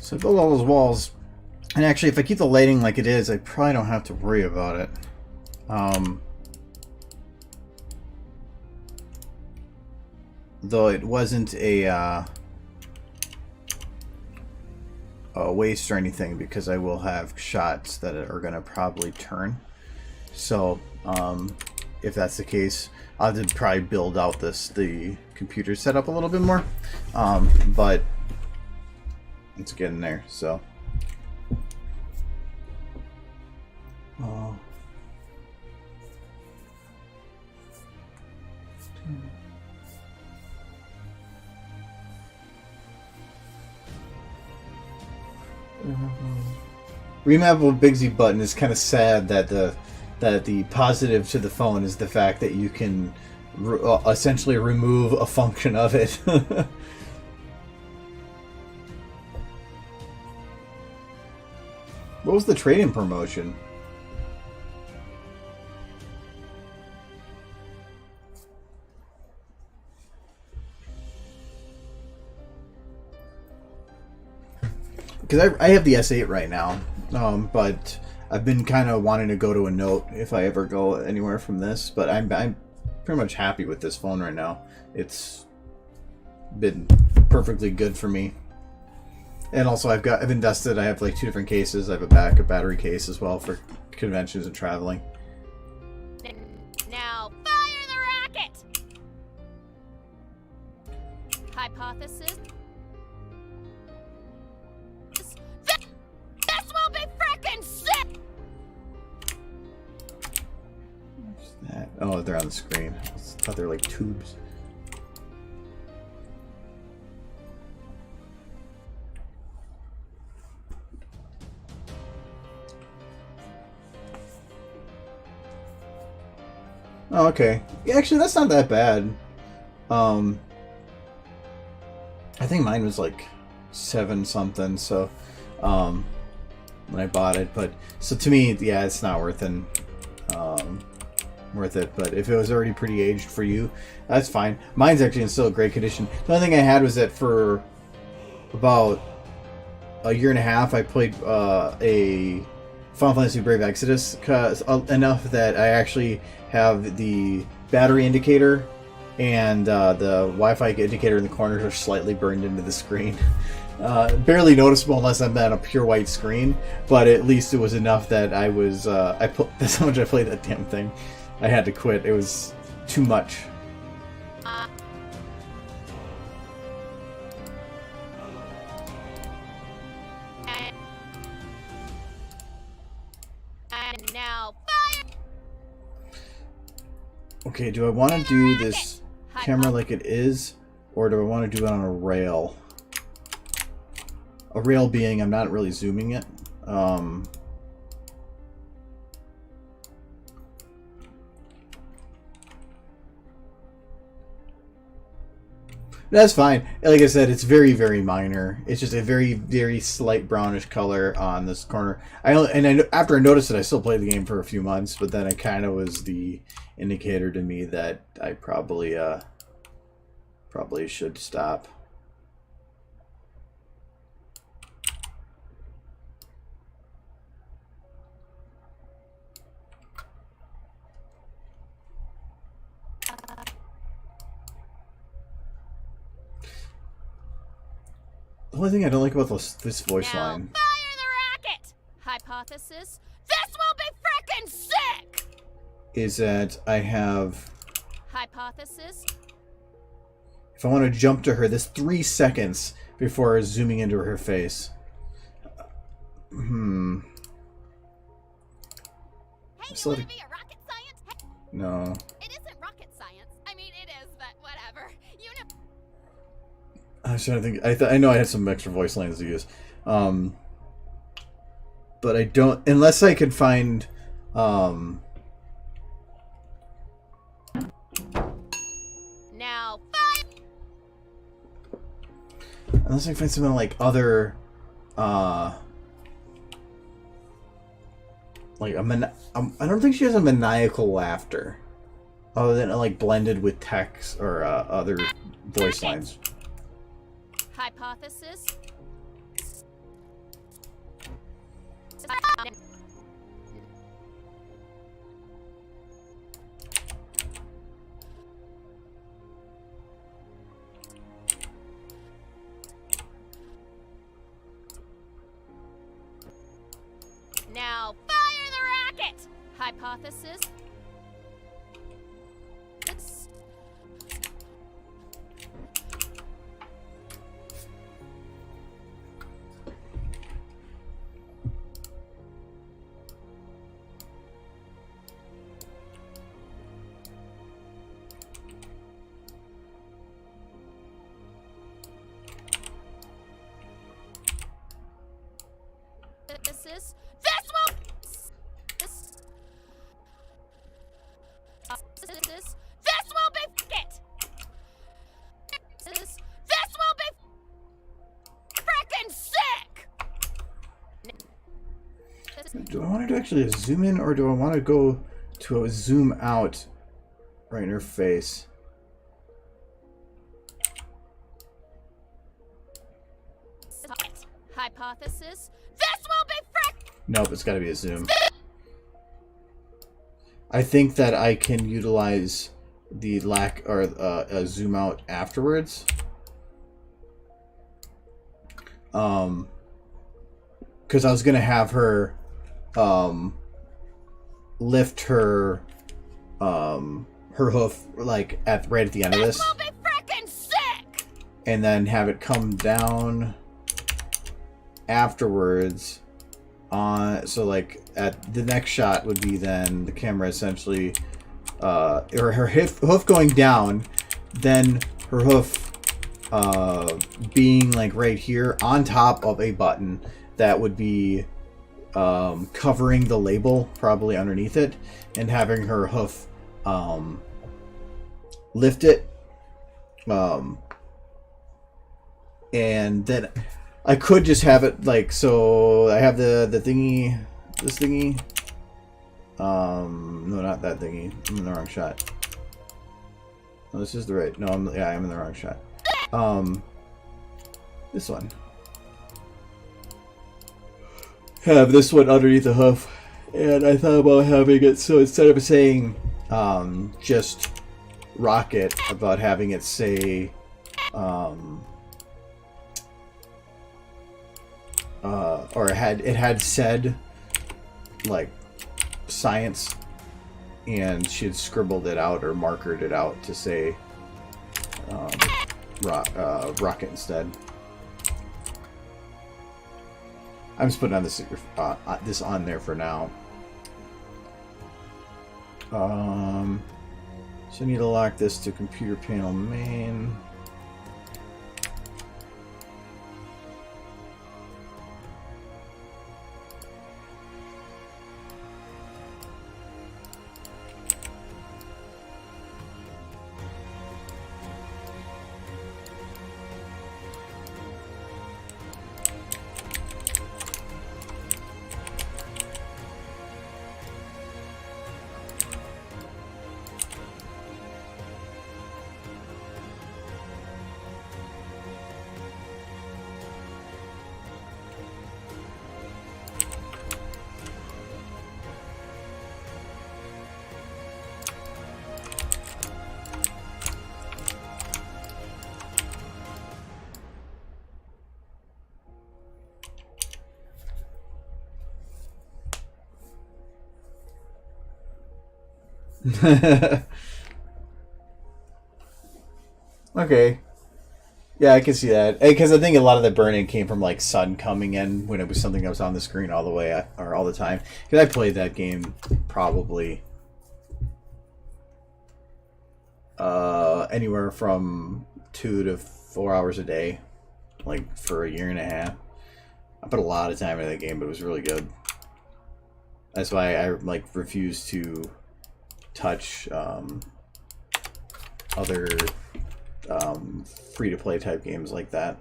So I built all those walls. And actually, if I keep the lighting like it is, I probably don't have to worry about it. Though it wasn't a waste or anything, because I will have shots that are going to probably turn. So, if that's the case, I'll have to probably build out the computer setup a little bit more. But it's getting there, so. Remap with Bigsy button is kind of sad that the positive to the phone is the fact that you can essentially remove a function of it. What was the trade-in promotion? Because I have the S8 right now, but I've been kind of wanting to go to a Note if I ever go anywhere from this. But I'm pretty much happy with this phone right now. It's been perfectly good for me. And also I've invested. I have like 2 different cases. I have a backup battery case as well for conventions and traveling. Now fire the rocket. Hypothesis. This will be frickin' sick. What's that? Oh, they're on the screen. I thought they were like tubes. Oh, okay. Yeah, actually, that's not that bad. I think mine was like 7 something, so when I bought it. But so to me, yeah, it's not worth it. But if it was already pretty aged for you, that's fine. Mine's actually in still great condition. The only thing I had was that for about a year and a half, I played a Final Fantasy Brave Exodus enough that I actually have the battery indicator and the Wi-Fi indicator in the corners are slightly burned into the screen. Barely noticeable unless I'm on a pure white screen, but at least it was enough that I was that's how much I played that damn thing. I had to quit. It was too much. And now fire. Okay, do I want to do this camera like it is, or do I want to do it on a rail? A rail being I'm not really zooming it. That's fine. Like I said, it's very, very minor. It's just a very, very slight brownish color on this corner. After I noticed it, I still played the game for a few months, but then it kind of was the indicator to me that I probably should stop. The only thing I don't like about this voice Now line fire the rocket. Hypothesis. This will be frickin' sick. is that I have, Hypothesis. if I want to jump to her, this 3 seconds before zooming into her face. Hey, you So want the- to be a rocket science? No. It isn't rocket science. I mean, it is, but whatever. You know. I was trying to think. I know I had some extra voice lines to use, but I don't, unless I could find, Now fire. unless I can find something like other, like I don't think she has a maniacal laughter, other than like blended with text or other voice lines. Hypothesis. Hypothesis. This will be it. This will be frickin' sick. Do I want to actually zoom in, or do I want to go to a zoom out right in her face? Hypothesis. This will be frick. Nope, it's got to be a zoom. I think that I can utilize the lack or a zoom out afterwards. Because I was gonna have her lift her her hoof like right at the end of this, Will be frickin' sick. and then have it come down afterwards. So like at the next shot would be then the camera essentially or her hoof going down, then her hoof being like right here on top of a button that would be covering the label probably underneath it, and having her hoof lift it, and then I could just have it like, so I have the thingy, this thingy. No, not that thingy. I'm in the wrong shot. No, this is the right. No, I'm in the wrong shot. This one. Have this one underneath the hoof, and I thought about having it so instead of saying just rocket, about having it say or it had said like science, and she had scribbled it out or markered it out to say rocket instead. I'm just putting on this on there for now. So I need to lock this to computer panel main. Okay. Yeah, I can see that. Because I think a lot of the burning came from like sun coming in when it was something that was on the screen all the way or all the time. Because I played that game probably anywhere from 2 to 4 hours a day, like for a year and a half. I put a lot of time into that game, but it was really good. That's why I like refuse to touch other free-to-play type games like that,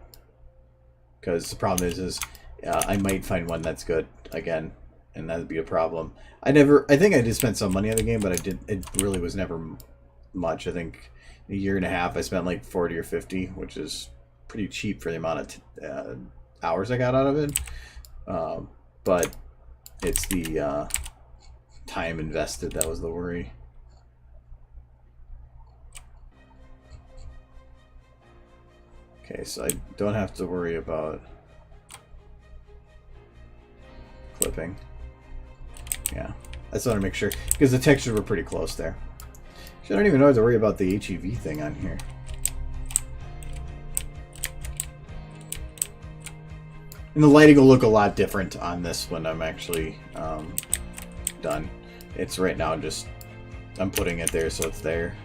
because the problem is I might find one that's good again, and that'd be a problem. I think I did spend some money on the game, but it really was never much. I think in a year and a half I spent like 40 or 50, which is pretty cheap for the amount of hours I got out of it, but it's the time invested that was the worry. Okay, so I don't have to worry about clipping. Yeah. I just want to make sure, because the textures were pretty close there. I don't even know how to worry about the HEV thing on here. And the lighting will look a lot different on this when I'm actually done. It's right now just, I'm putting it there so it's there.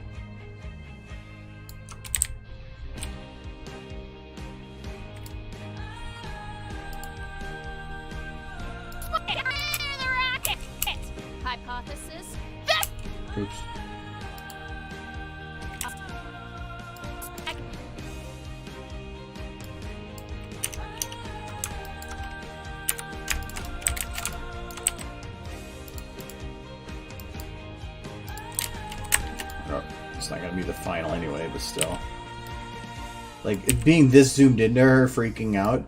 Hypothesis. Oops. Oh, it's not gonna be the final anyway, but still. Like, it being this zoomed into her freaking out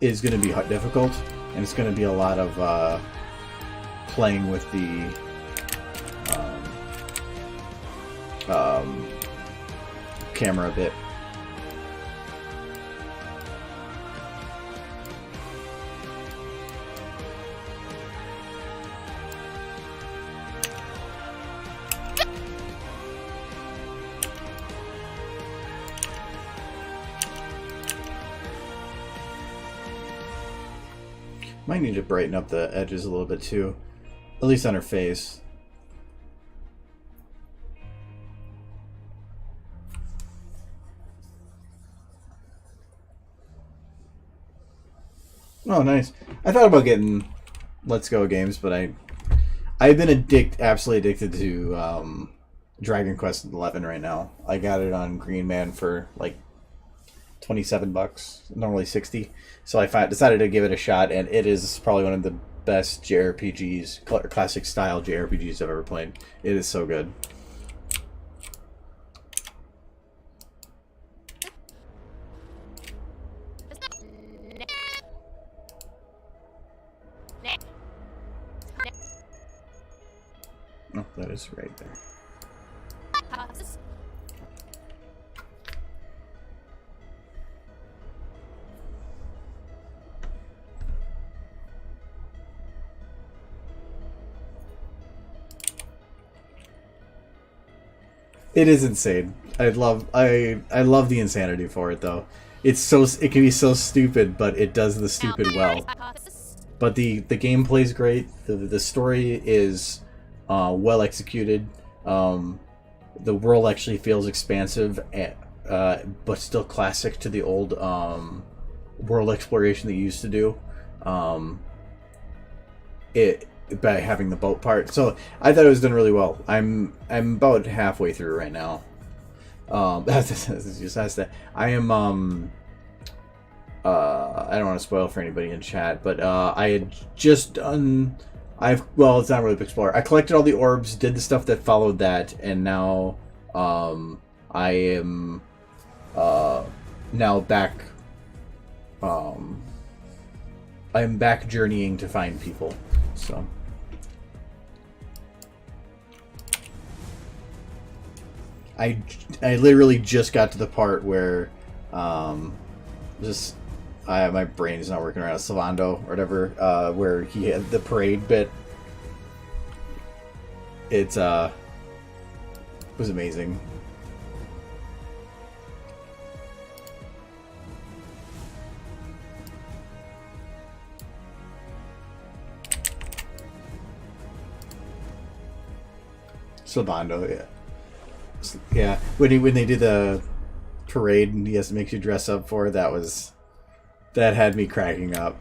is gonna be difficult, and it's gonna be a lot of playing with the camera a bit. Might need to brighten up the edges a little bit too, at least on her face. Oh, nice. I thought about getting Let's Go games, but I've been absolutely addicted to Dragon Quest XI right now. I got it on Green Man for like $27, normally $60. So I decided to give it a shot, and it is probably one of the best JRPGs, classic style JRPGs I've ever played. It is so good. Oh, that is right there. It is insane. I love the insanity for it though. It can be so stupid, but it does the stupid well. But the gameplay's great. The story is well executed. The world actually feels expansive, but still classic to the old world exploration that you used to do. By having the boat part, so I thought it was done really well. I'm about halfway through right now. I am I don't want to spoil for anybody in chat, but I had just done. Well, it's not really Explorer. I collected all the orbs, did the stuff that followed that, and now I am now back. I'm back journeying to find people. So I literally just got to the part where my brain is not working around Salvando or whatever, where he had the parade bit. It was amazing. Salvando, yeah. Yeah, when they do the parade and he has to make you dress up for it, that had me cracking up.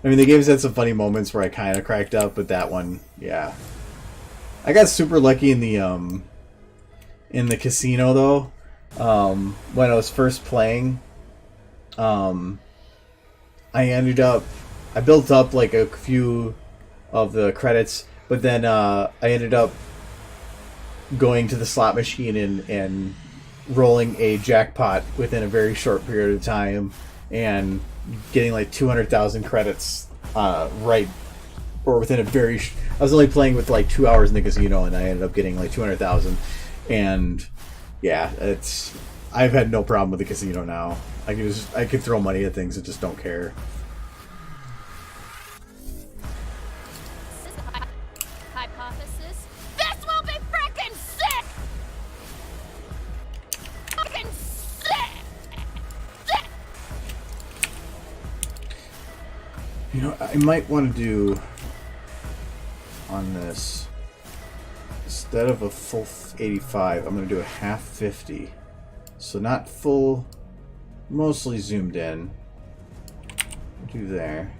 I mean, the game's had some funny moments where I kind of cracked up, but that one, yeah. I got super lucky in the casino though. When I was first playing, I built up like a few of the credits, but then I ended up going to the slot machine and rolling a jackpot within a very short period of time and getting like 200,000 credits right, or within a very I was only playing with like 2 hours in the casino and I ended up getting like 200,000. And yeah, I've had no problem with the casino now. I can throw money at things and just don't care. know, I might want to do on this, instead of a full 85, I'm going to do a half 50. So not full, mostly zoomed in. Do there.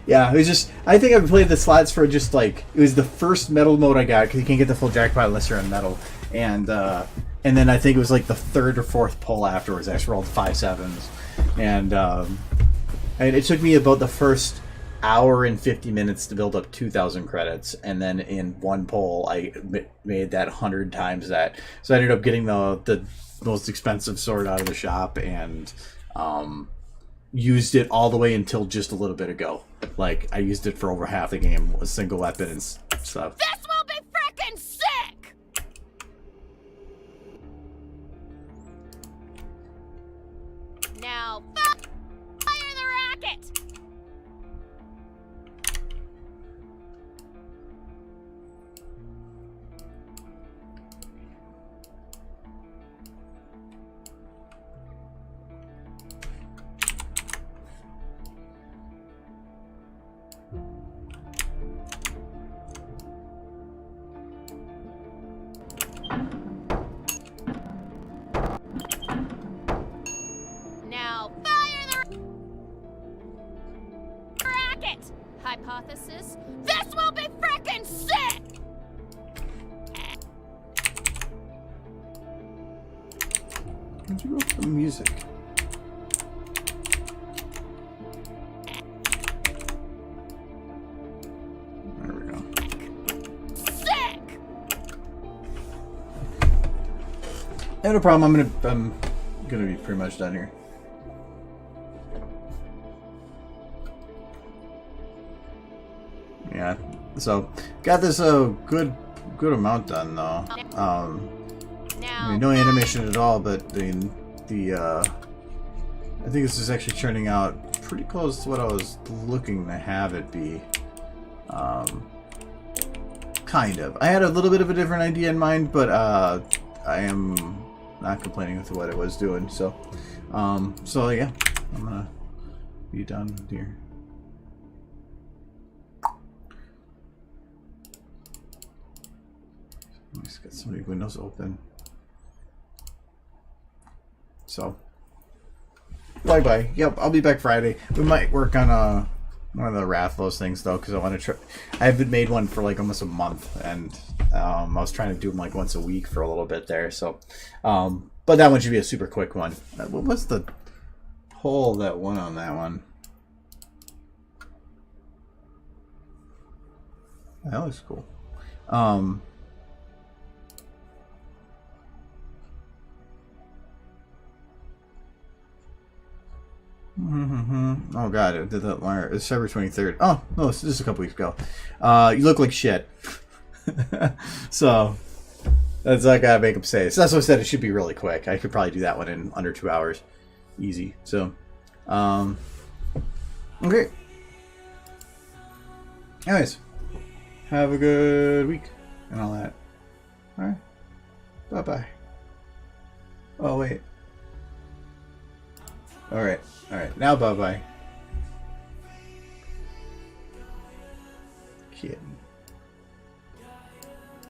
Yeah, it was just, I think I've played the slots for just like, it was the first metal mode I got, because you can't get the full jackpot unless you're on metal. And then I think it was like the third or fourth pull afterwards. I just rolled 5 sevens. And it took me about the first hour and 50 minutes to build up 2,000 credits. And then in one pull, I made that 100 times that. So I ended up getting the most expensive sword out of the shop and used it all the way until just a little bit ago. Like, I used it for over half the game, a single weapon and stuff. This will be frickin' sick! Now, fire the rocket! Now, fire the rocket! Hypothesis, this will be frickin' sick! Where'd you go for the music? There we go. Sick! Yeah, no problem. I'm gonna be pretty much done here. Yeah, so got this good amount done though. I mean, no animation at all, but the I think this is actually turning out pretty close to what I was looking to have it be. Kind of. I had a little bit of a different idea in mind, but I am not complaining with what it was doing. So, so yeah, I'm gonna be done here. Just got so many windows open. So, bye. Yep, I'll be back Friday. We might work on one of the Rathlos things though, because I want to try. I haven't made one for like almost a month, and I was trying to do them like once a week for a little bit there. So, but that one should be a super quick one. What was the poll that won on that one? That was cool. Oh god, it did that wire. It's February 23rd. Oh no, this is a couple weeks ago. You look like shit. So that's I gotta make him say. So that's what I said. It should be really quick. I could probably do that one in under 2 hours, easy. So, okay. Anyways, have a good week and all that. All right. Bye. Oh wait. All right. Now bye. Kidding.